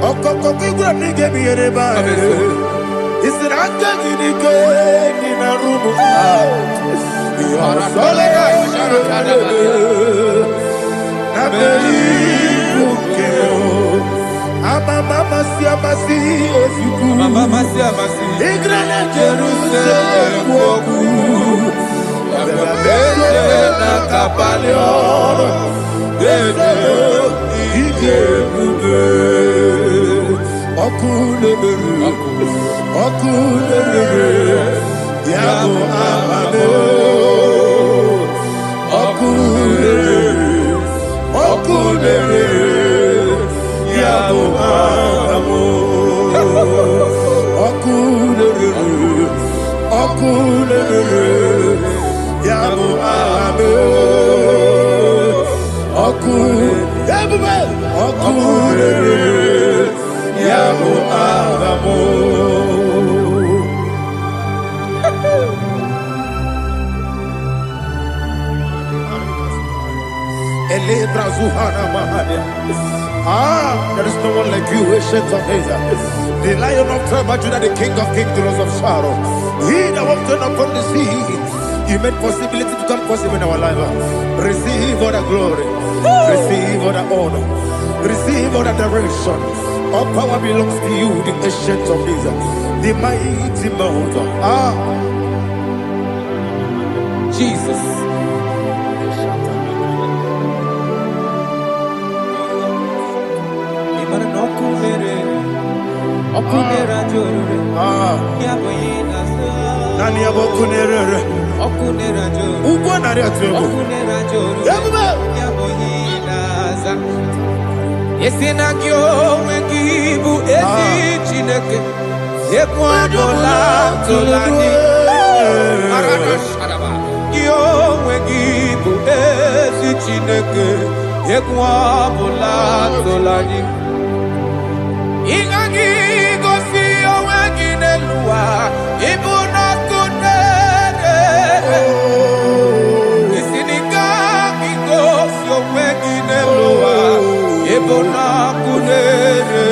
A: okokokigura nige biyereba isiranga nige nina rumu yasolega nabeli bukeo amama siamasi ofiku igrana Jerusalem woku yabele na kapaleon idiebube okulere yabo amame okulere yabo amamo okulere yabo amame okulere yabo amamo. There is no one like you, ancient of days. The Lion of tribe of Judah, the King of kings, the Rose of Sharon. He that walked upon the sea. You made possibility to come possible in our life. Receive all the glory. Receive all the honor. Receive all the direction. All power belongs to you, the ancient of days, the mighty mountain.
D: Jesus.
A: Nani abokunere ugwo nari atego
D: Yesinagyo wengibu ezi chineke Ekwadola tolani Arada sharaba onwe gị bụ ezi Chineke, egwu ọbụla tụla gị. Ị gaghị gosi onwe gị n'elu ụwa, ịbụ n'ọkụ na-ere. Isi na ị gaghị gosi onwe gị n'elu ụwa, ịbụ n'ọkụ na-ere.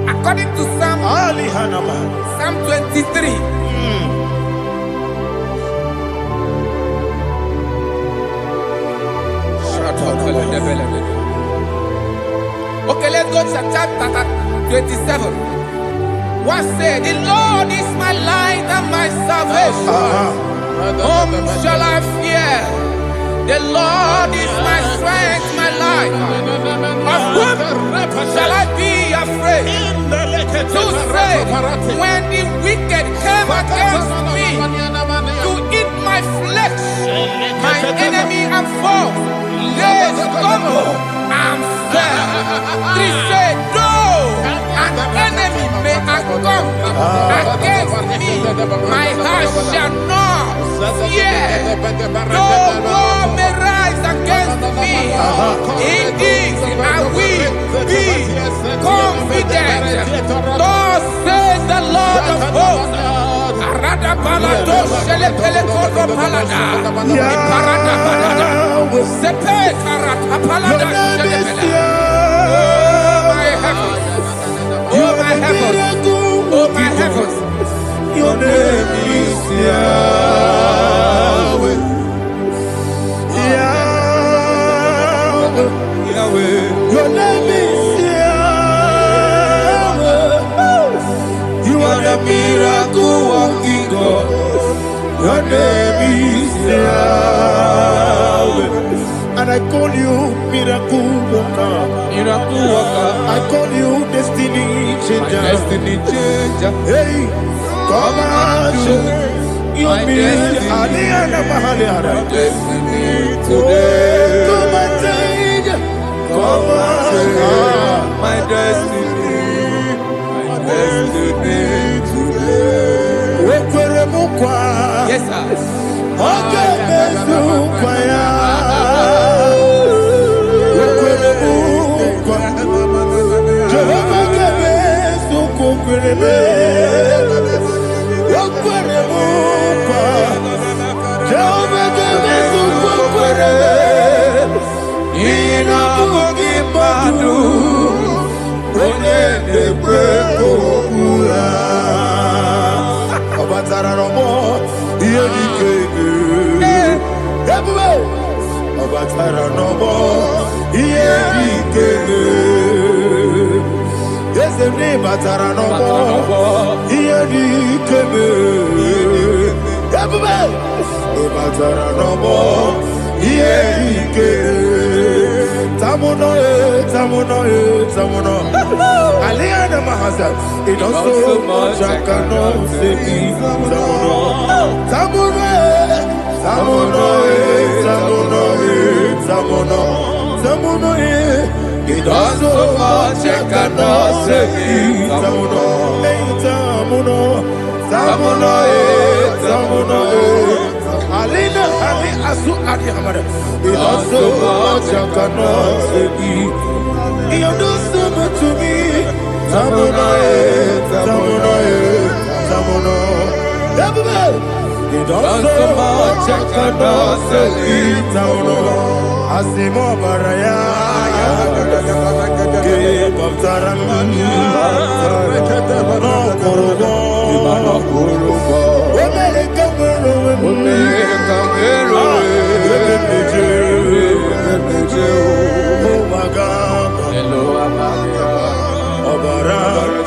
D: According to Psalm 23. Okay, let's go to chapter 27. What said? The Lord is my light and my salvation. Whom shall I fear? The Lord is my strength, my life. Of whom shall I be afraid? To say, when the wicked came against me to eat my flesh, my enemy and foe, they stumble and fell. They said, no, an enemy may come against me, my heart shall not fear. No war may rise against me. In this I will be confident. Thus says the Lord of hosts. Oh my heavens, oh my heavens, your name is Yahweh. Yahweh, Yahweh, your name is Yahweh. You are the miracle working God. Your name is Yahweh. And I call you miracle worker. Miracle worker. I call you destiny changer. My destiny changer. Hey, come on, your destiny. My destiny today. Come and change. Come on, my destiny. My destiny today. Yes, sir. Okay, it does so much I cannot say. It does so much I cannot say. It does so much I cannot say. You do so much to me. It does so much I cannot say. Asimo baraya, give up taran, no korobo,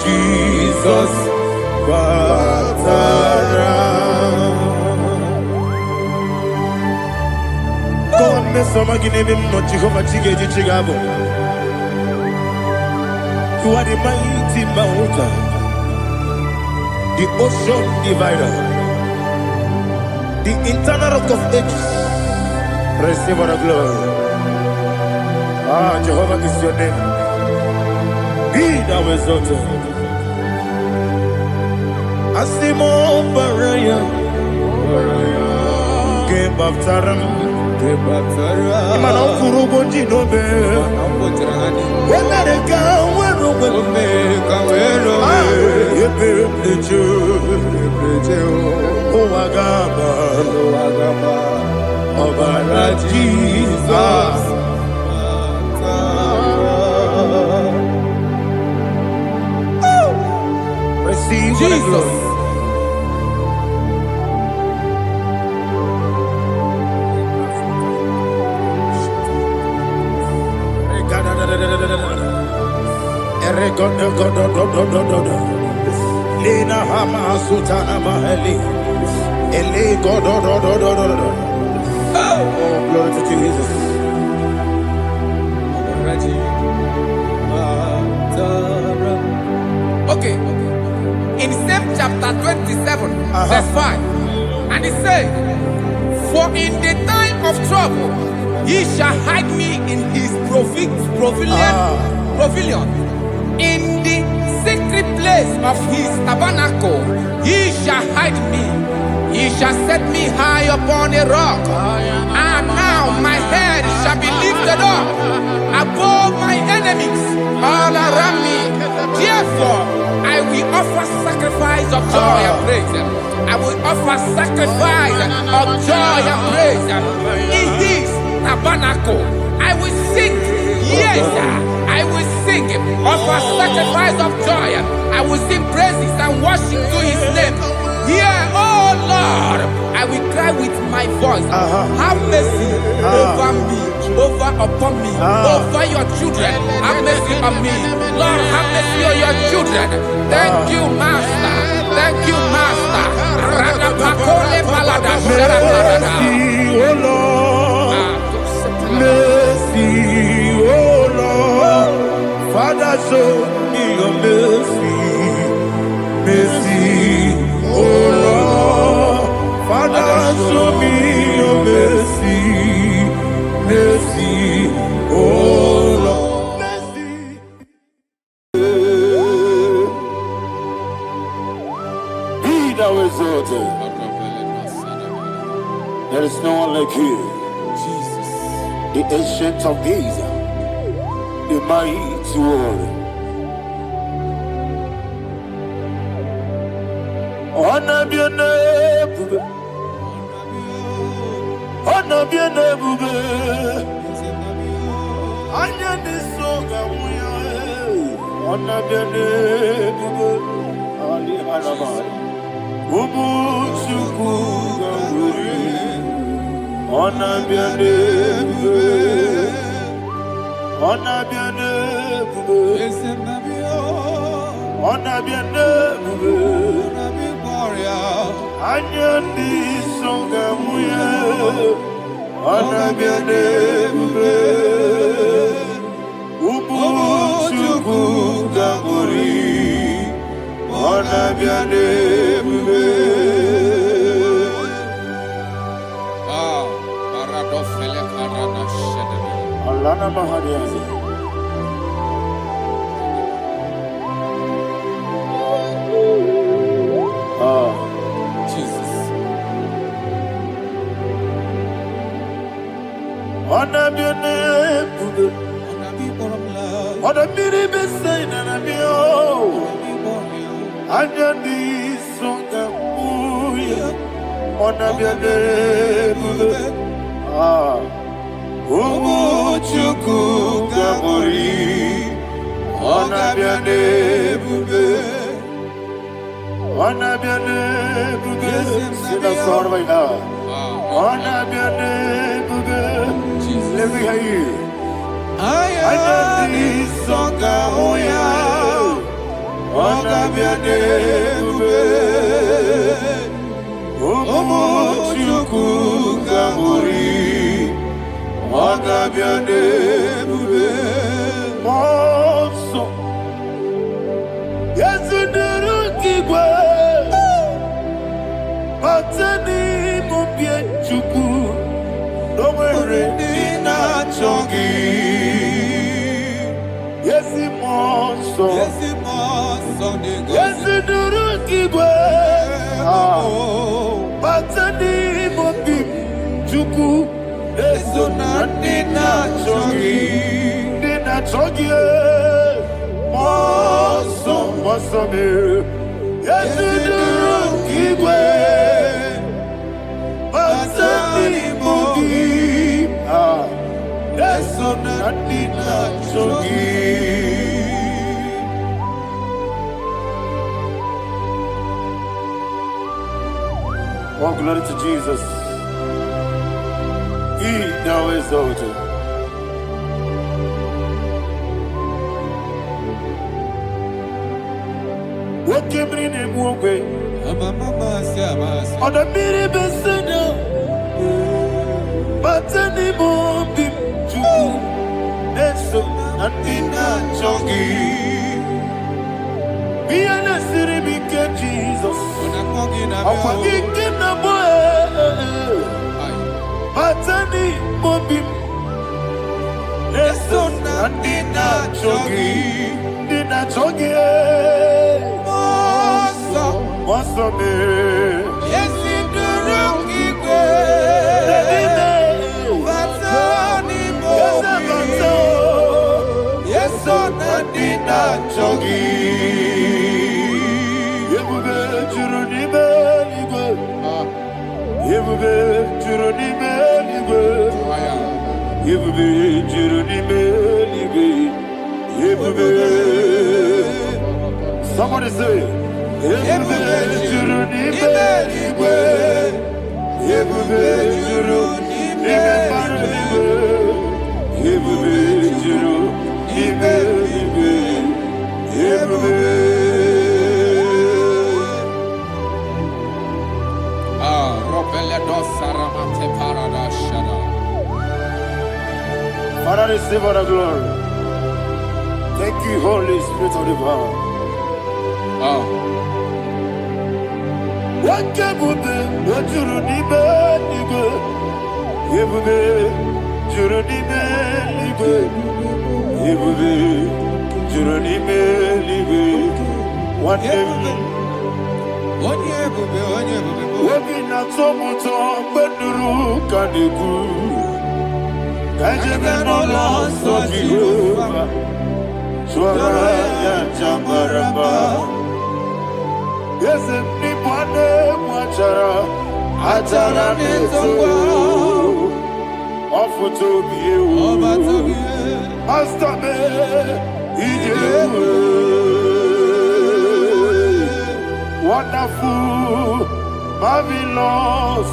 D: Jesus, you are the mighty mountain, the ocean divider.
A: the internal rock of ages. Receive all the glory. Ah, Jehovah is your name. Be thou exalted. Asimo Baraya. Gebaptaram. Imana kurubo jinobe. Wemereka wero. Ebe plejo. Owagaba. Obara Jesus. Receive Jesus. Lina hama sutana mahali. Ele godo. Oh, glory to Jesus.
D: Okay. In same chapter 27, verse 5, and it says, "For in the time of trouble, he shall hide me in his pavilion. In the secret place of his tabernacle, he shall hide me. He shall set me high upon a rock. And now my head shall be lifted up above my enemies all around me. Therefore, I will offer sacrifice of joy and praise. I will offer sacrifice of joy and praise in his tabernacle. I will sing, yes, I will sing, offer sacrifice of joy. I will sing praises and worship to his name. Here, oh Lord, I will cry with my voice. Have mercy over me, upon me, over your children. Have mercy on me. Lord, have mercy on your children. Thank you, Master. Thank you, Master.
A: Mercy, oh Lord. Mercy, oh Lord. Father, show me your mercy. Mercy, oh Lord. Father, show me your mercy. Mercy, oh Lord. Mercy. Be thou exalted. There is no one like you.
D: Jesus.
A: The ancient of days, the mighty one. Honor be your name, honor be your name, honor be your name, Ali Alaba, Ubu Chuku Gamburi, honor be your name, honor be your name, honor be your name. Anyandi songa muya, anabiane bube, ubu chuku gamburi, anabiane bube.
D: Paradofele karana shedebe.
A: Alana mahadiyazi.
D: Jesus.
A: Anabiane bube, anabiri besayna nabio, anyandi songa muya, anabiane bube. Umuchuku gamburi, anabiane bube. Anabiane bube, sina sorvaina. Anabiane bube, let me hear you. Ayani songa moya, anabiane bube. Umuchuku gamburi, anabiane bube. Monso, yesu nuru kigwe. Matani mubi moso. Yes, duru kigwe. Batani mobi chuku. Eso na dina chogi. Moso me. Yes, duru kigwe. Batani mobi. Eso na dina chogi. Oh, glory to Jesus. He now exalted. What came in him one way? On the mini beside, but any more big to so and in that chunky. Be an city because Jesus. I'm forgetting the boy. But any more big. So and in that chunky. In that chunky. What's the name?
D: Yes, in the rookie yes, so Nadina Chogi.
A: Somebody say, Father, receive all the glory. Thank you, Holy Spirit of the power. What can we do? What you need, nigga? Everybody, you need me, everybody, you need me, what ever. What be not so much on, but the rook and the good. I just no loss of you. Swara Jamaraba. Yes, everybody, Atara Nezo. Offer to be you. Master me, wonderful, marvelous,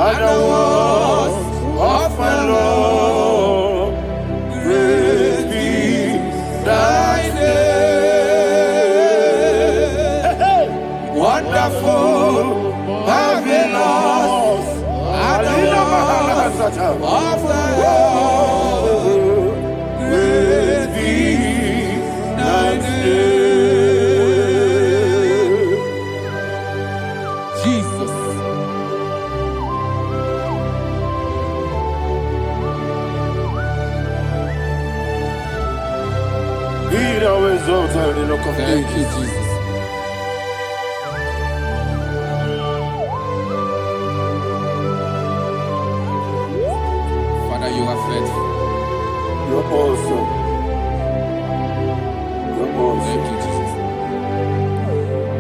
A: and the words of my Lord. Praise be thy name. Wonderful, marvelous, and the words of my Lord. Praise be thy name. Thank you, Jesus. Father, you are faithful. You're awesome. You're awesome.
D: Thank you, Jesus.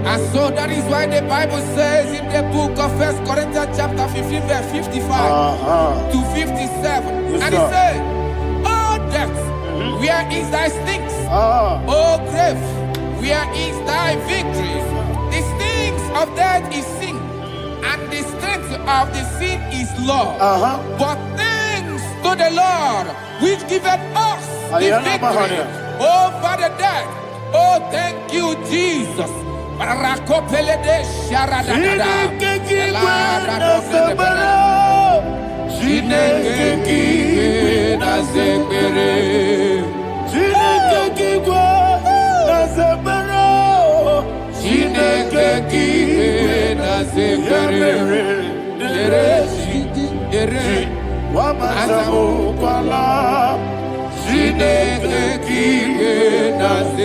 D: And so that is why the Bible says in the book of 1 Corinthians chapter 15, verse 55 to 57.
A: Yes,
D: and it says, "Oh death, where is thy stings? Oh grave, where is thy victory? The stings of death is sin, and the strength of the sin is law. But thanks to the Lord, which giveth us the victory over the death. Oh, thank you, Jesus."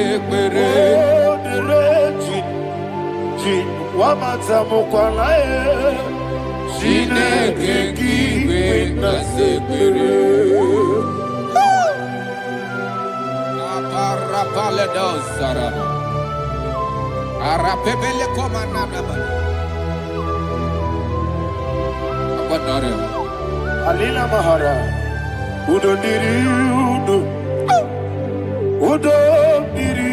D: sekpere.
A: Oh, dere ji wamata mukwalae.
D: Chineke kiwe na sekpere. Aparapale dosara. Arapebele komanana mana. Apanare.
A: Alina Mahara. Udo diri udo. Udo diri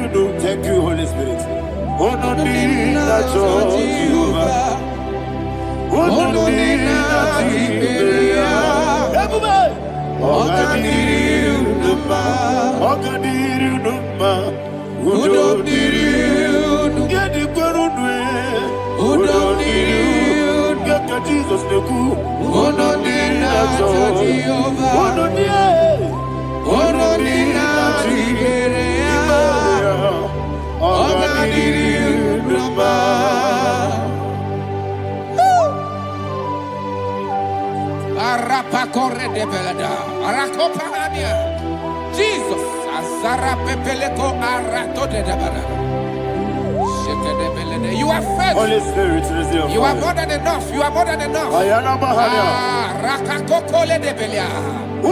A: udo. Thank you, Holy Spirit. Udo diri na Jehovah. Udo diri na Tiberia. Everybody. Oga diri udo ma. Oga diri udo ma. Udo diri udo. Yedi kwerudwe. Udo diri udo. Get Jesus the good. Udo diri na Jehovah. Udo diri. Udo diri na Tiberia. Oga diri udo ma.
D: Arapa corre de belada. Arakopa ania. Jesus. Azara pepeleko arato de debara. Sheke de belede. You are faithful.
A: Holy Spirit, receive.
D: You are more than enough. You are more than enough.
A: Ayana Mahana.
D: Rakakokole de belia.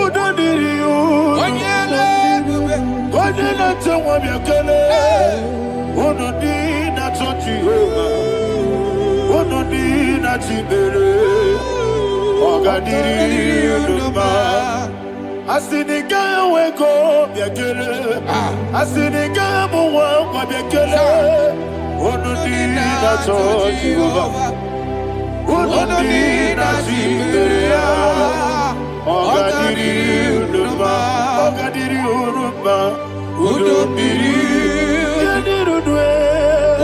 A: Udo diri udo.
D: Onyele bube.
A: Udo na Jehovah biakele. Udo diri na Jehovah. Udo diri na Tiberia. Oga diri udo ma. Asinika weko biakele. Asinika muwa kwa biakele. Udo diri na Jehovah. Udo diri na Tiberia. Oga diri udo ma. Oga diri udo ma. Udo diri. Yadiru dwe.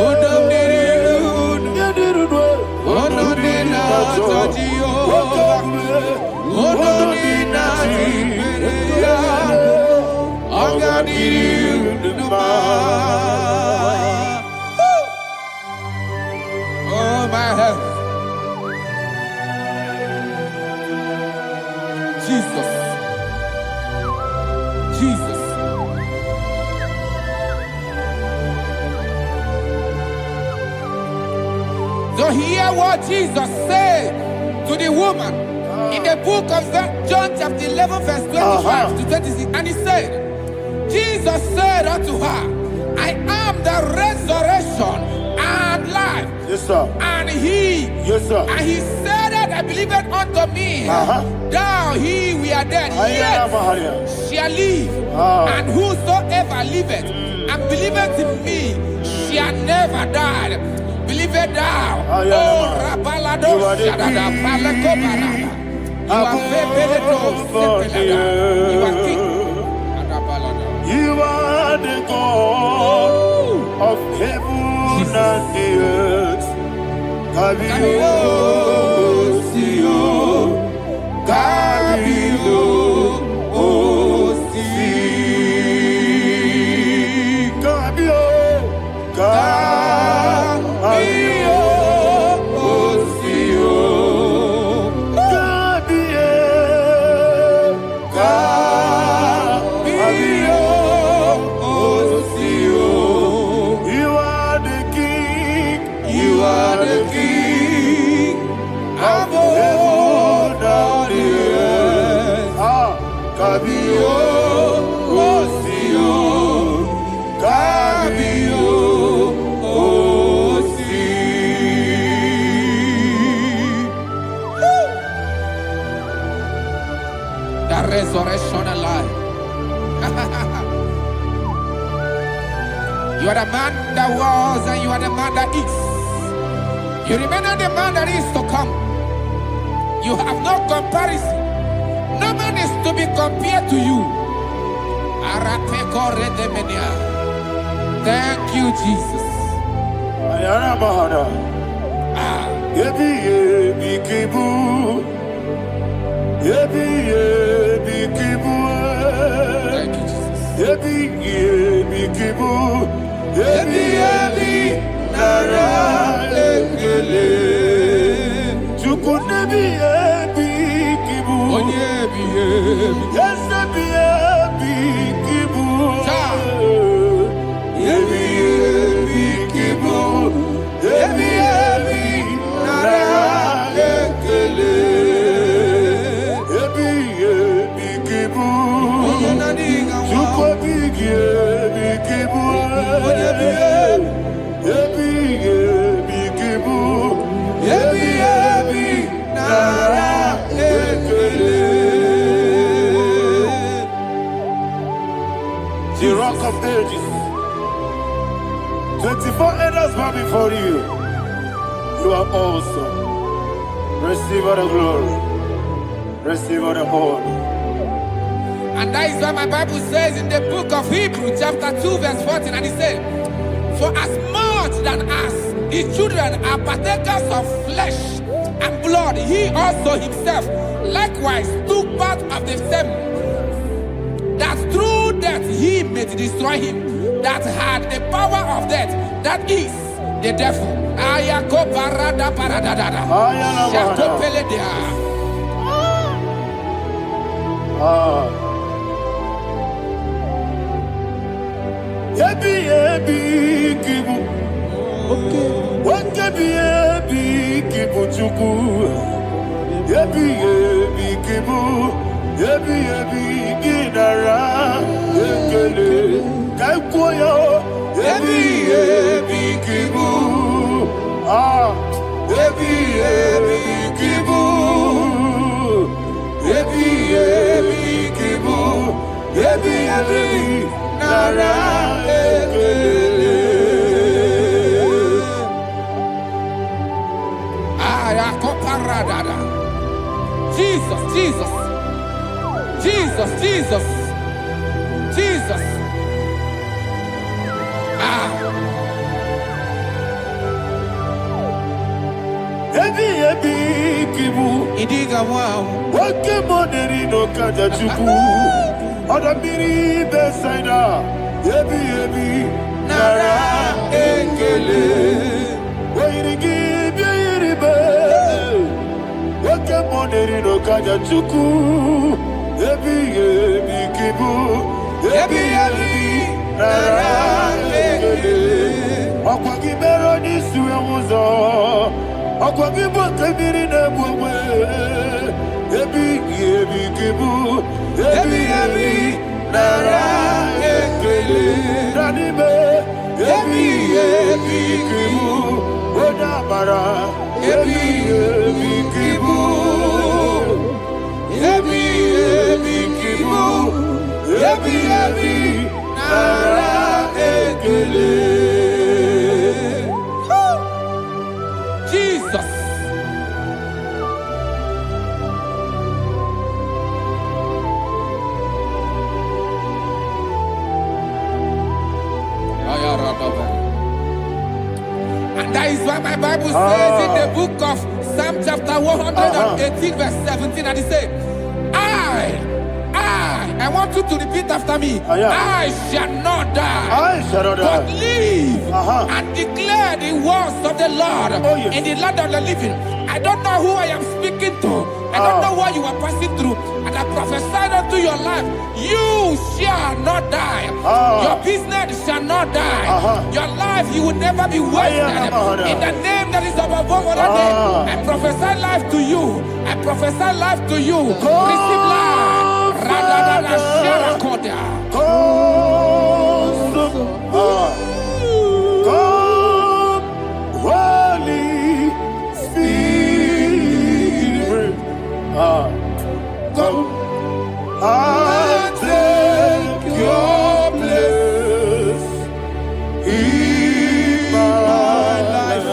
D: Udo diri udo.
A: Yadiru dwe.
D: Udo diri na Jehovah. Udo diri na Tiberia. Oga diri udo ma. Oh my health. Jesus. Jesus. So hear what Jesus said to the woman in the book of John chapter 11 verse 25 to 26. And he said, Jesus said unto her, I am the resurrection and life.
A: Yes, sir.
D: And he,
A: Yes, sir.
D: and he said that I believed unto me, thou he we are dead,
A: Ayana
D: yet
A: Mahana.
D: shall live, and whosoever liveth and believeth in me shall never die. Believe it thou. Oh, Rabalado, Shadada, Palako Barada. You are Bebeledo, Sepelada. You are king.
A: You are the God of heaven and the earth. Kabio, Sio, Kabio, Si, Kabio, Kabio, Sio, Kabio, Sio. You are the king. You are the king of heaven and the earth. Kabio, Sio, Kabio, Si.
D: The resurrection alive. You are the man that was and you are the man that is. You remain the man that is to come. You have no comparison. No man is to be compared to you. Thank you, Jesus.
A: Ayana Mahana. Yebi yebi kibu. Yebi yebi kibu.
D: Thank you, Jesus.
A: Yebi yebi kibu. Yebi yebi nara ekele. Chukunebi yebi kibu.
D: Onyebi,
A: Yes, yebi yebi kibu. The rock of ages. 24 elders bow before you. You are awesome. Receive all the glory. Receive all the honor.
D: And that is what my Bible says in the book of Hebrews, chapter 2, verse 14. And it said, for as much than as the children are partakers of flesh and blood, he also himself likewise took part of the same, that through death he may destroy him that had the power of death, that is the devil. Jesus, Jesus, Jesus, Jesus, Jesus. Idiga wow.
A: Wakemoderi no kaja chuku. Odamiri besaida. Yebi nara ekele. Wairigi biiribe. Wakemoderi no kaja chuku. Yebi kibu. Yebi nara ekele. Okwagibero ni suwe muzo. Akwagibo kebiri na bwe ebi kibu ebi nara ekele nanibe ebi kibu odabara ebi kibu ebi kibu ebi nara ekele.
D: Jesus. And that is why my Bible says in the book of Psalm chapter 118 verse 17, and it says, I want you to repeat after me. I shall not die, but live and declare the words of the Lord in the land of the living. I don't know who I am speaking to. I don't know what you are passing through. And I prophesy unto your life, you shall not die. Your business shall not die. Your life, you will never be wasted. In the name that is above all other name, I prophesy life to you. I prophesy life to you. Receive life. Radadada Sharakoda.
A: Come, Holy Spirit. Come and take your place in my life.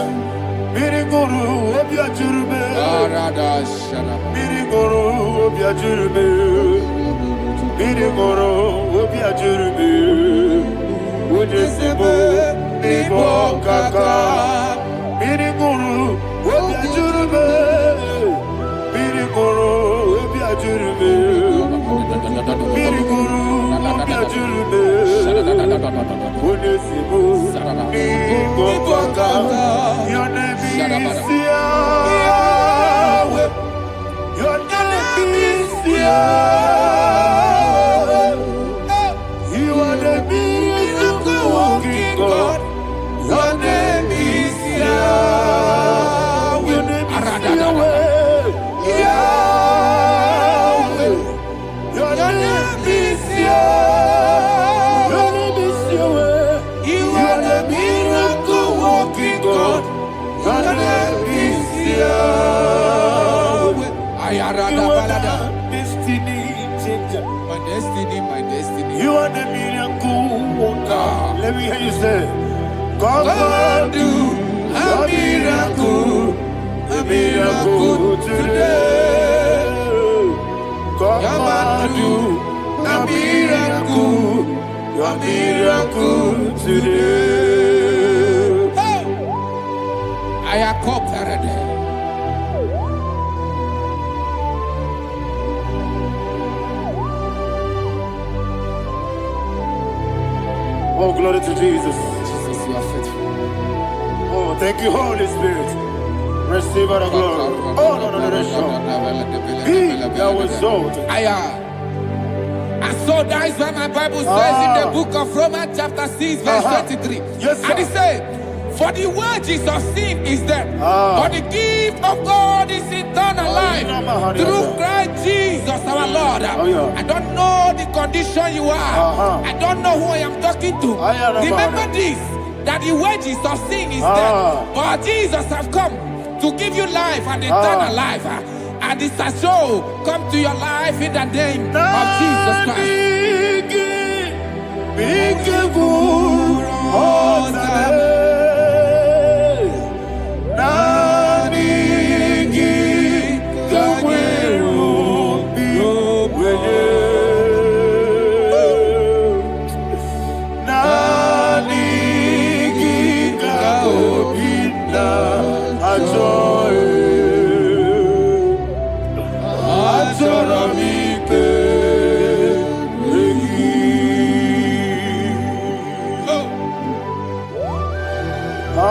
A: Miriguru obiajurube. Miriguru obiajurube. Miriguru obiajurube. Ujesebo nibo kaka. Miriguru obiajurube. Miriguru obiajurube. Miriguru obiajurube. Ujesebo nibo kaka. Your name is Yahweh. Your name is Yahweh. You are the miracle working God. Your name is Yahweh. Your name is Yahweh. Yahweh. Your name is Yahweh.
D: destiny, my destiny.
A: You are the miracle worker. Let me hear you say, come and do a miracle today. Come and do a miracle today.
D: Hey! I am cooperated.
A: Oh, glory to Jesus.
D: Jesus, you are faithful.
A: Oh, thank you, Holy Spirit. Receive our glory. Oh, no, Be thou exalted.
D: And so that is why my Bible says in the book of Romans chapter 6 verse 23.
A: Yes, sir.
D: And it says, for the wages of sin is death, but the gift of God is eternal life through Christ Jesus our Lord. I don't know the condition you are. I don't know who I am talking to. Remember this, that the wages of sin is death, but Jesus has come to give you life and eternal life. And this shall show come to your life in the name of Jesus Christ.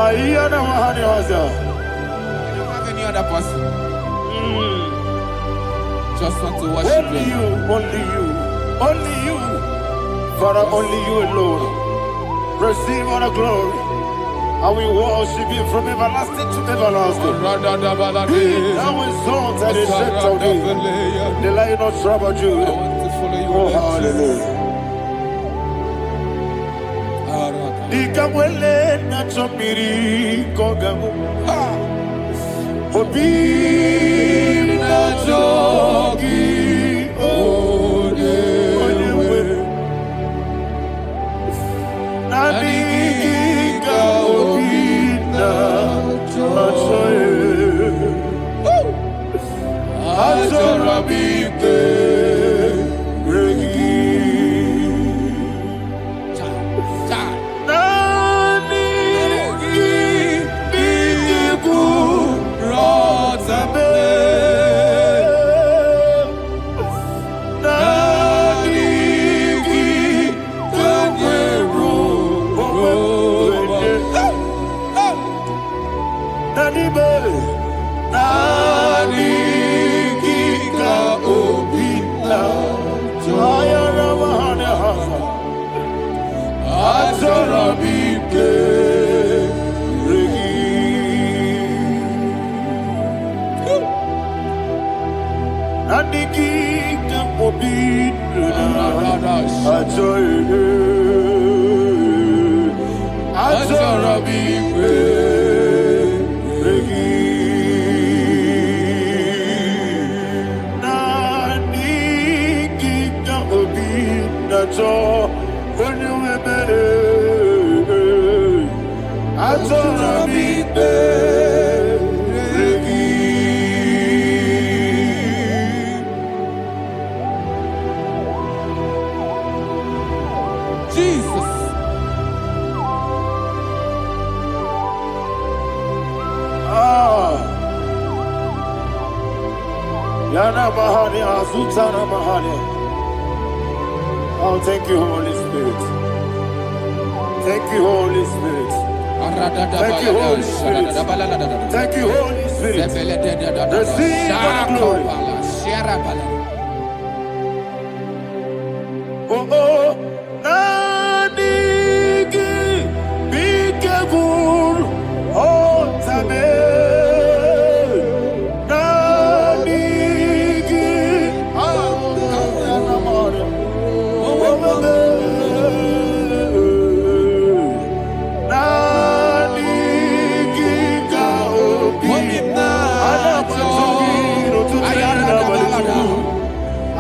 A: I don't
D: have any other person. Just want to worship
A: only you, only you, Father, only you alone. Receive all the glory. I will worship you from everlasting to everlasting. Be thou exalted and set of thee, the Lion of tribe of Judah. Oh, hallelujah. Ikamwele na chomiri kogamu. Obi na jogi onewe. Nadiga obi na joye. Azorabike regi. Oh, thank you, Holy Spirit. Thank you, Holy Spirit. Thank you, Holy Spirit. Thank you, Holy Spirit. Receive the glory. Oh, oh, Nadigi, be careful, oh, Tame.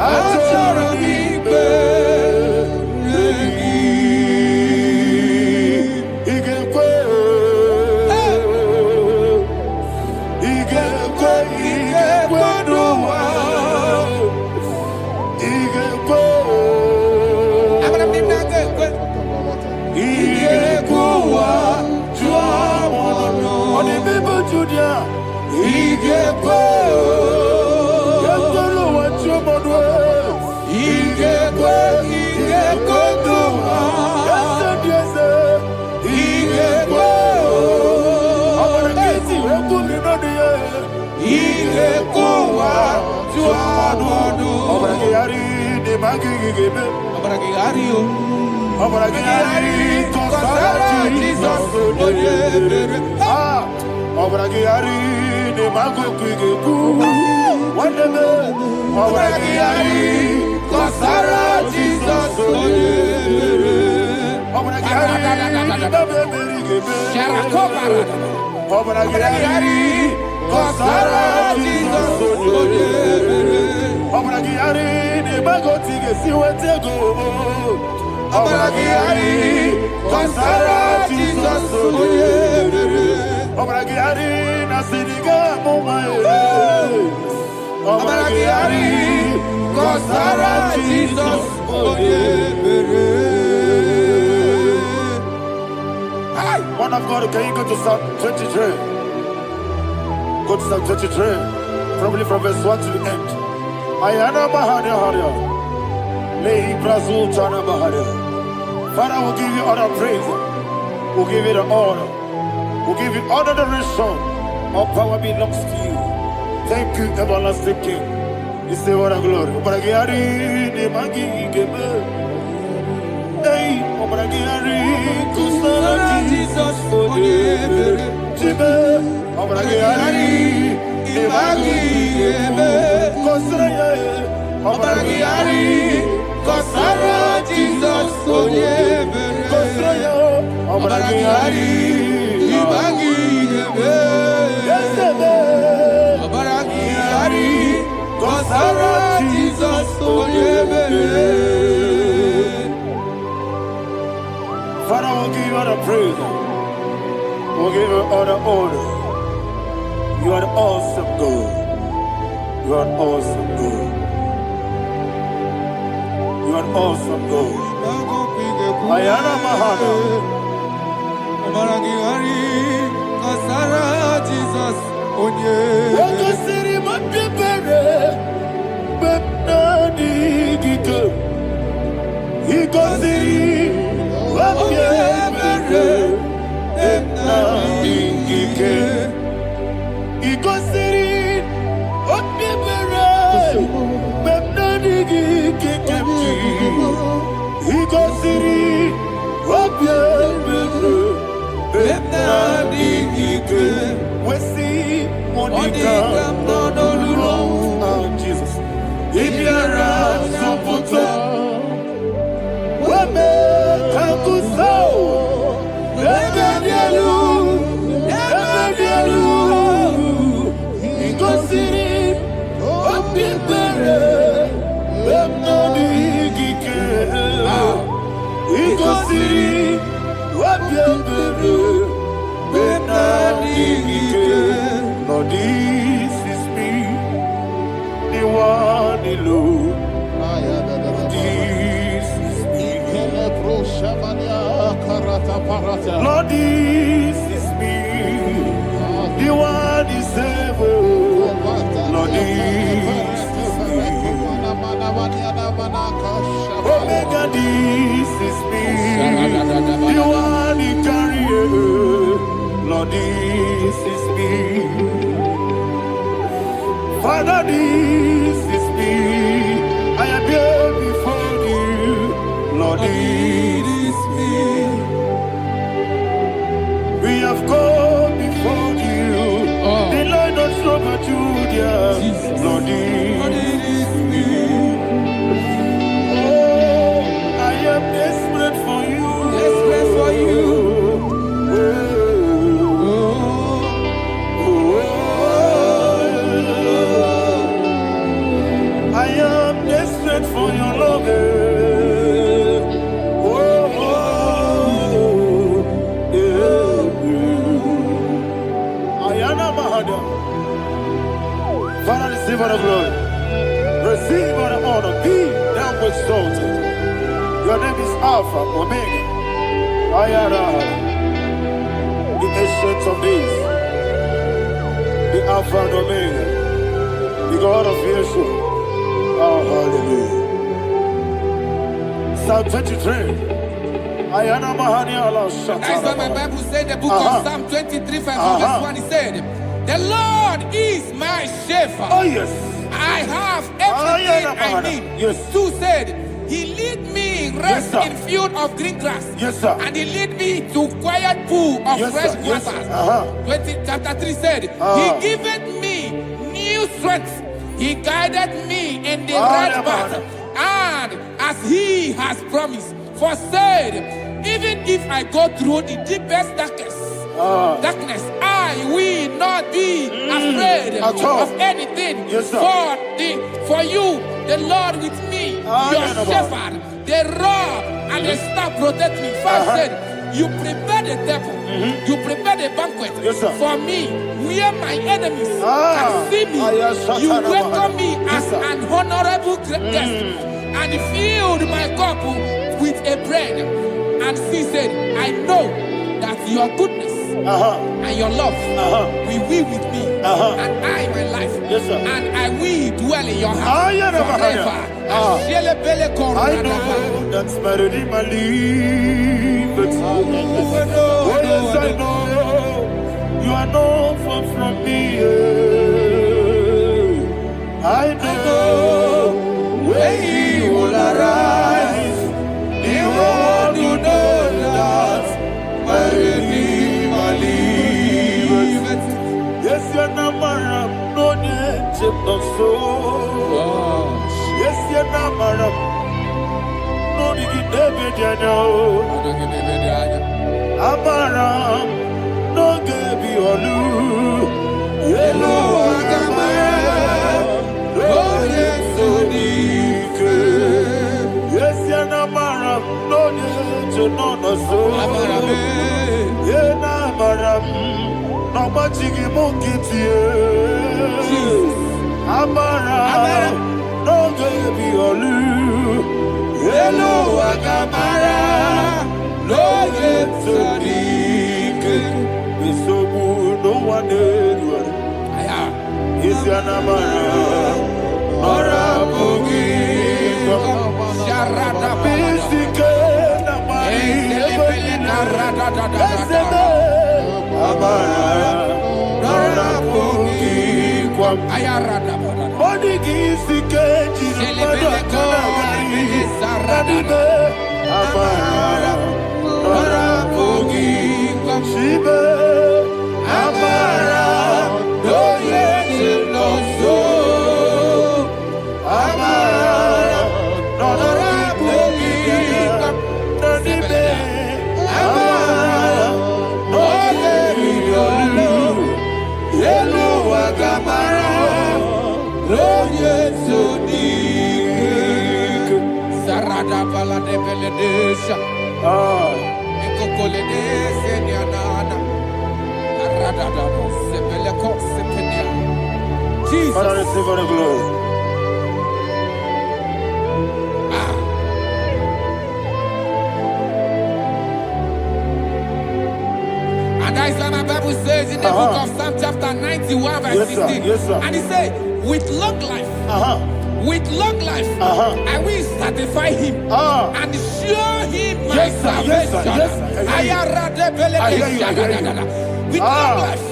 D: I
C: IGBO. One of God, can you go to Psalm 23? Go to Psalm 23, probably from verse 1 to the end. Ayana Mahania Haria. Lehi Brazil Chana Mahania. Father, we'll give you all the praise. We'll give you the honor. We'll give you all the adoration. All power belongs to you. Thank you, everlasting King. You say what a glory. Obragiari, the Magi, Gebe. Hey, Obragiari, Kusara, Jesus, for you. Jibe, Obragiari, the Magi, Gebe. Kusara, Obragiari, Kusara, Jesus, for you. Kusara, Obragiari, the Magi, Gebe. Kusara, Jesus, for you. Father, we'll give you all the praise. We'll give you all the honor. You are the awesome God. You are an awesome God. You are an awesome God. Ayana Mahana.
D: Kusara, Jesus, for you.
C: Jesus. If you're a Soputo, Lord, this is me, the one alone. This is me. Lord, this is me, the one is able. Lord, this is me. Omega, this is me, the one in carrier. Lord, this is me. Father, this is me. I am here before you. Lord, this is me. We have come before you. The Lord not so but you, dear. Lord, this is me. Oh, I am desperate for you. Desperate for you. For your love, Ayana Mahada. Father, receive all the glory, receive all the honor. Be thou exalted. Your name is Alpha, Omega. Ayana, the ancient of days,
B: Alpha and Omega, the God of creation. Oh, hallelujah. Psalm 23. Ayana Mahani Allah Shatana.
D: That's why my Bible said the book of Psalm 23, verse 1, it said, the Lord is my shepherd.
B: Oh, yes.
D: I have everything I need.
B: Yes.
D: 2 said, he lead me rest
B: Yes,
D: in field of green grass.
B: Yes, sir.
D: And he lead me to quiet pool of
B: Yes,
D: fresh
B: sir. Yes,
D: waters. Chapter 3 said, he giveth me new strength. He guided me in the right path. And as he has promised, for said, even if I go through the deepest darkness, I will not be afraid of anything.
B: Yes, sir.
D: For you, the Lord with me, your shepherd, the rod and the staff protect me. 5 said, you prepare the table, you prepare the banquet for me, where my enemies can see me. You welcome me as an honorable guest, and filled my cup with a bread. And she said, I know that your goodness and your love will be with me, and I, my life, and I will dwell in your house forever.
B: I know that's better than my life. Oh, yes, I know you are not far from me. I know when he will arise, he will do that where he believes. Yes, you're not my no need to so. Yes, you're not my no need to know. Amaram no give you all. Yellow Agamara, oh yes, so deep. Yes, you're not my no need to know so. Yena Maram, no matching monkey. Amaram no give you all. Yellow Agamara. No get so deep, it's so good, no one did. It's your number, Nora Boogie, Sharada Basic, Nora Boogie, Ayarada, Body Gizzy, Shibe Amara no yes no so Amara no Nibe Amara no Yellow Agamara no yes so Sarada Bala de Beledesha. Jesus. Father, receive all the glory. And that is why my Bible says in the book of Psalm chapter 91 verse 16. And he said, with long life, I will satisfy him and show him my salvation. With long life,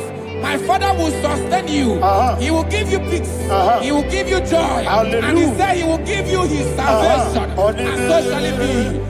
B: my Father will sustain you. He will give you peace. He will give you joy. And he said he will give you his salvation. And so shall it be.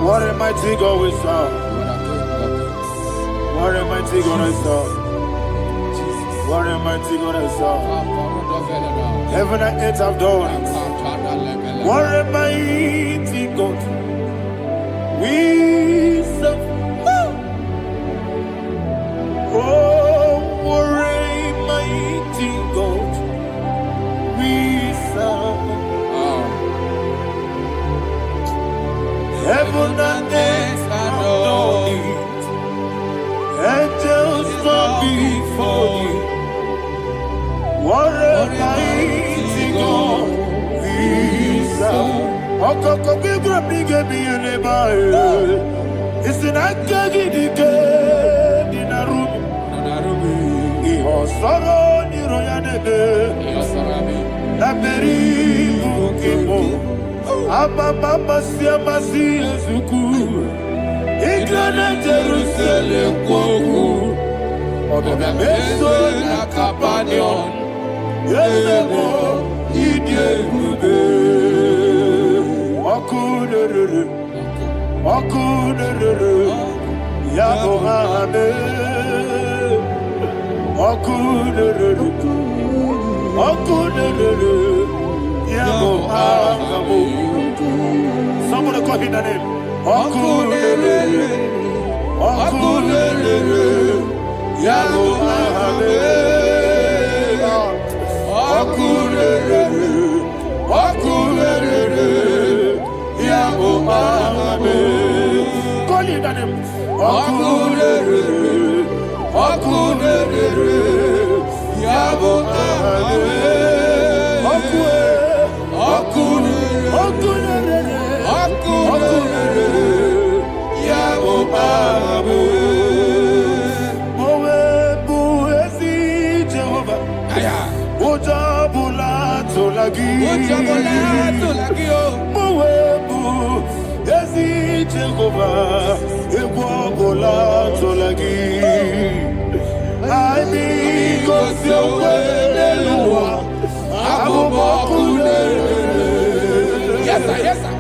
B: What a mighty God we serve.
A: What a mighty God I serve. What a mighty God I serve. Heaven and earth have done it. What a mighty God we serve. Oh, what a mighty God we serve. Heaven and earth have done it. Angels bow before you. What a mighty God we serve. Okoko bigro bige bi eleba. It's an akagidike dinarum. Iho soro ni royanebe. Laberi bukimo. Ababa masia masia zuku. Iglana Jerusalem koku. Oda meso na kapanion. Yelemo idye gube. Okunere. Okunere. Yabo hame. Okunere. Okunere. Yabo hame. Somebody call him the name. Okunere. Okunere. Yabo hame. Okunere. Okunere. Yabo hame. Call him the name. Okunere. Okunere. Yabo hame.
D: Yes, sir. Yes, sir.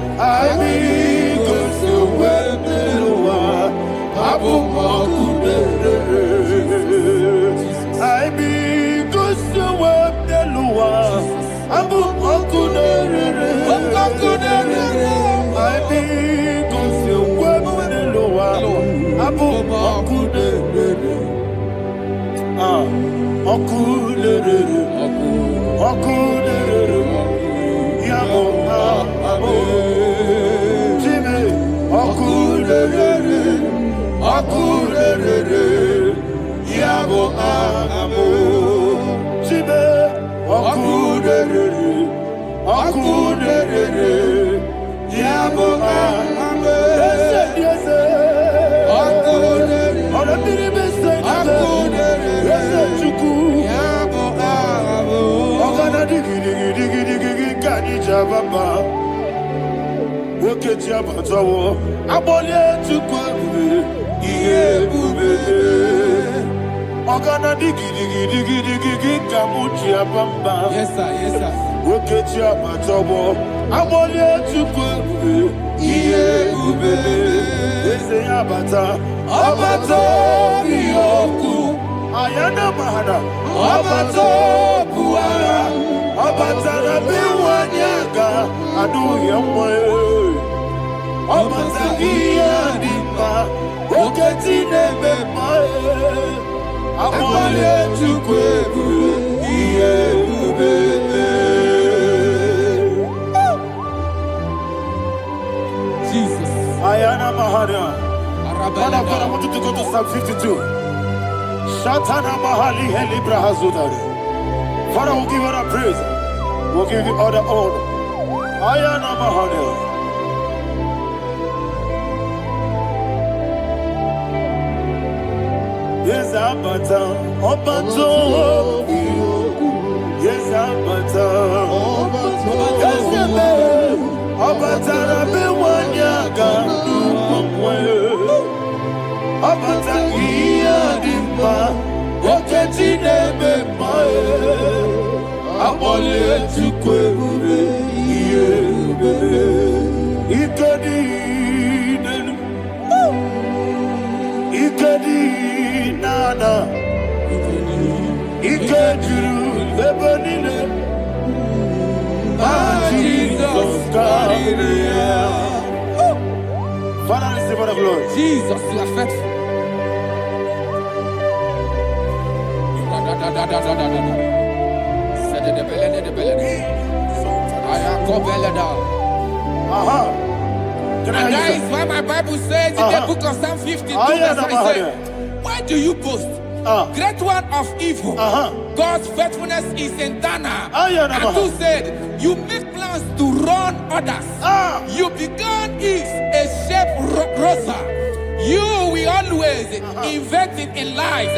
A: Woketia Matobo, Abolia Chukwe, Ube, Abata, Abato, Bioku, Ayana Mahana, Abato, Puara, Abata, Biwanyaga, Adu Yamwe, Abata, Iadima, Woketine Bemae, Abolia Chukwe, Ube.
D: Jesus.
A: Ayana Mahana. Man of God, I want you to go to Psalm 52. Shatana Mahali Helibra Hazudari. Father, we'll give you the praise. We'll give you all the honor. Ayana Mahana. Yes, Abata. Obato. Yes, Abata. Yes, Abata. Abatara bewanyaga numwe. Abata iyadimba. Oketine bemae. Abole tukwe ube. Iye ube. Ikadi nenu. Ikadi Father, receive all the glory.
D: Jesus, you are faithful. And that is why my Bible says in the book of Psalm 52, verse 37, why do you boast? Great one of evil. God's faithfulness is eternal. And who said, you make plans to run others. You began is a shape rosa. You will always invent it in lies.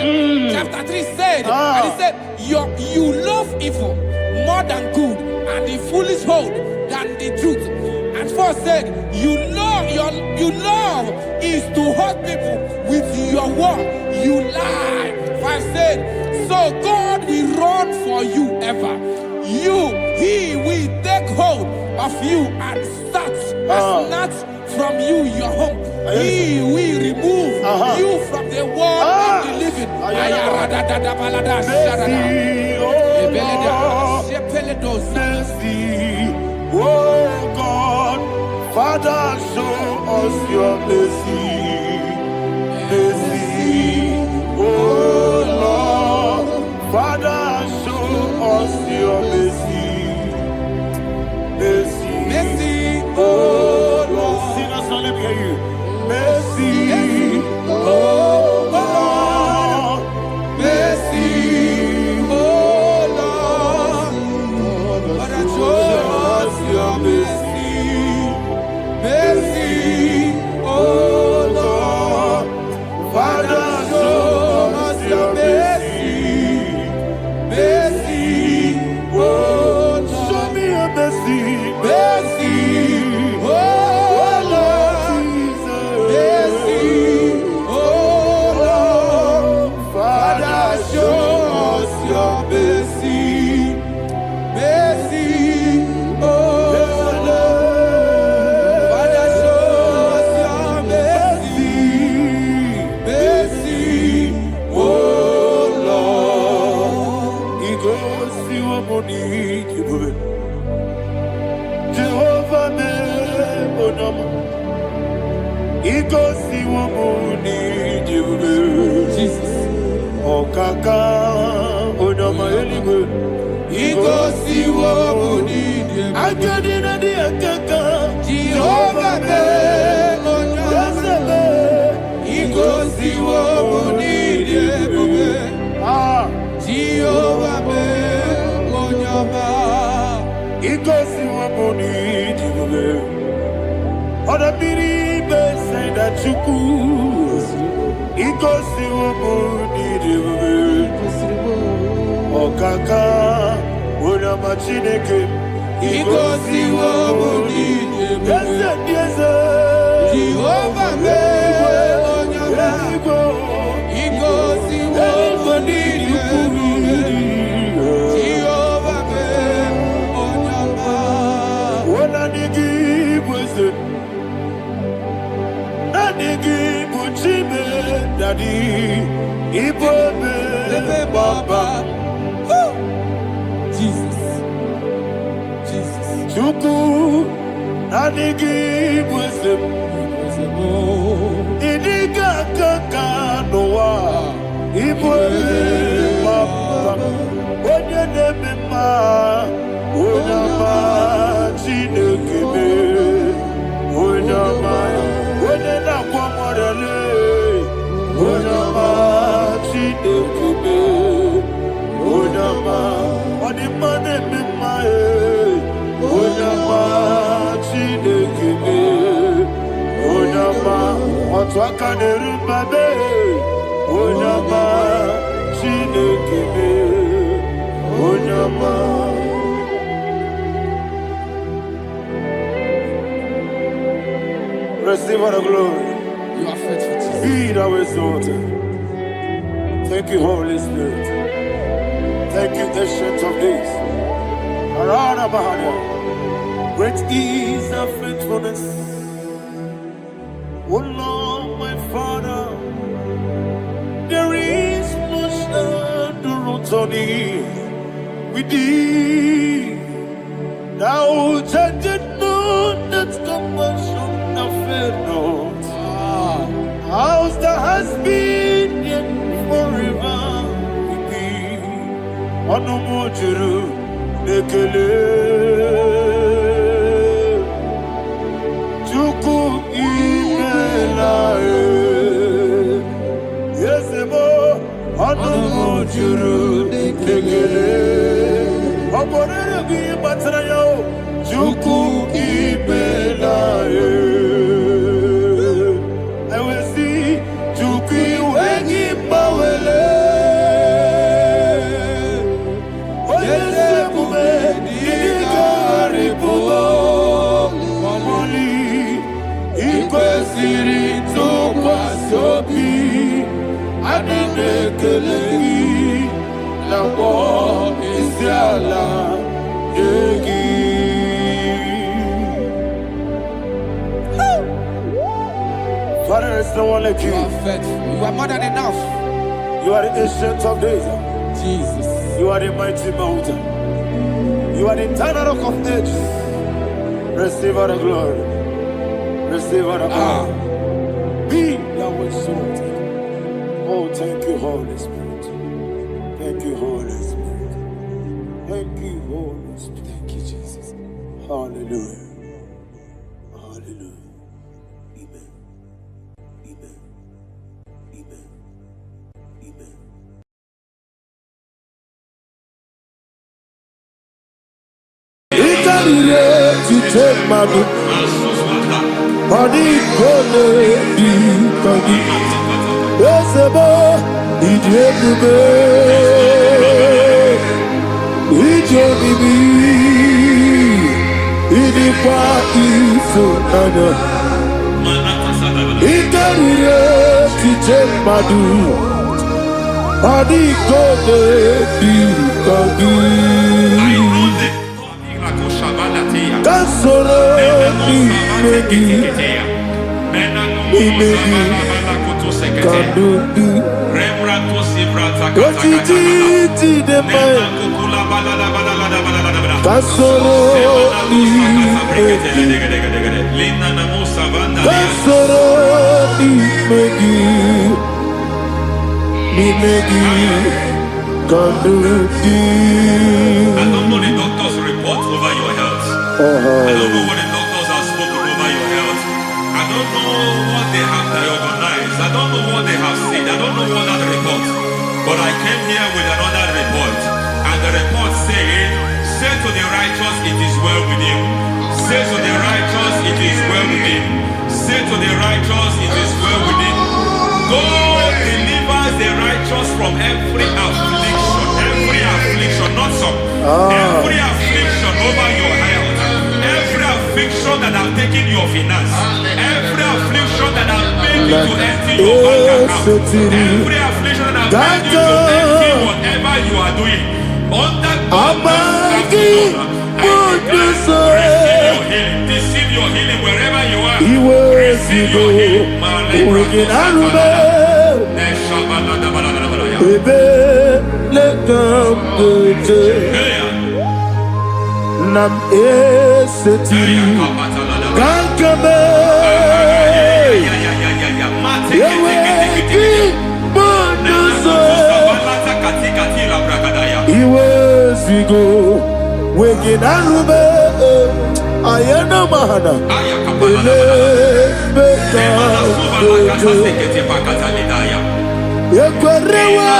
D: Chapter 3 said, and he said, you love evil more than good, and the foolish hold than the truth. And 4 said, you love is to hurt people with your word. You lie. 5 said, so God will run for you ever. He will take hold of you and snatch from you your home. He will remove you from the world of the living.
A: Oh God, Father, show us your mercy. Mercy, oh Lord, Father, show us your mercy. Mercy, mercy, oh Lord. Sinners, so let me hear you. Mercy, oh Lord, mercy, oh Lord, Father, show us your mercy. Mercy, oh Lord, Father, show us your mercy. Mercy, oh Lord, show me your mercy. Mercy, oh Lord, mercy, oh Lord, Father, show us your mercy. Mercy, oh Lord, Father, show us your mercy. Mercy, oh Lord. He goes to a money, Jehovah, he goes to a money, Jesus. Oh, Kaka, oh, no, my good. He goes to a money, I got in a dear Kaka, Jehovah, he goes to a money, Jehovah, he goes to a money, other people say that you could. He goes to a money, oh Kaka, what am I chineke? He goes to a money, yes, Jehovah, he goes to a money, Jehovah, what I give was it. Daddy, Baba, Jesus, Chuku, Nadigi Wisdom, Idiga Kakanoa, Baba, when you name ma, Unama, Chineke, Unama, when you not one Unama, Chineke, Unama, what the money be my Unama, Chineke, Unama, what's what can you remember? Unama, Chineke, Unama. Receive all the glory.
D: You are faithful, Jesus.
A: Be thou exalted. Thank you, Holy Spirit. Thank you, Ancient of Days. Arana Bahania. Great is thy faithfulness. O Lord, my Father, there is much endurance on thee. With thee, thou changest not the
B: Anumujuru nekele Chuku imelae Yesebo Anumujuru nekele Oborere gi matrayo Chuku imelae Ewesi Chuku wengi bawele Father, there's no one like you.
D: You are faithful. You are more than enough.
B: You are the ancient of days.
D: Jesus.
B: You are the mighty mountain. You are the eternal rock of ages. Receive all the glory. Receive all the power. Be thou exalted. Oh, thank you, Holy Spirit. Thank you, Holy Spirit. Thank you, Holy Spirit.
D: Thank you, Jesus.
B: Hallelujah. Hallelujah. Amen. Amen. Amen. Amen. Ikarire tite madu Pani kone di kagi Esebo idebube Ijebibi Idipa isunana Ikarire tite madu Pani kone di kagi Kasoro imegi kadudu Ojiji deme Kasoro imegi Kasoro imegi Imegi kadudu
E: I don't know the doctor's report over your health. I don't know what the doctors have spoken over your health. I don't know what they have diagnosed. I don't know what they have said. I don't know what that report. But I came here with another report. And the report said, say to the righteous, it is well with him. Say to the righteous, it is well with him. Say to the righteous, it is well with him. God delivers the righteous from every affliction. Every affliction, not some. Every affliction over your health. Every affliction that have taken your finance. Every affliction that have made you to empty your bank account. Every affliction that have made you to empty whatever you are doing. Under God's receive your healing. Receive your healing wherever you are. Receive your healing.
B: Nam esetiri Gankame Yeweki Bonuzo Iwezigo Weginarube Ayana Mahana Ele Beka Yekwerewa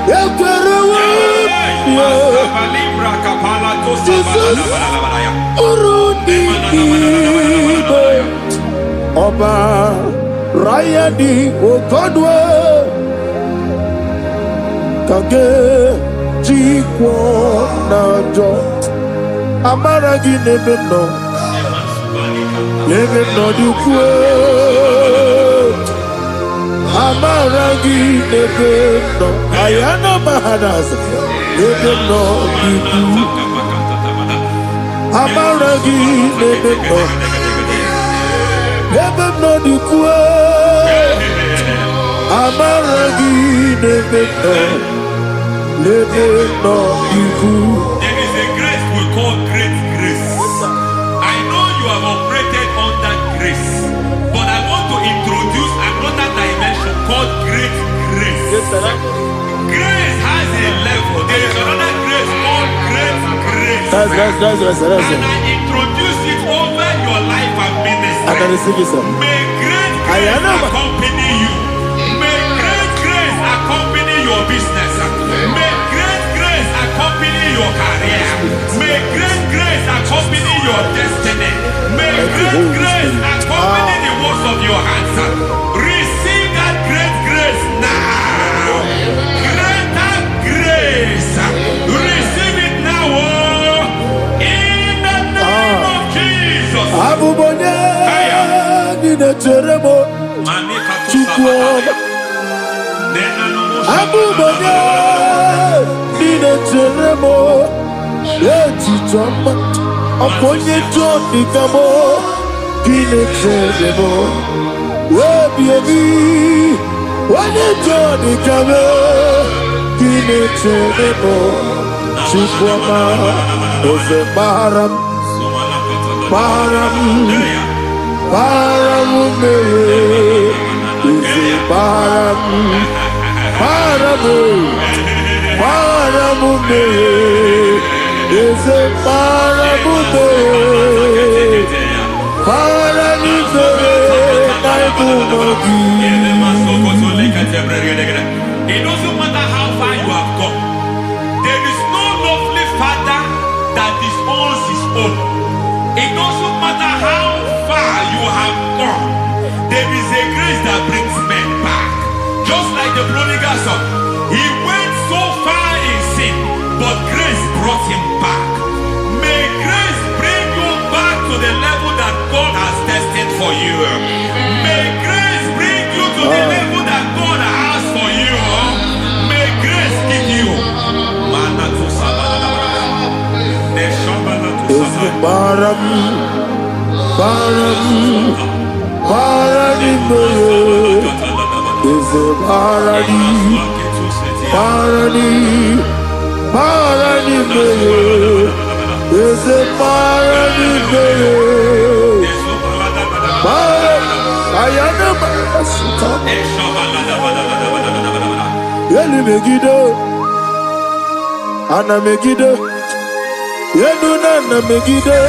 B: Yekwerewa Jesus Urudi Ibo Oba Rayadi Okodwe Kage Jikwo Najo Amaragi Nebeno Nebeno Dukwe Amaragi Nebeno Ayana Mahanas Nebeno Dukwe Amaragi Nebeno Nebeno Dukwe Amaragi Nebeno Nebeno Dukwe.
E: There is a grace we call great grace. I know you have operated under grace, but I want to introduce another dimension called great grace. Grace has
A: That's
E: realm.
A: that's
E: And I introduce it over your life and
A: I can
E: ministry.
A: receive it, sir.
E: May great
A: I
E: grace
A: know.
E: accompany you. May great grace accompany your business. May great grace accompany your career. May great grace accompany your destiny. May great grace accompany the works of your hands. Receive that great grace now. Greater grace. Receive it now. In the name of Jesus.
A: Abubonya nina teremo chukwu. Abubonya nina teremo etichoma aponye joni kamo nina teremo webi wane joni kamo nina teremo chukwu ma oze baram baram me, is param me, is a paramume,
E: It doesn't matter how far you have gone. There is no lovely father that disowns his own. It doesn't matter how far you have gone. There is a grace that brings men back. Just like the prodigal son. He went so far in sin, but grace brought him back. May grace bring you back to the level that God has destined for you. May grace bring you to the level that God has for you. May grace give you.
A: Ana Megiddo, Yenuna Megiddo,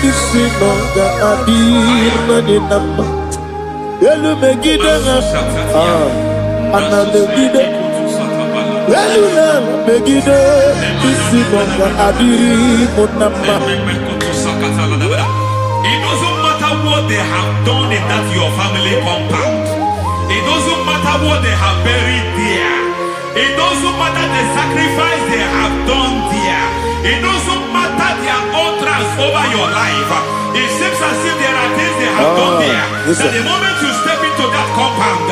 A: Isinonga Adir Nadinamba, Yelu Megiddo, Ana Megiddo, Yenuna Megiddo, Isinonga Adir Munamba.
E: It doesn't matter what they have done in that your family compound. It doesn't matter what they have buried there. It doesn't matter the sacrifice they have done there. It doesn't matter their utterance over your life. It seems as if there are things they have done there. That the moment you step into that compound,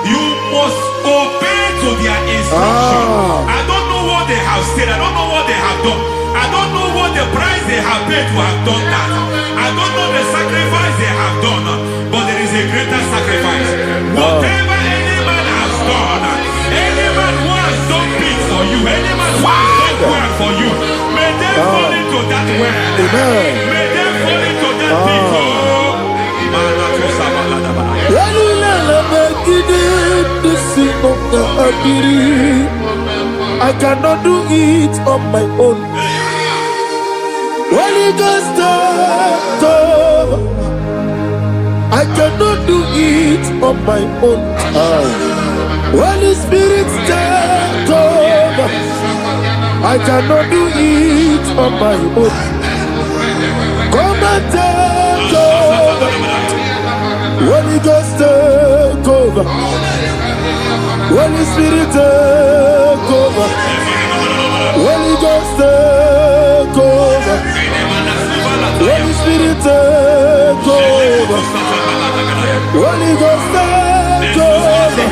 E: you must obey to their instruction. I don't know what they have said. I don't know what they have done. I don't know what the price they have paid to have done that. I don't know the sacrifice they have done. But there is a greater sacrifice. Whatever any man has done, any man who has done things for you, any man who has done well for you, may they fall into that well. May they fall into that people.
A: I cannot do it on my own. Holy Ghost, I cannot do it on my own. Holy Spirit, take over. I cannot do it on my own. Come and take over. Holy Ghost, take over. Holy Spirit, take over. Holy Ghost, take over. Holy Spirit, take over. Holy Ghost, take over.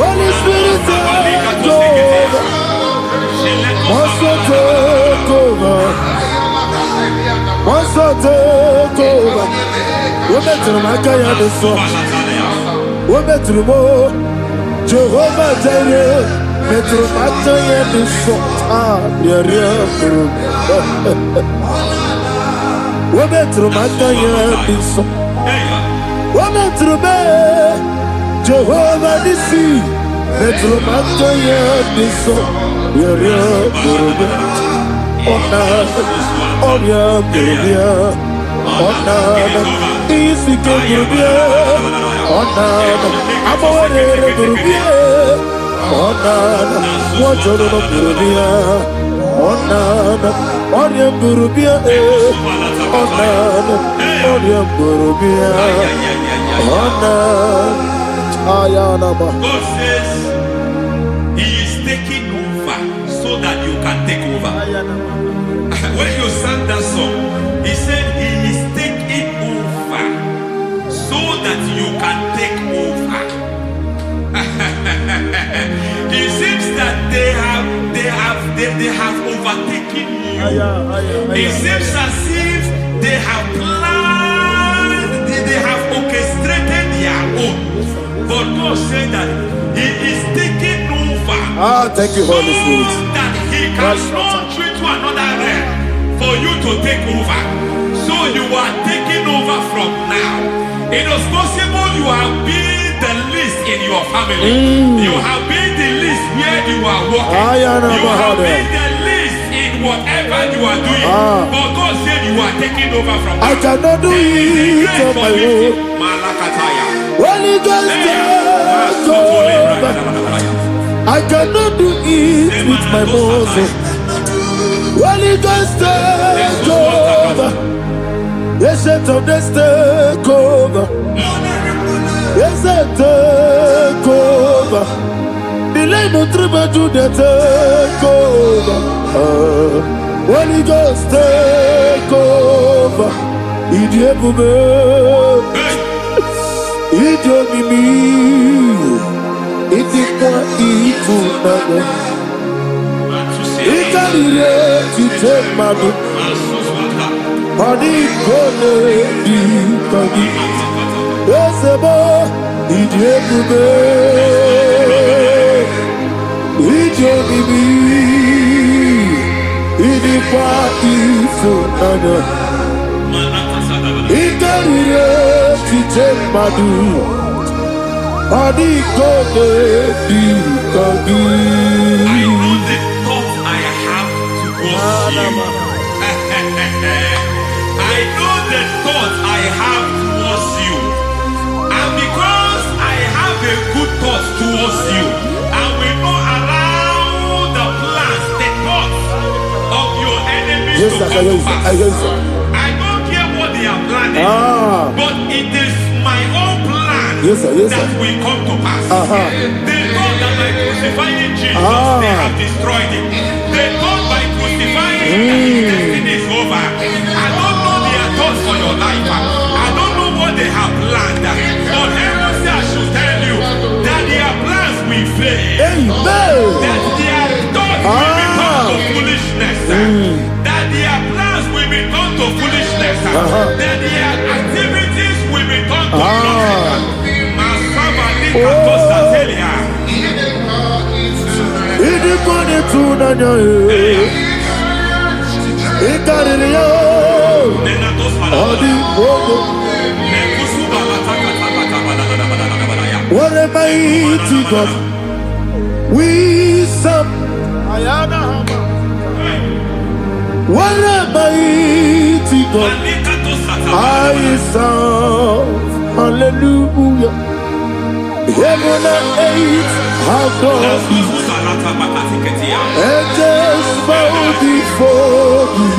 A: Holy Spirit, take over. Master, take over. Master, take over. We're better than I can do so. We're better than more. Jehovah Jireh, better than I can do so. Yeah. We're better than I can do so. We're better than Jehovah Nissi, better than I can do so. Yeah. Onana, Onya Burubia, Onana, Isike Burubia, Onana, Amore Burubia, Onana, Wajoro Burubia, Onana, Onya Burubia, Onana, Onya Burubia, Onana, Ayanaba.
E: God says He is taking over so that you can take over. When you sang that song, He said He is taking over so that you can take over. It seems that they have overtaken you. It seems as if they have planned, they have orchestrated their own. But God said that He is taking over.
A: Thank you, Holy Spirit.
E: So that He can launch you to another realm for you to take over. So you are taking over from now. It is possible you have been the least in your family. You have been the least where you are working. You have been the least in whatever you are doing. But God said you are taking over from now.
A: I cannot do it on my own. Holy Ghost, take over. I cannot do it with my muscle. Holy Ghost, take over. Yes, of this take over. Yes, take over. Delay no trouble to the take over. Holy Ghost, take over. Idiebube, Idiomimi, Idikwa Itunana, Ikarire Titemadu. Money gone di kagi, esebo idiebube, idiomimi, idikwa isunana, ikarire chitemadu, money gone di kagi.
E: I know the thoughts I have towards you. I know the thoughts I have towards you. And because I have a good thought towards you, I will not allow the plans, the thoughts of your enemies to come to pass. I don't care what they are planning, but it is my own plan that will come to pass. They thought that by crucifying Jesus, they have destroyed him. They thought by crucifying him that his destiny is over. I don't know their thoughts for your life. I don't know what they have planned. But heaven says I should tell you that their plans will fail. That their thoughts will become to foolishness. That their plans will become to foolishness. That their activities will become to nothing.
A: What a mighty God we serve. What a mighty God I serve. Hallelujah. Heaven and earth have done it. Angels bow before you.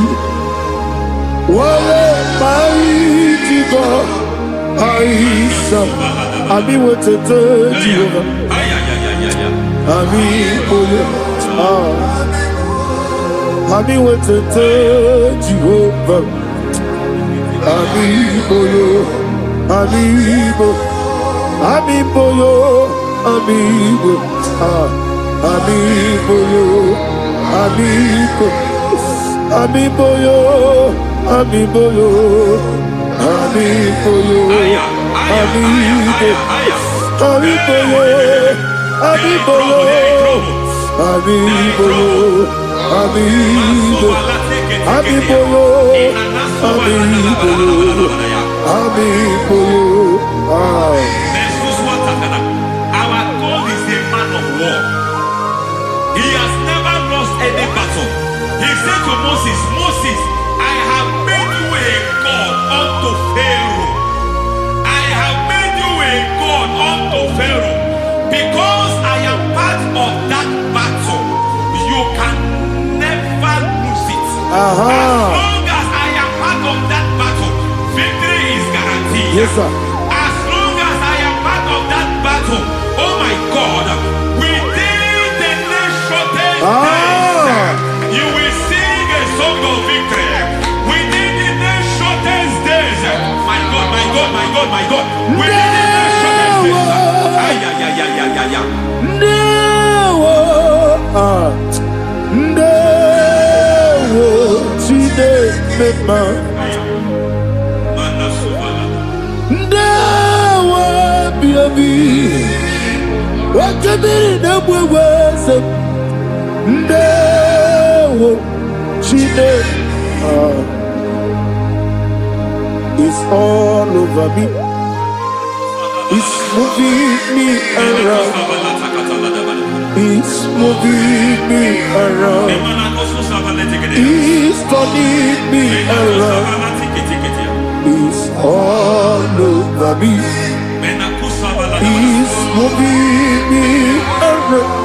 A: What a mighty God I serve. Ami wote Jehovah. Ami oyo. Ami wote Jehovah. Ami oyo. Ami oyo. Ami oyo. Ami oyo. Ami oyo. Ami oyo. Ami oyo. Ami oyo. Ami oyo.
E: Our God is a man of war. He has never lost any battle. He said to Moses, Moses, Moses, I have made you a God unto Pharaoh. I have made you a God unto Pharaoh. Because I am part of that battle, you can never lose it. As long as I am part of that battle, victory is guaranteed.
A: Yes, sir.
E: As long as I am part of that battle, oh my God, within the next shortest days, you will sing a song of victory. Within the next shortest days, my God, my God, my God, my God, within the next shortest days, ay, ay, ay, ay, ay, ay, ay.
A: It's all over me. It's moving me around. It's moving me around. It's turning me around. It's all over me. It's moving me around.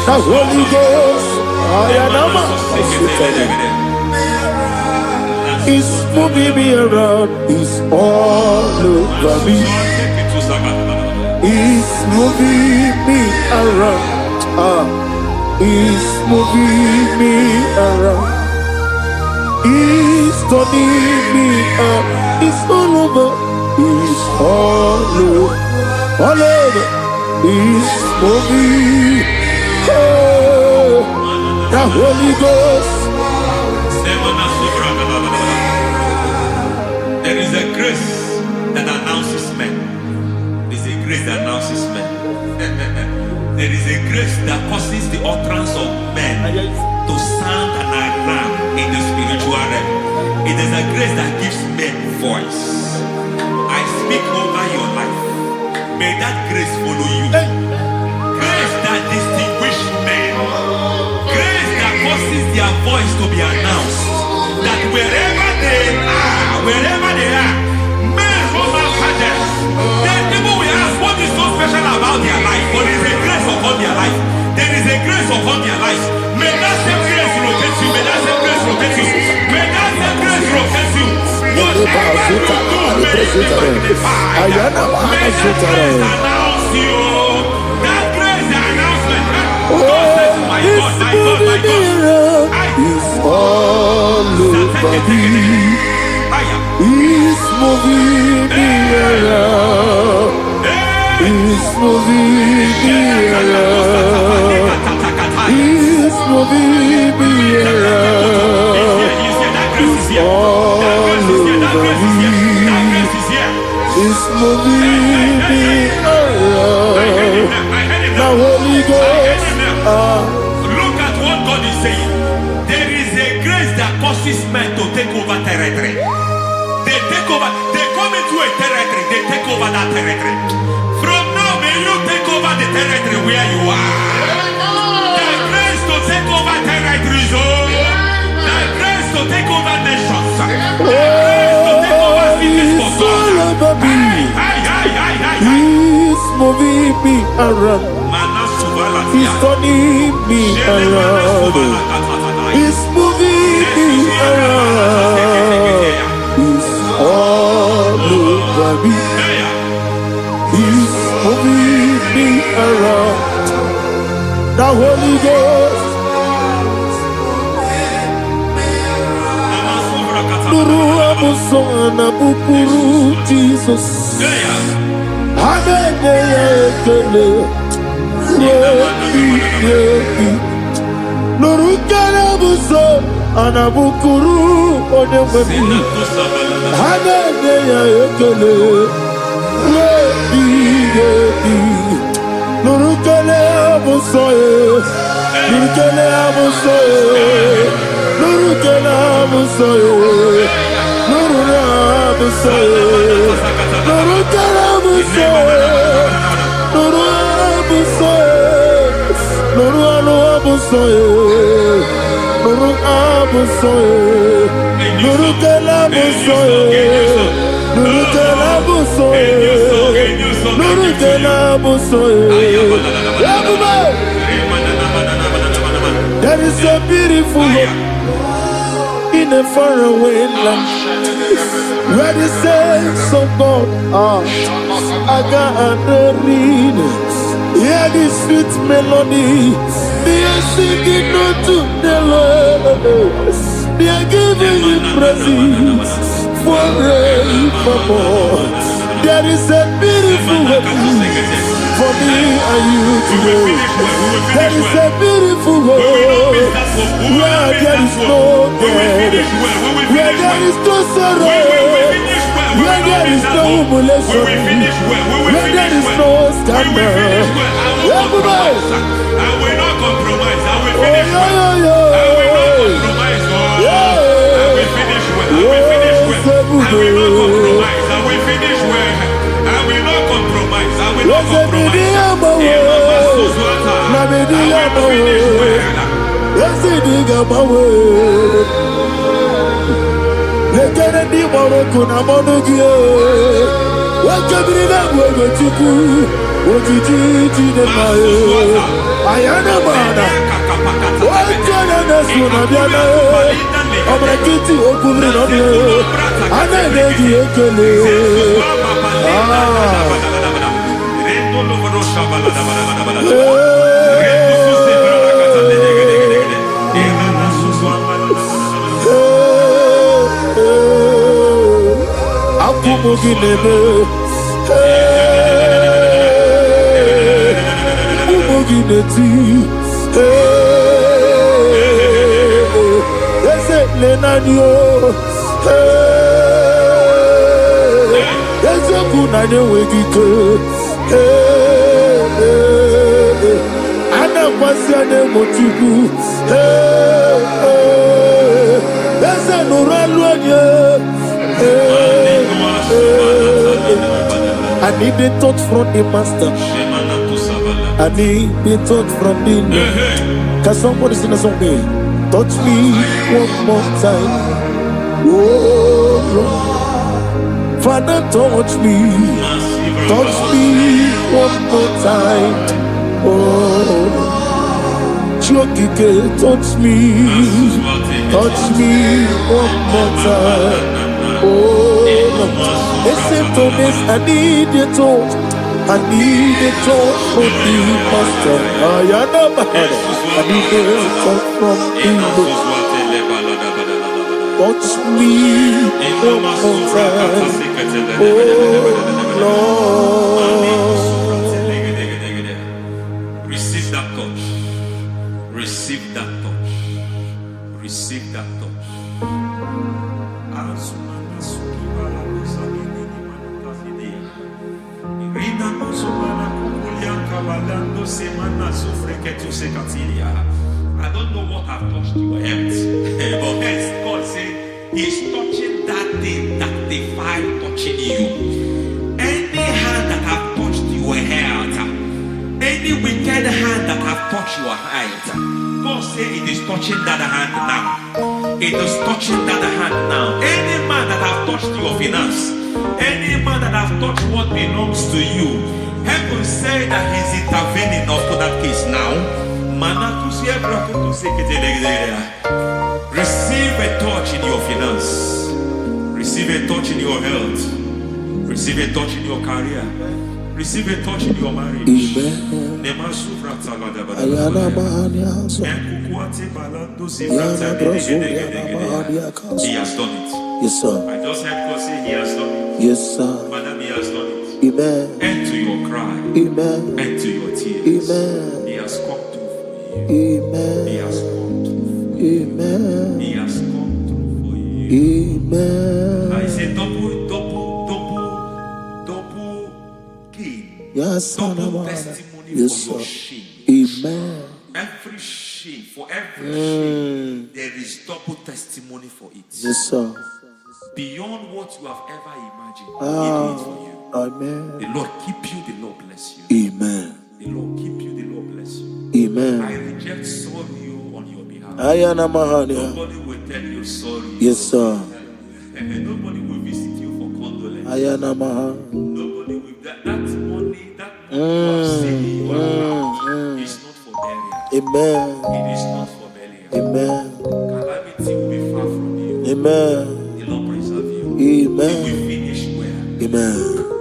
A: The Holy Ghost, it's moving me around. It's all over me. It's moving me around. It's moving me around. It's turning me up. It's all over. It's all over. All over. It's moving. Oh, the Holy Ghost.
E: There is a grace that announces men. There is a grace that announces men. There is a grace that causes the utterance of men to sound an alarm in the spiritual realm. It is a grace that gives men voice. I speak over your life. May that grace follow you. Grace that distinguishes men. Grace that causes their voice to be announced. That wherever they are, men will not catch them. Then people will ask, what is so special about their life? But there is a grace upon their life. There is a grace upon their life. May that same grace rotate you. May that same grace rotate you. May that same grace rotate you. Whatever you do, may it be magnified. May that grace announce you. That grace announcement. God says, my God, my God, my God.
A: It's all over me. It's moving me around. It's moving me around. It's moving me around. It's all over me. It's moving me around. The Holy Ghost.
E: Look at what God is saying. There is a grace that causes men to take over territory. They take over. They come into a territory. They take over that territory. From now, may you take over the territory where you are. The grace to take over territories. The grace to take over nations. The grace to take over cities for God.
A: He's moving me around. He's turning me around. He's moving me around. He's all over me. He's moving me around. The Holy Ghost. Nuru amusona bukuru Jesus. Amen. Nurukana buso anabukuru onemami hanene ya ekele rebi nurukana buso nurukana buso nurukana buso nurukana buso nurukana buso nurukana buso Nuru abusoe, nuru telabusoe, nuru telabusoe, nuru telabusoe. There is a beautiful hope in a faraway land where the saints of God are. I got the reading. Hear the sweet melody. They are singing unto the Lord. They are giving you praise forevermore. There is a beautiful hope for me and you today. There is a beautiful hope where there is no death, where there is no sorrow, where there is no humiliation, where there is no scandal. Everybody,
E: I will not compromise. I will finish well. I will not compromise. I will finish well. I will finish well. I will not compromise. I will finish well. I will not compromise. I will not compromise.
A: I need the touch from the master. I need the touch from the Lord. Can somebody sing a song here? Touch me one more time. Oh Lord, Father, touch me. Touch me one more time. Oh, Chokike, touch me. Touch me one more time. Oh Lord. Listen to this, I need your touch. I need a touch from the master. I need a touch from the Lord. Touch me one more time. Oh
E: Lord. Receive that touch. Receive that touch. Receive that touch. I don't know what I've touched your health, but hence God said He's touching that thing that defied touching you. Any hand that have touched your health, any wicked hand that have touched your health, God said it is touching that hand now. It is touching that hand now. Any man that have touched your finance, any man that have touched what belongs to you, heaven said that He's intervening after that case now. Receive a touch in your finance. Receive a touch in your health. Receive a touch in your career. Receive a touch in your marriage. He has done it.
A: Yes, sir.
E: I just heard God say He has done it.
A: Yes, sir.
E: Madam, He has done it.
A: Amen.
E: End to your cry.
A: Amen.
E: End to your tears.
A: Amen.
E: He has come through for you.
A: Amen.
E: He has come through for you.
A: Amen.
E: He has come through for you.
A: Amen.
E: I say double gain.
A: Yes,
E: Double testimony
A: yes,
E: for your
A: sir.
E: shame.
A: Amen.
E: Every shame, for every shame, there is double testimony for it.
A: Yes, sir.
E: Beyond what you have ever imagined, He did it for you.
A: Amen.
E: The Lord keep you, the Lord bless you.
A: Amen.
E: The Lord keep you, the Lord bless you.
A: Amen.
E: I reject sorrow on your behalf.
A: Ayana Mahania.
E: Nobody will tell you sorry.
A: Yes, sir.
E: Nobody will visit you for condolence.
A: Ayana Maha.
E: Nobody will that money you have seen in your account is not for burial.
A: Amen.
E: It is not for burial.
A: Amen.
E: Calamity will be far from you.
A: Amen.
E: The Lord preserve you.
A: Amen.
E: You will finish well.
A: Amen.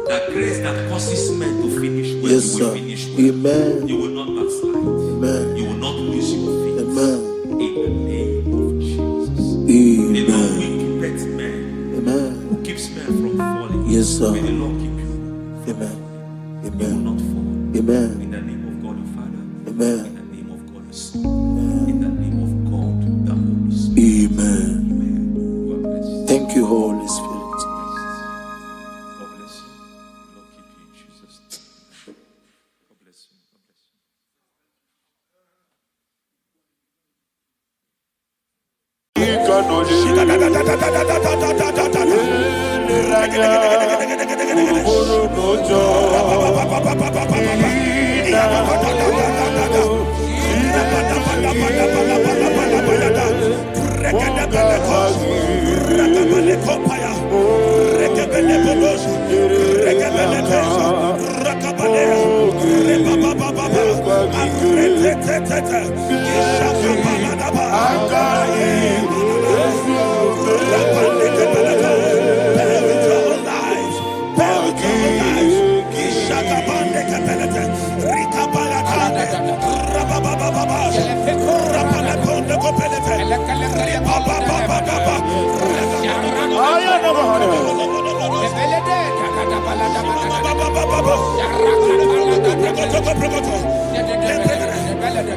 E: That grace that causes men to finish well,
A: Yes,
E: you
A: sir.
E: will finish well.
A: Amen.
E: You will not backslide.
A: Amen.
E: You will not lose your faith.
A: Amen.
E: In the name of Jesus. The Lord
A: Amen.
E: will keep men.
A: Amen.
E: Who keeps men from falling.
A: Yes, sir.
E: May the Lord keep you.
A: Amen.
E: You will
A: Amen.
E: not fall.
A: Amen.
E: In the name of God the Father.
A: Amen.
E: In the name of God the Son. In the name of God the Holy Spirit.
A: Amen.
E: Amen. God bless you.
A: Thank you, Holy Spirit.
E: God bless you. The Lord keep you in Jesus' name. God bless you. God bless you.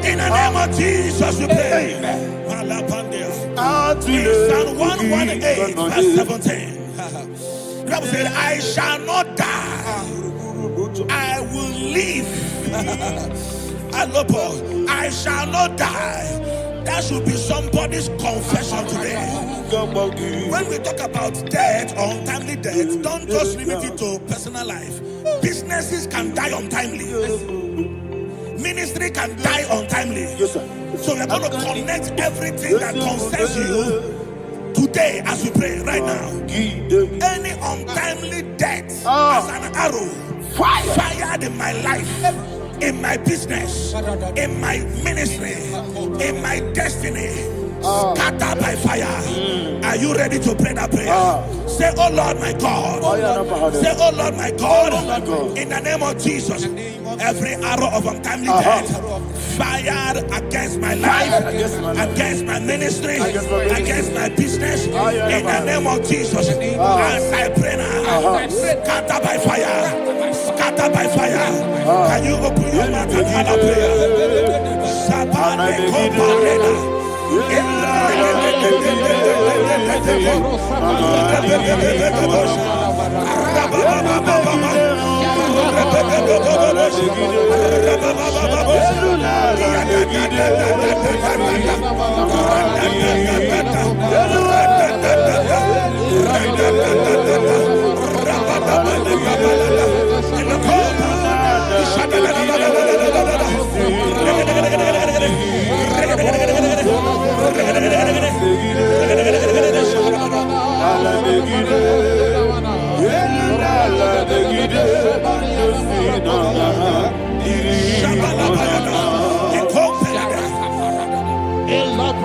B: In the name of Jesus, we pray. In Psalm 118, verse 17, the Bible said, I shall not die, I will live. I shall not die. That should be somebody's confession today. When we talk about death or untimely death, don't just limit it to personal life. Businesses can die untimely. Ministry can die untimely.
A: Yes, sir.
B: So we're going to connect everything that concerns you today as we pray right now. Any untimely death as an arrow fired in my life, in my business, in my ministry, in my destiny, scattered by fire. Are you ready to pray that prayer? Say, oh Lord my God. Say, oh Lord my God. In the name of Jesus, every arrow of untimely death fired against my life, against my ministry, against my business, in the name of Jesus, as I pray now, scattered by fire, scattered by fire. Can you open your mouth and have a prayer?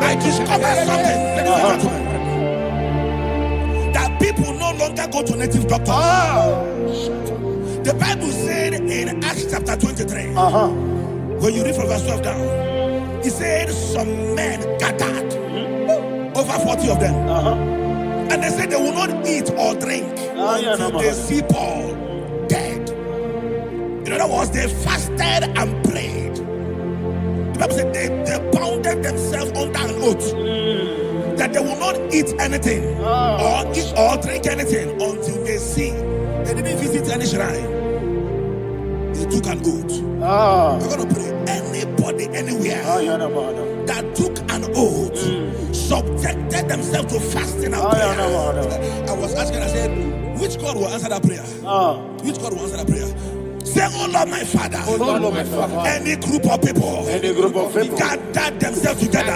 B: I discovered something, ladies and gentlemen, that people no longer go to native doctors. The Bible said in Acts chapter 23, when you read from verse 12 down, it said some men gathered, over 40 of them, and they said they will not eat or drink until they see Paul dead. In other words, they fasted and prayed. The Bible said they bounded themselves under an oath that they will not eat anything or eat or drink anything until they see. They didn't visit any shrine. They took an oath. We're going to pray. Anybody, anywhere that took an oath, subjected themselves to fasting and prayer. I was asking, I said, which God will answer that prayer? Which God will answer that prayer?
A: Say, oh Lord, my Father.
C: Oh Lord, my Father.
A: Any group of people.
C: Any group of people.
A: Gathered themselves together.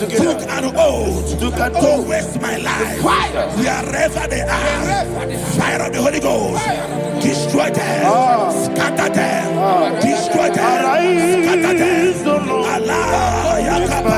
C: Took
A: an oath. To waste my life. Wherever they are. Fire of the Holy Ghost. Destroy them. Scatter them. Destroy them. Scatter them. Allah, Yakaba.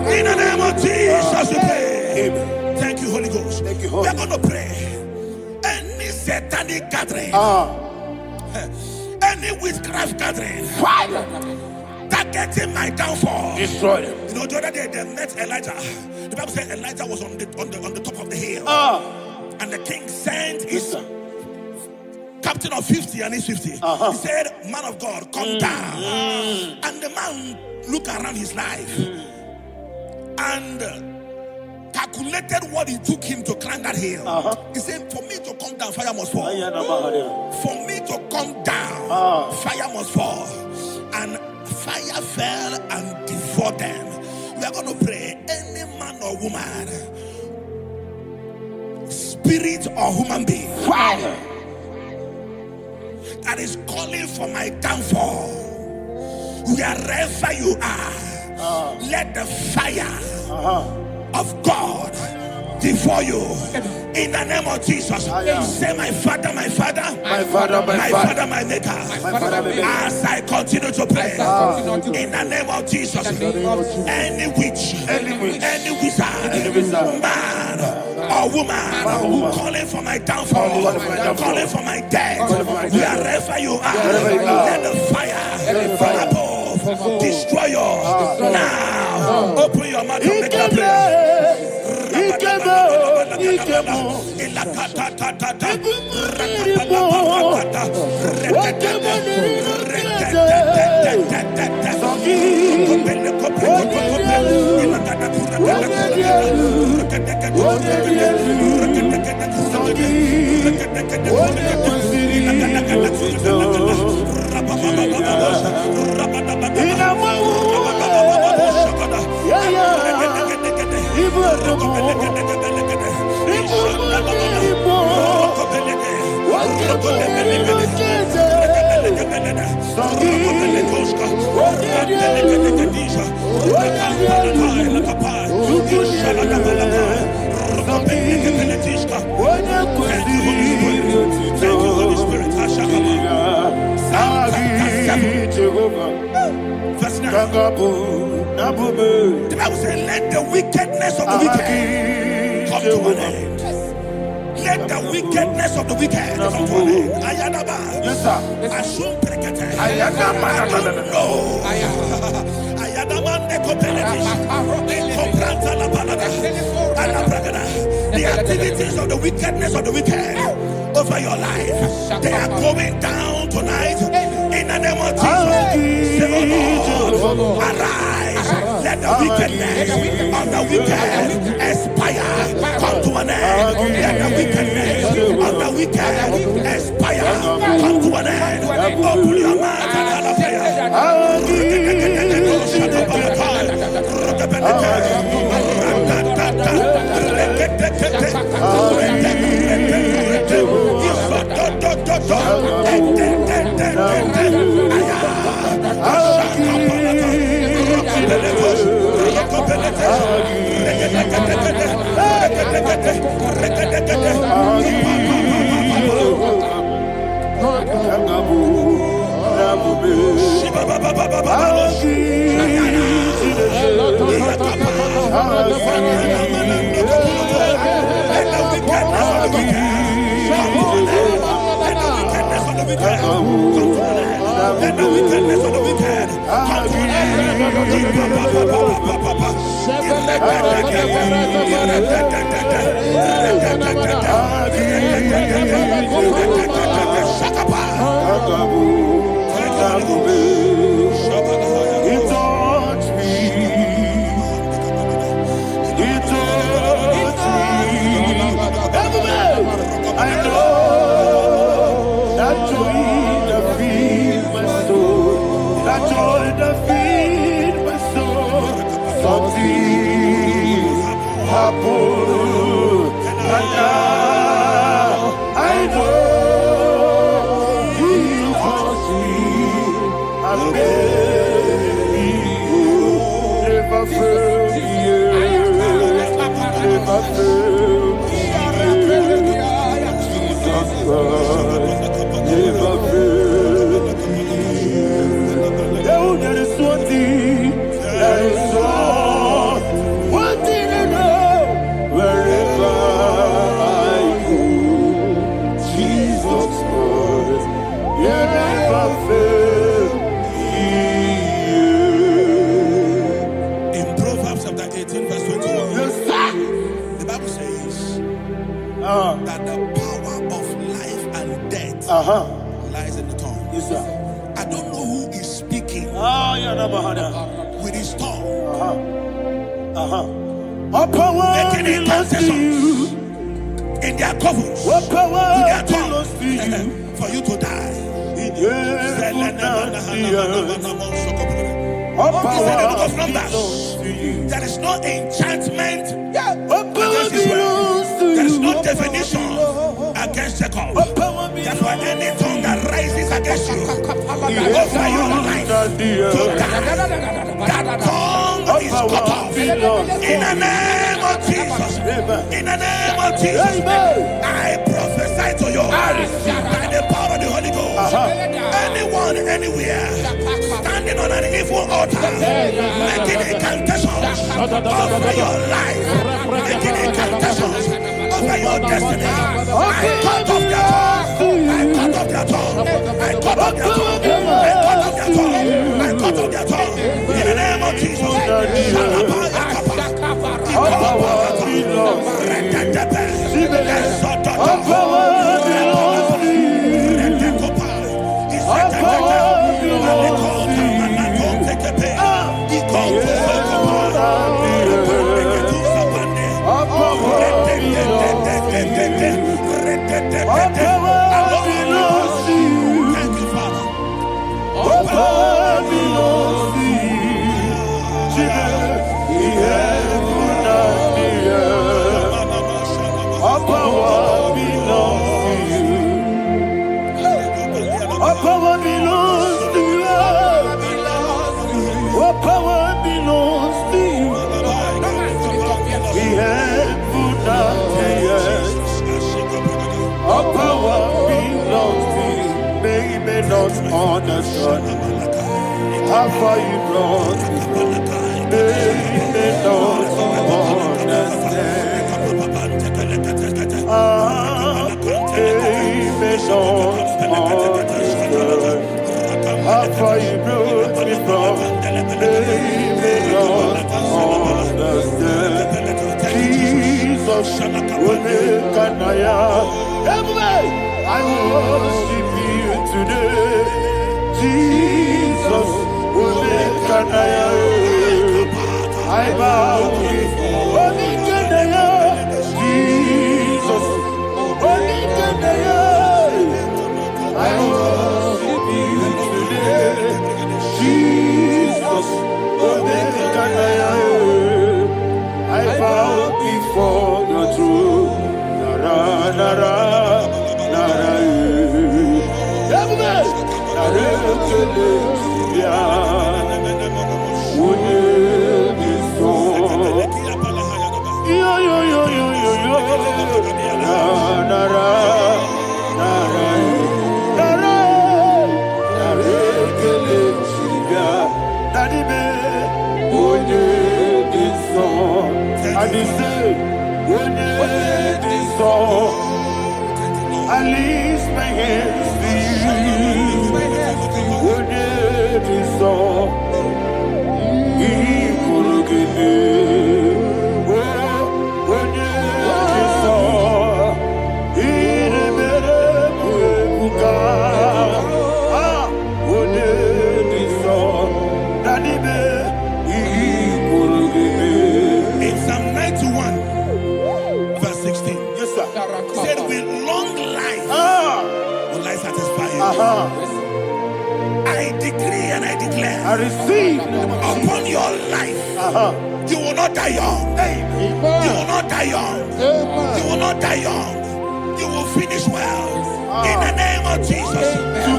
A: In the name of Jesus, we pray. Thank you, Holy Ghost. We are going to pray. Any satanic gathering, any witchcraft gathering, targeting my downfall, destroy them. You know, the other day they met Elijah. The Bible said Elijah was on the top of the hill, and the king sent his captain of 50 and his 50. He said, "Man of God, come down." And the man looked around his life and calculated what it took him to climb that hill. He said, "For me to come down, fire must fall. For me to come down, fire must fall." And fire fell and devoured them. We are going to pray. Any man or woman, spirit or human being, that is calling for my downfall, wherever you are, let the fire of God devour you. In the name of Jesus, say, "My Father, my Father, my Father, my Father, my Maker." As I continue to pray, in the name of Jesus, any witch, any wizard, man or woman calling for my downfall, calling for my death, wherever you are, let the fire above destroy you now. Open your mouth and make a prayer. Verse 9. The Bible says, "Let the wickedness of the wicked come to an end." Let the wickedness of the wicked come to an end. Ayadaba. Yes, sir. Assume prekete. Ayadaba. No. Ayadaba nekopeletish. Nekopranta la balada. Alabragada. The activities of the wickedness of the wicked over your life, they are going down tonight. In the name of Jesus, say, "Oh Lord, arise. Let the wickedness of the wicked expire. Come to an end. Let the wickedness of the wicked expire. Come to an end." Open your mouth and have a prayer.
E: wicked come to an end. Let the wickedness of the wicked come to an end.
A: I know that joy that feeds my soul, that joy that feeds my soul. Something happened, and now I know He wants me. And baby, never fail me, never fail me. Never fail me. Oh, there is one thing, there is one thing I know. Wherever I go, Jesus Christ, you never fail me.
E: In Proverbs chapter 18, verse 21,
A: Yes, sir.
E: the Bible says that the power of life and death lies in the tongue.
A: Yes, sir.
E: I don't know who is speaking with his tongue,
A: All power
E: making
A: belongs to you.
E: incantations in their covers
A: What power
E: with their
A: belongs to you?
E: tongue for you to die.
A: All
E: He said in the book of
A: power
E: Numbers,
A: belongs to you.
E: there is no enchantment
A: All power
E: against Israel.
A: belongs to
E: There is
A: you.
E: no divination against Jacob.
A: All power
E: That's why
A: belongs
E: any tongue that rises against you over your life
A: to
E: to die, that tongue is cut off. In the name of Jesus. In the name of Jesus. I prophesy to you by the power of the Holy Ghost. Anyone, anywhere, standing on an evil altar, making incantations over your life, making incantations over your destiny. I cut off their tongue. I cut off their tongue. I cut off their tongue. I cut off their tongue. I cut off their tongue. In the name of Jesus.
A: All power belongs to you. All power belongs to you. All power belongs to you. All power belongs to you.
E: Thank you, Father.
A: All power belongs to you. The heaven and the earth. All power belongs to you. All power belongs to you. All power belongs to you. The heaven and the earth. All power belongs to you. They may not understand how far you brought me from. They may not understand. They may not understand how far you brought me from. They may not understand. Jesus will make an everybody, I worship you today. Jesus will make an I bow before Jesus. I worship you today. Jesus will make an I bow before your throne. Nara, nara, nara, I lift my hands to you. When it is all, he could give me. When it is all, he never could. When it is all, that he could give me.
F: In Psalm 91, verse 16,
A: Yes, sir.
F: he said, with long life will I satisfy you. I decree and I declare
A: I receive
F: upon your life, you will not die young. You will not die young. You will not die young. You will finish well. In the name of Jesus.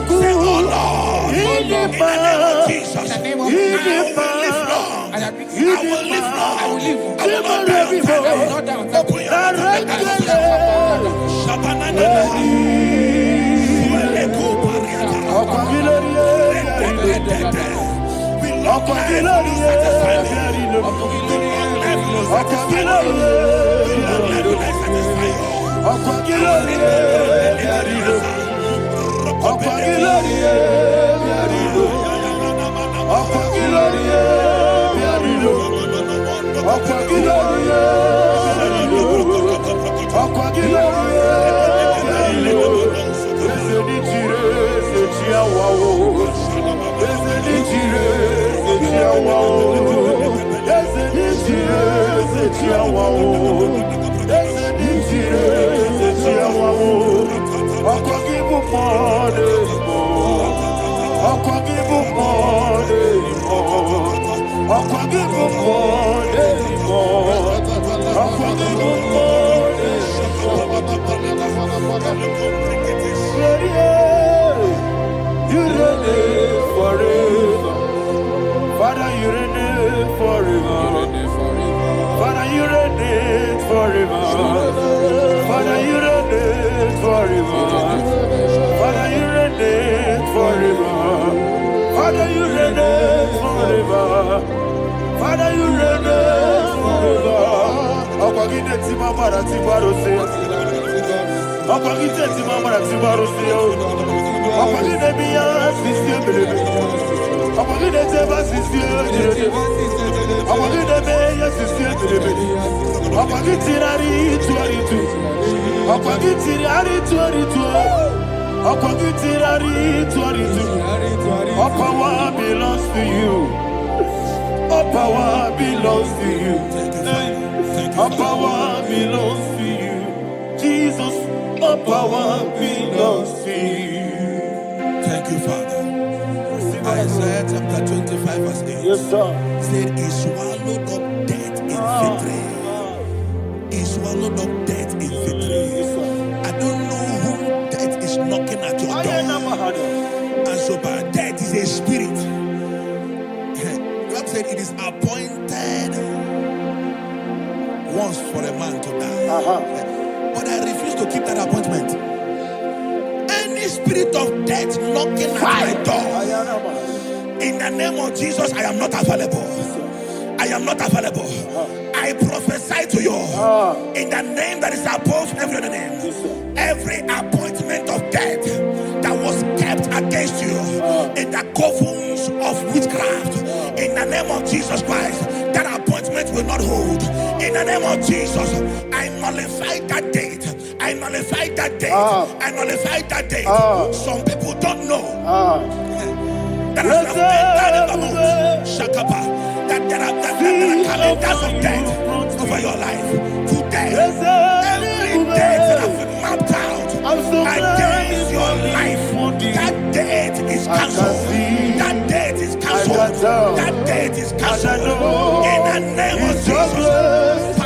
F: Say, oh Lord, in the name of Jesus, I will live long. I will live long. I will not die on time. Open your mouth
A: You reign forever. Father, you reign forever. Father, you reign forever. Father, you reign forever. Father, you reign forever. Father, you reign forever. Father, you reign forever. Akwagide timamara tibarose. Akwagide timamara tibarose. Akwagide biya sisiye. Akwagide teba sisiye. Akwagide beya sisiye. Akwagide rari tuaritu. Akwagide rari tuaritu. Akwagide rari tuaritu. All power belongs to you. All power belongs to you. All power belongs to you. Jesus, all power belongs to you.
F: Thank you, Father. Isaiah chapter 25, verse 8.
A: Yes, sir.
F: Said, he swallowed up death in victory. He swallowed up death in victory. I don't know who death is knocking at your door. And so, but death is a spirit. God said it is appointed once for a man to die. But I refuse to keep that appointment. Any spirit of death knocking at my door, in the name of Jesus, I am not available. I am not available. I prophesy to you in the name that is above every other name. Every appointment of death that was kept against you in the covens of witchcraft, in the name of Jesus Christ, that appointment will not hold. In the name of Jesus, I nullify that date. I nullify that date. I nullify that date. Some people don't know that as of entered in the month, Shakapa, that there are calendars of death over your life. Today, every date that have been mapped out against your life, that date is cancelled. That date is cancelled. That date is cancelled. In the name of Jesus.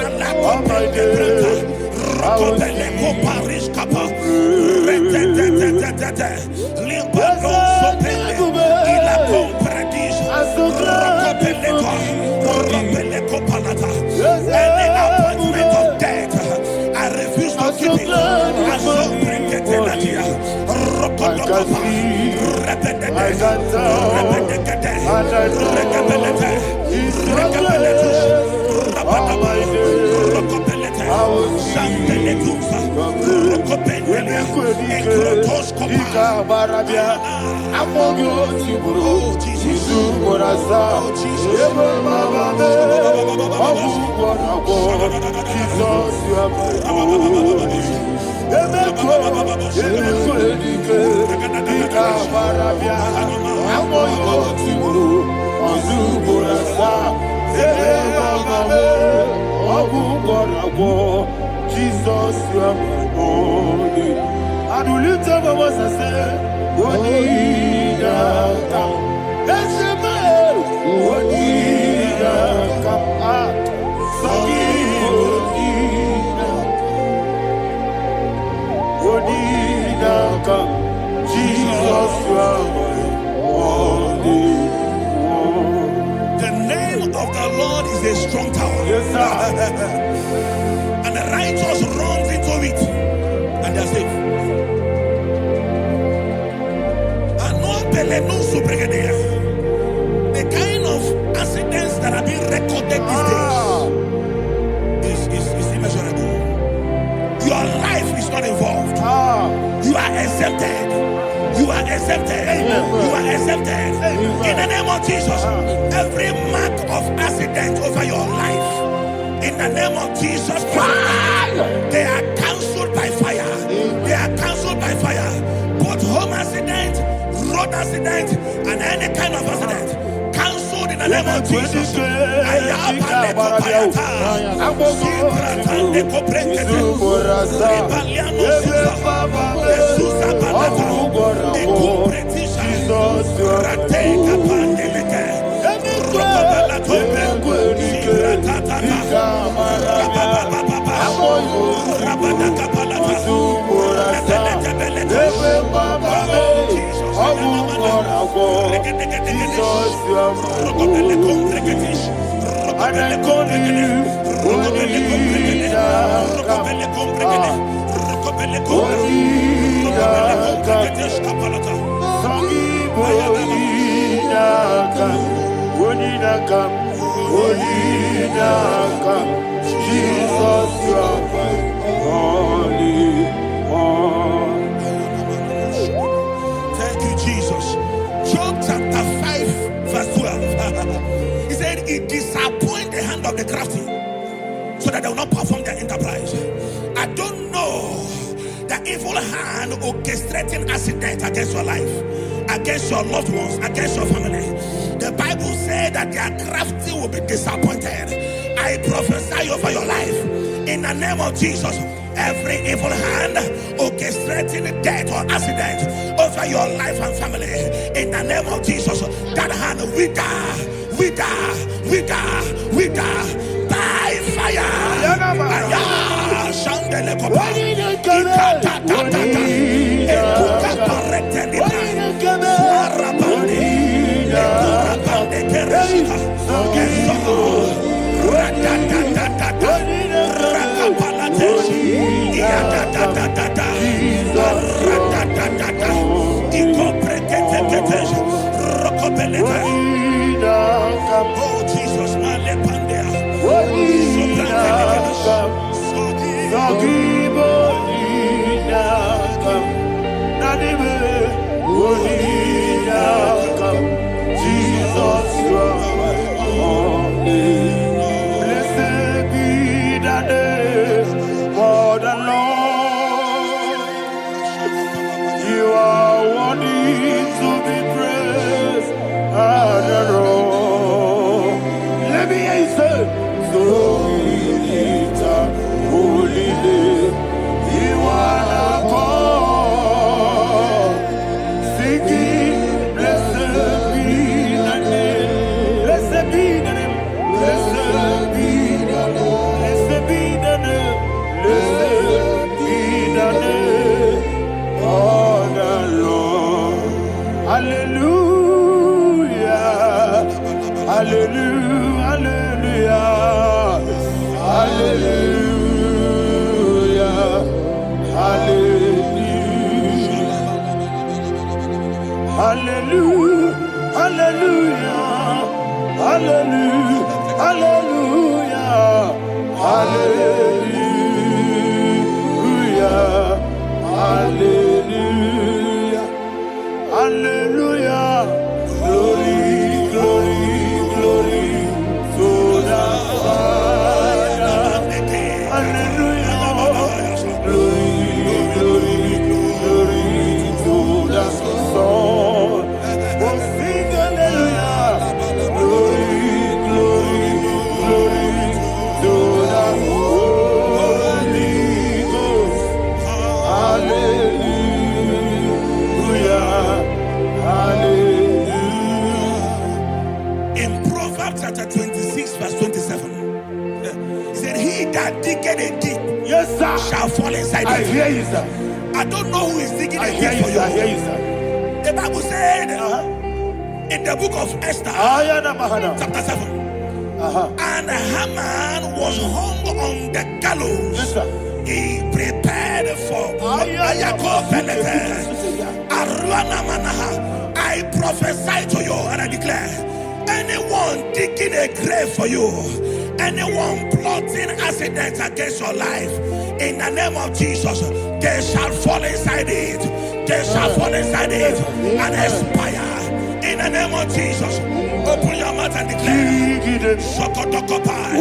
F: Any appointment of death, I refuse to keep it. I so bring it in the year. Oh, Jesus.
A: Jesus, you are my holy. And we lift up our voice and say, Wonida come. Let's say, Wonida come. Wonida come. Jesus, you are my holy.
F: The name of the Lord is a strong tower.
A: Yes, sir.
F: And the righteous runs into it and they're safe. The kind of accidents that are being recorded these days is immeasurable. Your life is not involved. You are exempted. You are exempted. You are exempted. In the name of Jesus, every mark of accident over your life, in the name of Jesus Christ, they are cancelled by fire. They are cancelled by fire. Both home accident, road accident, and any kind of accident, cancelled in the name of Jesus. Thank you, Jesus. Job chapter 5, verse 12. He said, it disappoints the hand of the crafty, so that they will not perform their enterprise. I don't know the evil hand orchestrating accident against your life, against your loved ones, against your family. The Bible said that their crafty will be disappointed. I prophesy over your life in the name of Jesus. Every evil hand orchestrating death or accident over your life and family, in the name of Jesus, that hand wither by fire. Oh Jesus,
A: blessed be the name for the Lord. You are worthy to be praised and adored. Let me hear you say, so we lift up holy name. You are the God. Singing, blessed be the name. Blessed be the name. Blessed be the name. Blessed be the name. Blessed be the name of the Lord. Hallelujah. Hallelujah. Hallelujah. Hallelujah. Hallelujah. Hallelujah. Hallelujah. Hallelujah. Hallelujah. Hallelujah.
F: shall fall inside
C: I
F: it.
C: hear you, sir.
F: I don't know who is digging
C: I
F: a
C: hear
F: pit
C: you,
F: for
C: sir. I hear
F: you.
C: you, sir.
F: The Bible said in the book of Esther, chapter 7, and Haman was hung on the gallows.
C: Yes, sir.
F: He prepared for I prophesy to you and I declare, anyone digging a grave for you, anyone plotting accidents against your life, in the name of Jesus, they shall fall inside it. They shall fall inside it and expire. In the name of Jesus, open your mouth and declare. Sokotokopai.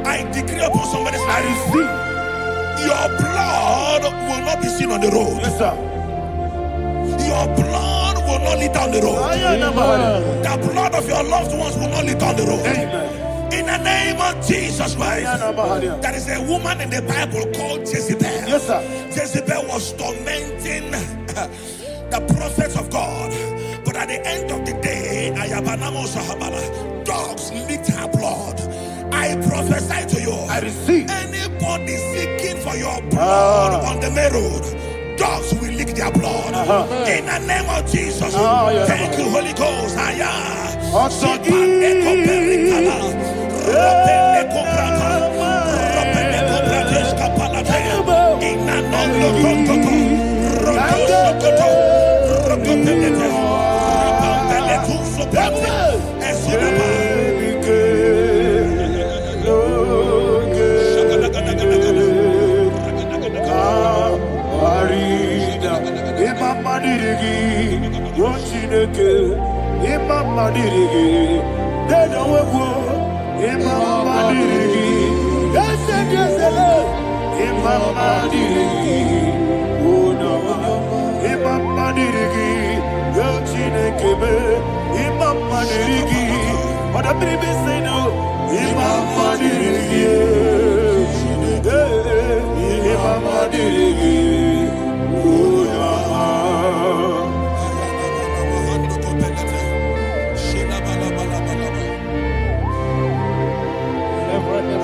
F: I decree upon somebody's life, your blood will not be seen on the road.
C: Yes, sir.
F: Your blood will not lead down the road. The blood of your loved ones will not lead down the road.
C: Amen.
F: In the name of Jesus Christ. There is a woman in the Bible called Jezebel.
C: Yes, sir.
F: Jezebel was tormenting the prophets of God. But at the end of the day, dogs licked her blood. I prophesy to you,
C: I receive.
F: anybody seeking for your blood on the main road, dogs will lick their blood. In the name of Jesus. Thank you, Holy Ghost.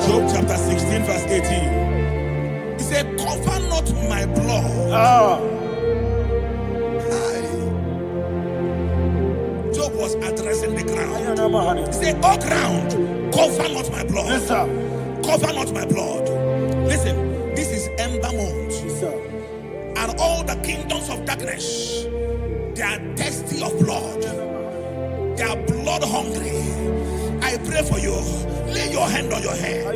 F: Job chapter 16 verse 18. He said, cover not my blood. Job was addressing the ground. He said, oh ground, cover not my blood.
C: Yes, sir.
F: Cover not my blood. Listen, this is ember month.
C: Yes, sir.
F: And all the kingdoms of darkness, they are thirsty of blood. They are blood hungry. I pray for you. Lay your hand on your head.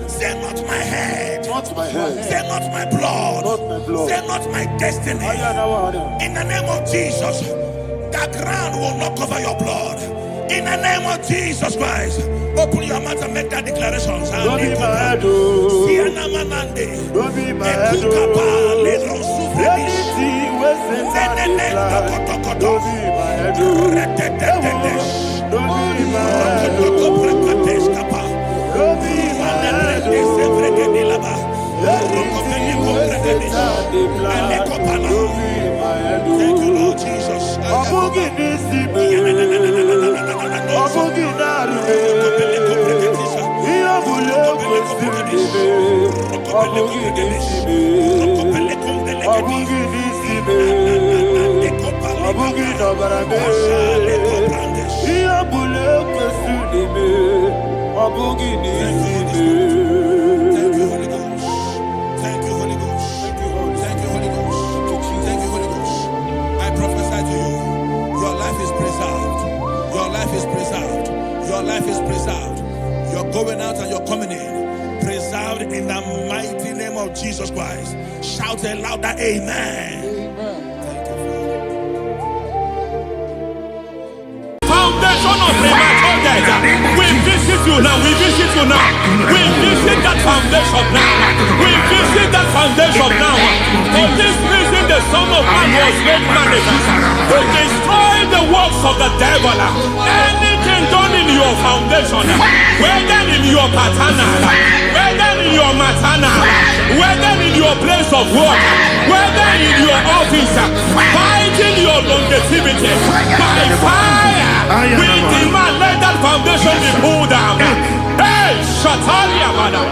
F: Say not my head.
C: Not my head.
F: Say not my blood.
C: Not my blood.
F: Say not my destiny. In the name of Jesus, the ground will not cover your blood. In the name of Jesus Christ, open your mouth and make that declaration.
C: Don't be my head. Don't be my head. Anything was in my life. Don't be my head. Don't be my head. Don't be my head.
F: Thank you, Lord Jesus. I prophesy to you, your life is preserved. life is preserved. Your life is preserved. You're going out and you're coming in. Preserved in the mighty name of Jesus Christ. Shout a louder amen. Thank you, Father.
E: Foundation of premature death. We visit you now. We visit you now. We visit that foundation now. We visit that foundation now. For this reason, the Son of Man was made manifest to destroy the works of the devil. Anything done in your foundation, whether in your paternal, whether in your maternal, whether in your place of work, whether in your office, fighting your longevity by fire. We demand let that foundation be pulled down. Hey, Shatalia Mada.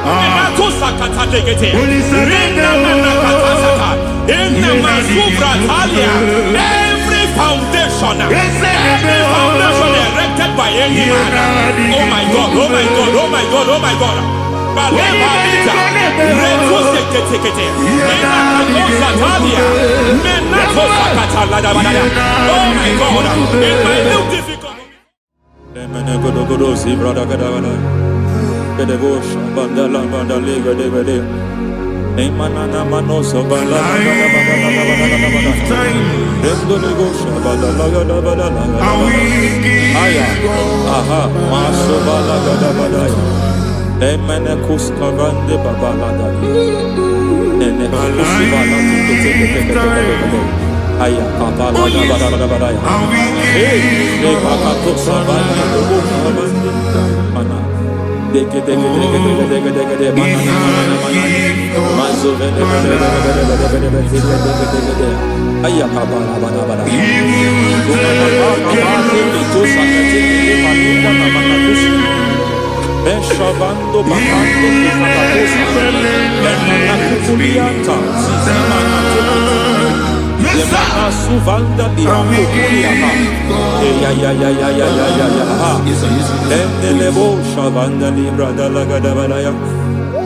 E: Inato Sakata Legete. Rina Manakatasaka. Inna Masubra Talia. Every foundation erected by any man. Oh my God, oh my God, oh my God, oh my God. Baleba Lita. Reto Sekete. Inato Satalia. Menato Sakata Ladabada. Oh my God. In my new difficult.
B: Aya papa la da ba da ya. Hey, le papa to savana do mana. Deke mana. Mazo vene. Aya papa la ba da. To sakati palinda na manakusi. Beshavando bakando kakakosa. Mana kukulianta. Mana Yemana suvanda biakulia ha. Ya. Endelebo shavanda libra dalagada balaya.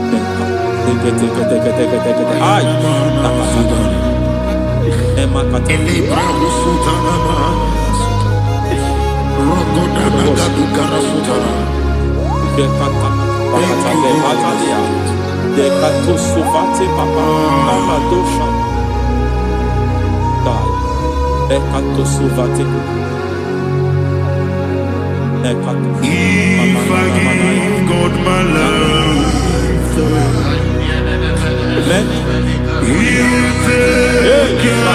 B: Teke. Ay. Emakata libra usutana ma. Rogoda nagadu karasutana. Dekata bakata batalia. Dekato suvate papa amadosha. Ekato suvate. Ekato. If I give God my love, then He'll take care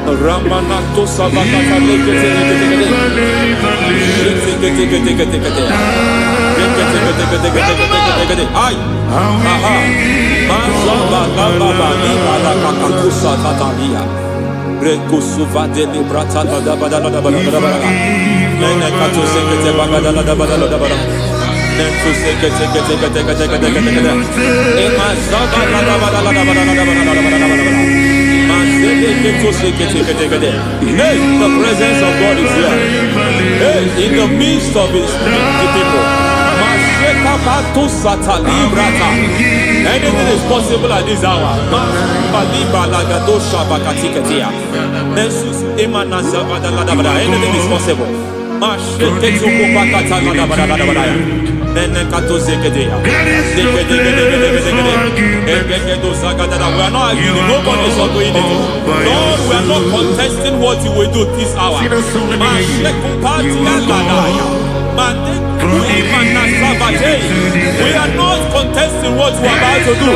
B: Ramanato Savakata Ay, aha, Mazaba Baba Nibala Kakakusa Tatalia, Rekusuva de Librata da Badala, Nene Katu Sekete Bagadala da Badala, Nentu Sekete, Emazaba da Badala. Hey, the presence of God is here. Hey, in the midst of His people. Anything is possible at this hour. Anything is possible. We are not arguing, nobody is arguing. Lord, we are not contesting what you will do this hour. We are not contesting what you are about to do.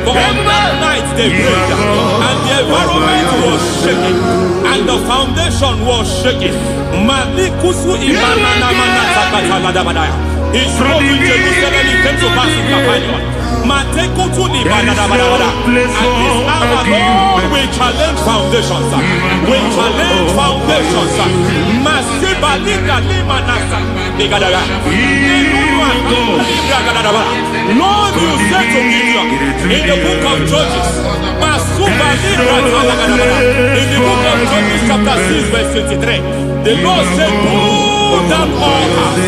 B: For on that night they prayed, and the environment was shaking, and the foundation was shaking.
E: He spoke in Jerusalem, it came to pass in Capernaum. At this hour, Lord, we challenge foundations. We challenge foundations. Lord, you said to Gideon in the book of Judges, in the book of Judges chapter 6 verse 23, the Lord said, pull down altars,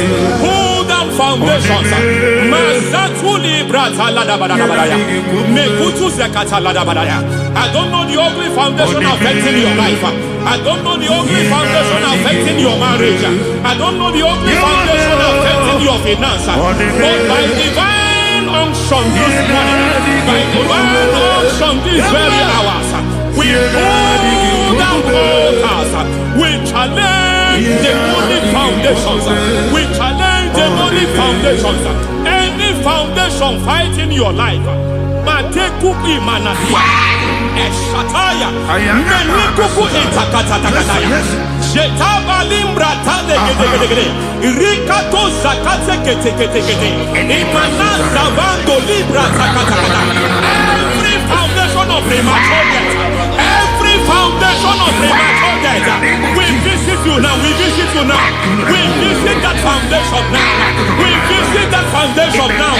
E: pull down foundations. I don't know the ugly foundation affecting your life. I don't know the ugly foundation affecting your marriage. I don't know the ugly foundation affecting your finance. But by divine unction this morning, by divine unction these very hours, we pull down altars. We challenge demonic foundations. We challenge demonic foundations. Any foundation fighting your life, Matekuki Manasia, Eshataya, Menikuku Itakatatakataya, Shetabalimbra Tadegede, Rikato Zakate Ketekete, Imanaza Bando Libra Zakatakata. Every foundation of premature death, every foundation of premature death, we visit you now, we visit you now, we visit that foundation now, we visit that foundation now.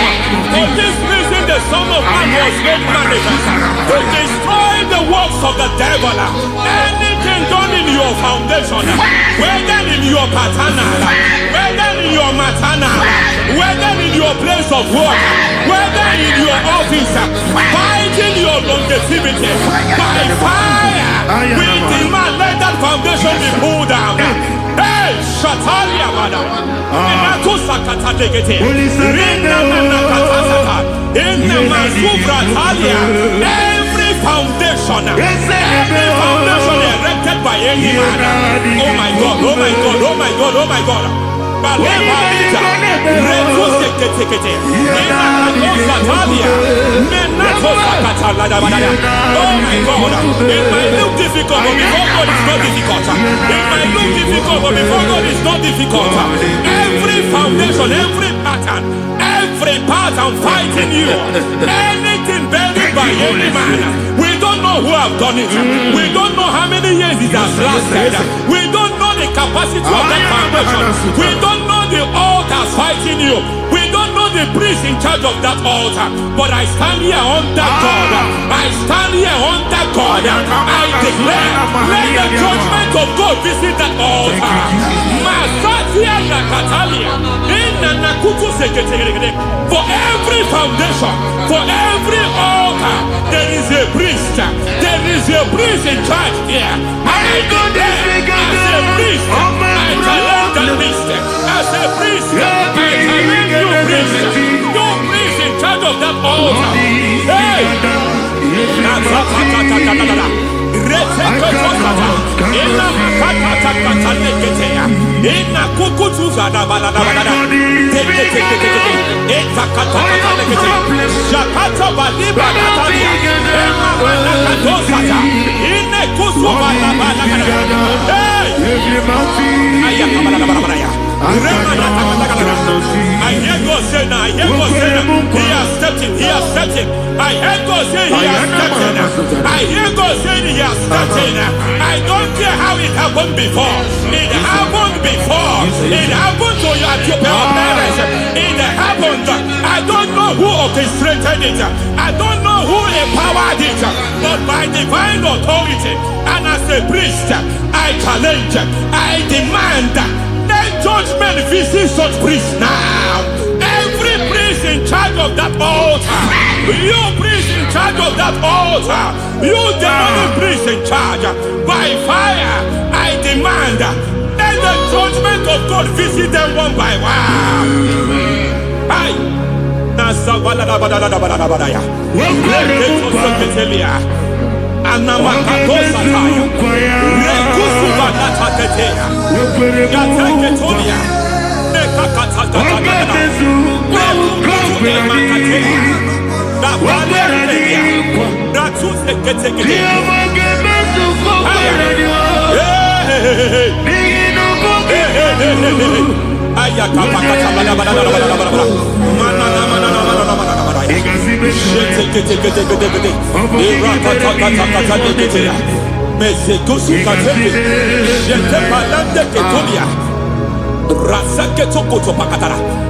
E: For this reason, the Son of Man was made manifest to destroy the works of the devil. Anything done in your foundation, whether in your paternal, whether in your maternal, whether in your place of work, whether in your office, fighting your longevity by fire, we demand let that foundation be pulled down. Hey, Shatalia Bada, Inatusakata Legate, Rina Nakatasaka, Inna Masufra Talia, every foundation erected by any man. Oh my God, oh my God, oh my God, oh my God. Oh my God, it might look difficult, but before God it's not difficult. It might look difficult, but before God it's not difficult. Every foundation, every pattern fighting you, anything buried by any man, we don't know who have done it. We don't know how many years it has lasted. We don't know the capacity of that foundation. We don't know the altars fighting you. We don't know the priest in charge of that altar. But I stand here under God. I stand here under God. I declare, let the judgment of God visit that altar. For every foundation, for every altar, there is a priest. There is a priest in charge here. I declare, as a priest, I challenge that priest. As a priest, I challenge you priest. You priest in charge of that altar. Hey! I hear God say now, I hear God say now, he has stepped in, he has stepped in. I hear God say he has stepped in. I hear God say he has stepped in. I don't care how it happened before. It happened before. It happened to your parents. It happened. I don't know who orchestrated it. I don't know who empowered it. But by divine authority and as a priest, I challenge, I demand, let judgment visit such priests now. Every priest in charge of that altar, you priest in charge of that altar, you demonic priest in charge, by fire, I demand, let the judgment of God visit them one by one. Aye.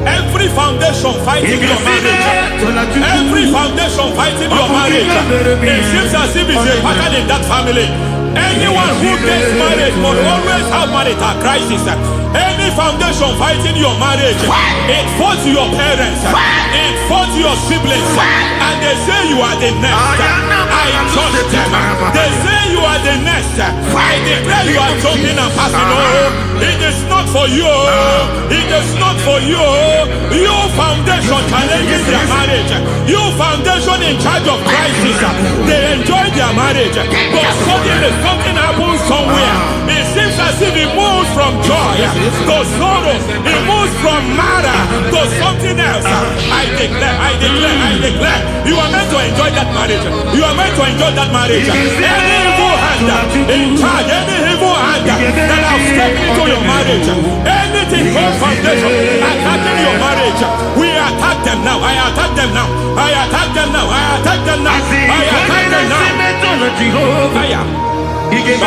E: Every foundation fighting your marriage, every foundation fighting your marriage, it seems as if it's a pattern in that family. Anyone who gets married must always have marital crisis. Any foundation fighting your marriage, it fought your parents, it fought your siblings, and they say you are the next. I judge them. They say you are the next. I declare you are jumping and passing. Oh, it is not for you. It is not for you. You foundation challenging their marriage. You foundation in charge of crisis. They enjoy their marriage, but suddenly something happens somewhere. It seems as if it moves from joy to sorrow. It moves from matter to something else. I declare, you are meant to enjoy that marriage. You are meant to enjoy that marriage. Any evil hand in charge, any evil hand that have stepped into your marriage, anything called foundation attacking your marriage, we attack them now. I attack them now. I attack them now. I attack them now. I attack them now. Fire. It is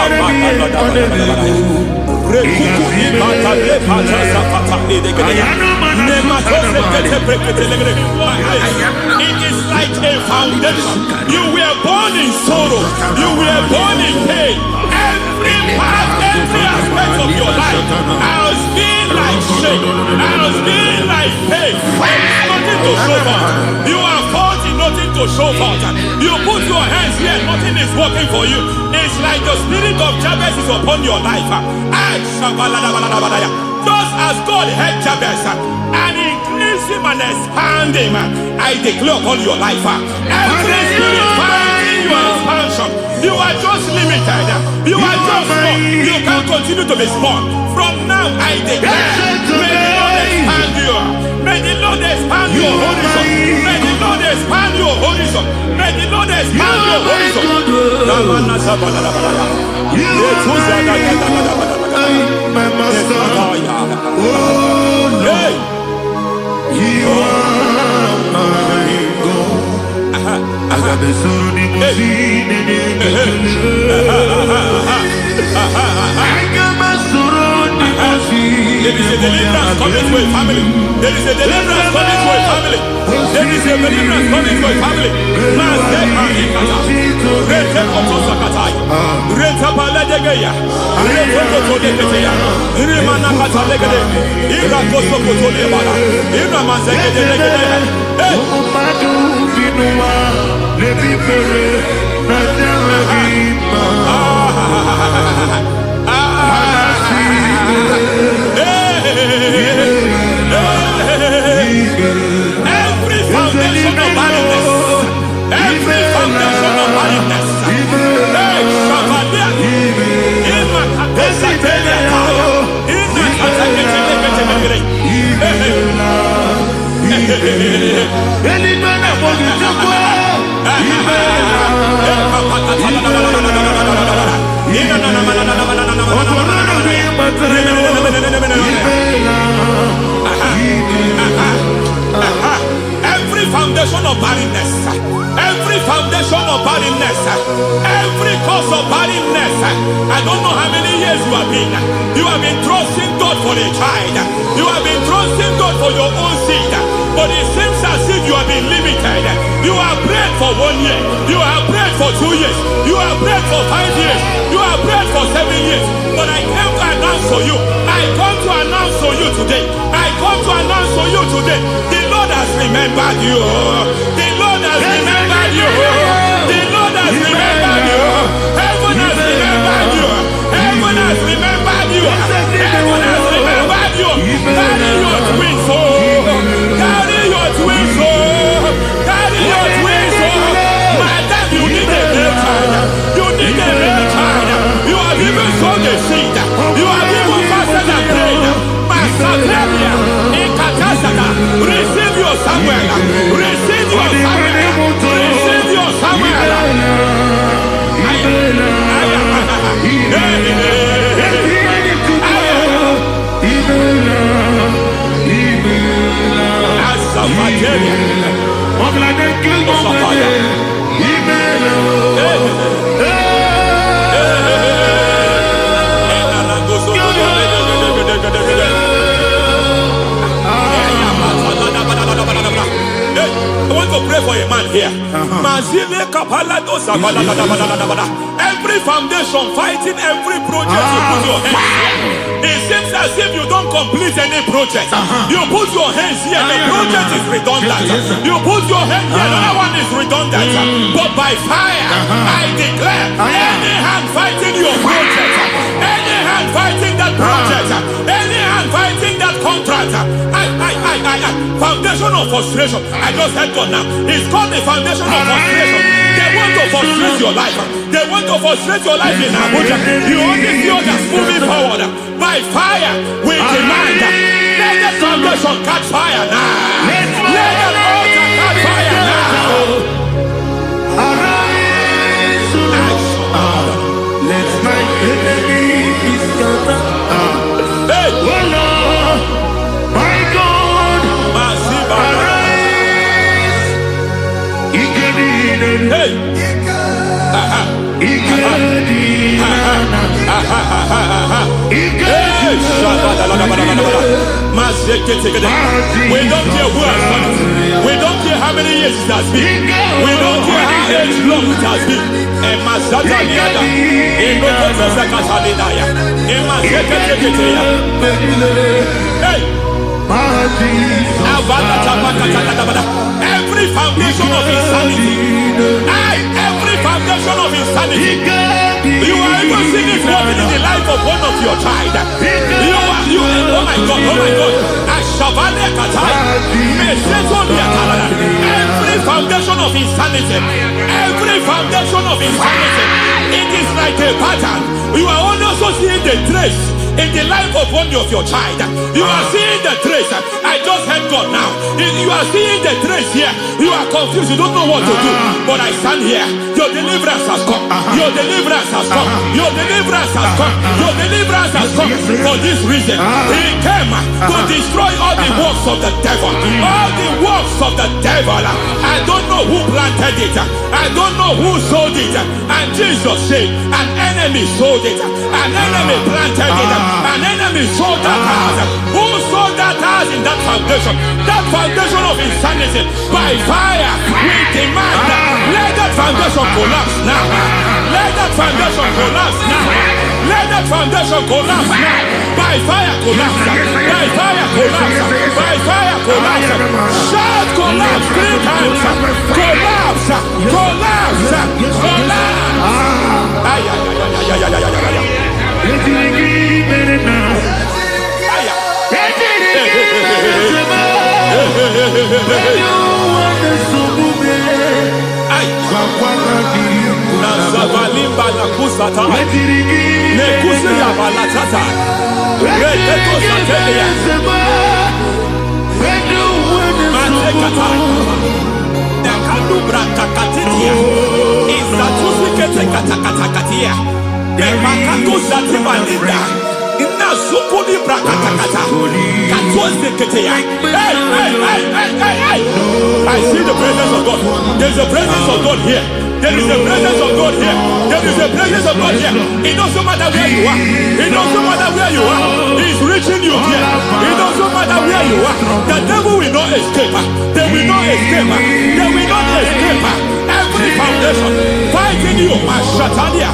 E: like a foundation. You were born in sorrow. You were born in pain. Every part, every aspect of your life has been like shame. Has been like pain. Nothing to show for. You are faulty, nothing to show for. You put your hands here, nothing is working for you. It's like the spirit of Jabez is upon your life. Just as God had Jabez and increased him and expanded him, I declare upon your life. Every spirit finding your expansion, you are just limited. You are just small. You can't continue to be small. From now, I declare, may the Lord expand you. May the Lord expand your horizon. May the Lord expand your horizon. May the Lord expand your horizon.
C: My master, oh Lord, you are my God. I got the soul in my feet, I got my soul in my feet.
E: There is a deliverance coming to a family. There is a deliverance coming to a family. There is a deliverance coming to a family. Every foundation of barrenness, every foundation of barrenness, every foundation of barrenness, every foundation of barrenness, every cause of barrenness. I don't know how many years you have been trusting God for a child. You have been trusting God for your own seed, but it seems as if you have been limited. You have prayed for 1 year, you have prayed for 2 years, you have prayed for 5 years, you have prayed for 7 years. But I came to announce for you, I come to announce for you today, I come to announce for you today, the Lord has remembered you. The Lord has remembered you. The Lord has remembered you. Heaven has remembered you. Heaven has remembered you. Heaven has remembered you. Carry your twins, oh. Carry your twins, oh. Carry your twins, oh. Madam, you need a real child. You need a real child. You have even sown the seed. You have even fasted and prayed. Masateria, in Katasaka, receive your Samuel. Receive your Samuel. Receive your Samuel. I want to pray for a man here. Every foundation fighting every project you put your hands here. It seems as if you don't complete any project. You put your hands here, the project is redundant. You put your hand here, another one is redundant. But by fire, I declare, any hand fighting your project, any hand fighting that project, any hand fighting that contract, foundation of frustration. I just heard God now. It's called the foundation of frustration. They want to frustrate your life. They want to frustrate your life in Abuja. You only see others moving forward. By fire, we demand. Let the foundation catch fire now. Let the altar catch fire now.
F: Arise, let my enemy be scattered.
E: Hey.
F: Oh Lord, my God, arise.
E: Hey. We don't care who has done it. We don't care how many years it has been. We don't care how age long it has been. Hey. Every foundation of insanity, every foundation of insanity, you are even seeing it working in the life of one of your child. Oh my God, every foundation of insanity, every foundation of insanity, it is like a pattern. You are also seeing the trace in the life of one of your child. You are seeing the trace. I just heard God now. You are seeing the trace here. You are confused. You don't know what to do. But I stand here. Your deliverance has come. Your deliverance has come. Your deliverance has come. Your deliverance has come. For this reason, He came to destroy all the works of the devil. All the works of the devil. I don't know who planted it. I don't know who sold it. And Jesus said, an enemy sold it. An enemy planted it. An enemy sold that house. Who sold that house in that foundation? That foundation of insanity. By fire, we demand let that foundation collapse now. Let that foundation collapse now. Let that foundation collapse now. By fire collapse. By fire collapse. By fire collapse. Shout collapse 3 times. Collapse. Collapse. Collapse. Ay, ay, ay, ay, ay, ay, ay, ay, ay. I see the presence of God. There's a presence of God here. There is a presence of God here. There is a presence of God here. It doesn't matter where you are. It doesn't matter where you are. He's reaching you here. It doesn't matter where you are. The devil will not escape. They will not escape. They will not escape. Every foundation fighting you, Mashatalia.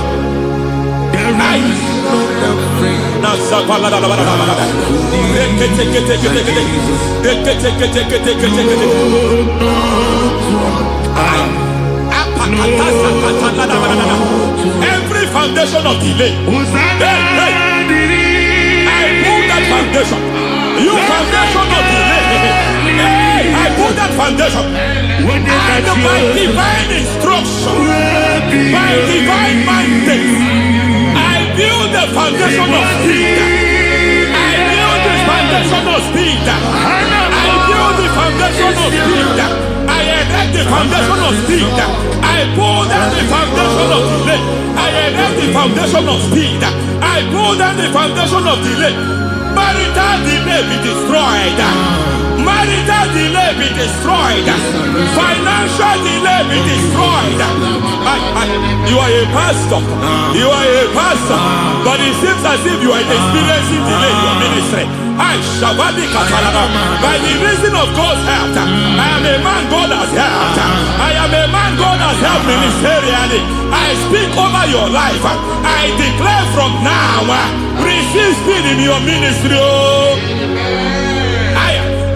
E: Every foundation of delay, I pull that foundation. You foundation of delay, I pull that foundation. And by divine instruction, by divine mandate, I build the foundation of speed. I build the foundation of speed. I build the foundation of speed. I erect the foundation of speed. I pull down the foundation of delay. I erect the foundation of speed. I pull down the foundation of delay. Marital delay be destroyed. Marital delay be destroyed. Financial delay be destroyed. You are a pastor. You are a pastor. But it seems as if you are experiencing delay in your ministry. By the reason of God's help, I am a man God has helped. I am a man God has helped ministerially. I speak over your life. I declare from now, receive speed in your ministry.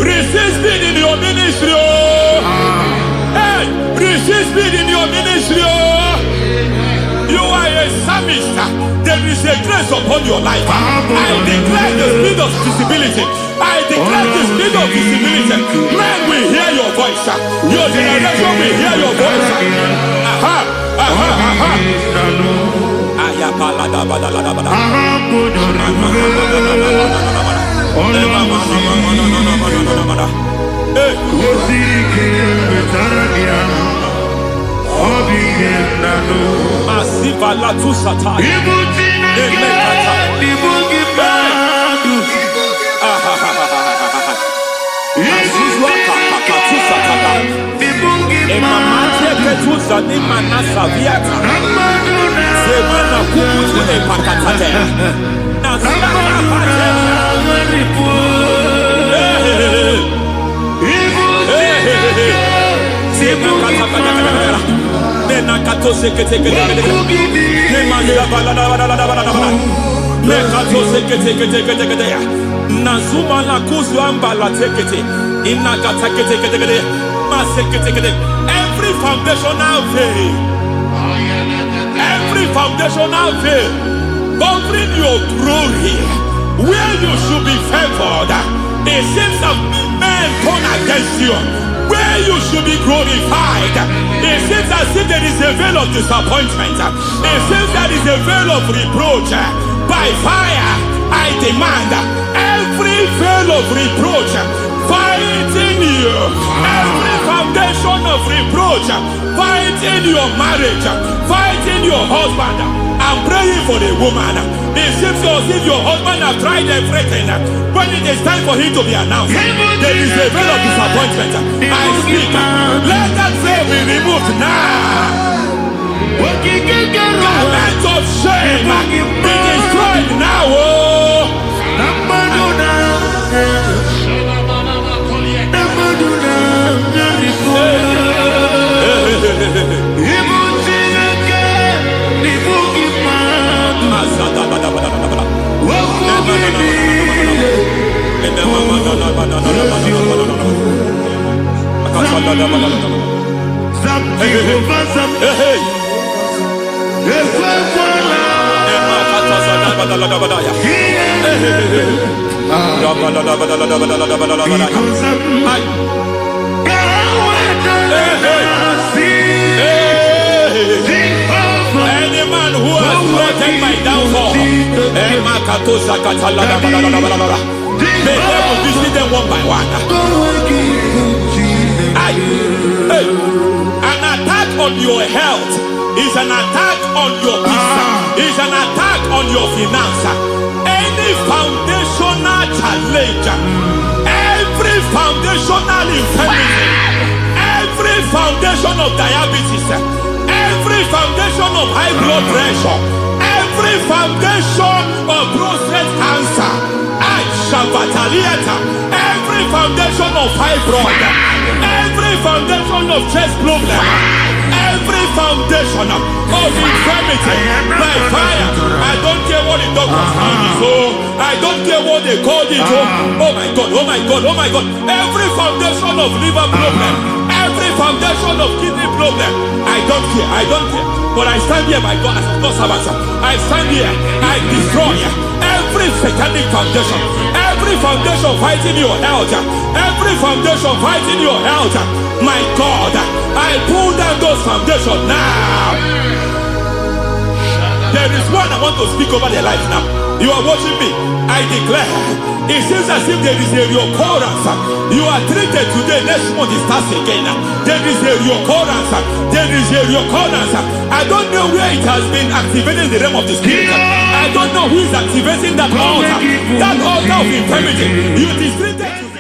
E: Receive speed in your ministry. Hey, receive speed in your ministry. You are a psalmist. There is a grace upon your life. I declare the speed of visibility. I declare the speed of visibility. Men will hear your voice. Your generation will hear your voice. Masiva la tu sataya. Nazuma la kuzwamba la tekete inakata kete masekete. Every foundational veil, every foundational veil covering your glory, where you should be favored, it seems that men turn against you. Where you should be glorified, it seems as if there is a veil of disappointment. It seems there is a veil of reproach. By fire, I demand every veil of reproach fighting you, every foundation of reproach fighting your marriage, fighting your husband. I'm praying for the woman. It seems as if your husband has tried everything. When it is time for him to be announced, there is a veil of disappointment. I speak. Let that veil be removed now. Garment of shame be destroyed now. Any man who has threatened my downfall, may devil visit them one by one. An attack on your health is an attack on your peace, is an attack on your finance. Any foundational challenge, every foundational infirmity, every foundation of diabetes, every foundation of high blood pressure, every foundation of prostate cancer, every foundation of fibroid, every foundation of chest problem, every foundation of infirmity, by fire. I don't care what the doctors call it, so I don't care what they call it. Oh my God, oh my God, oh my God. Every foundation of liver problem, every foundation of kidney problem, I don't care, I don't care. But I stand here, my God, as a God servant. I stand here, I destroy every satanic foundation, every foundation fighting your health, every foundation fighting your health. My God, I pull down those foundations now. There is one I want to speak over their life now. You are watching me. I declare, it seems as if there is a reoccurrence. You are treated today, next month it starts again. There is a reoccurrence. There is a reoccurrence. I don't know where it has been activated in the realm of the spirit. I don't know who is activating that altar of infirmity. You is treated today.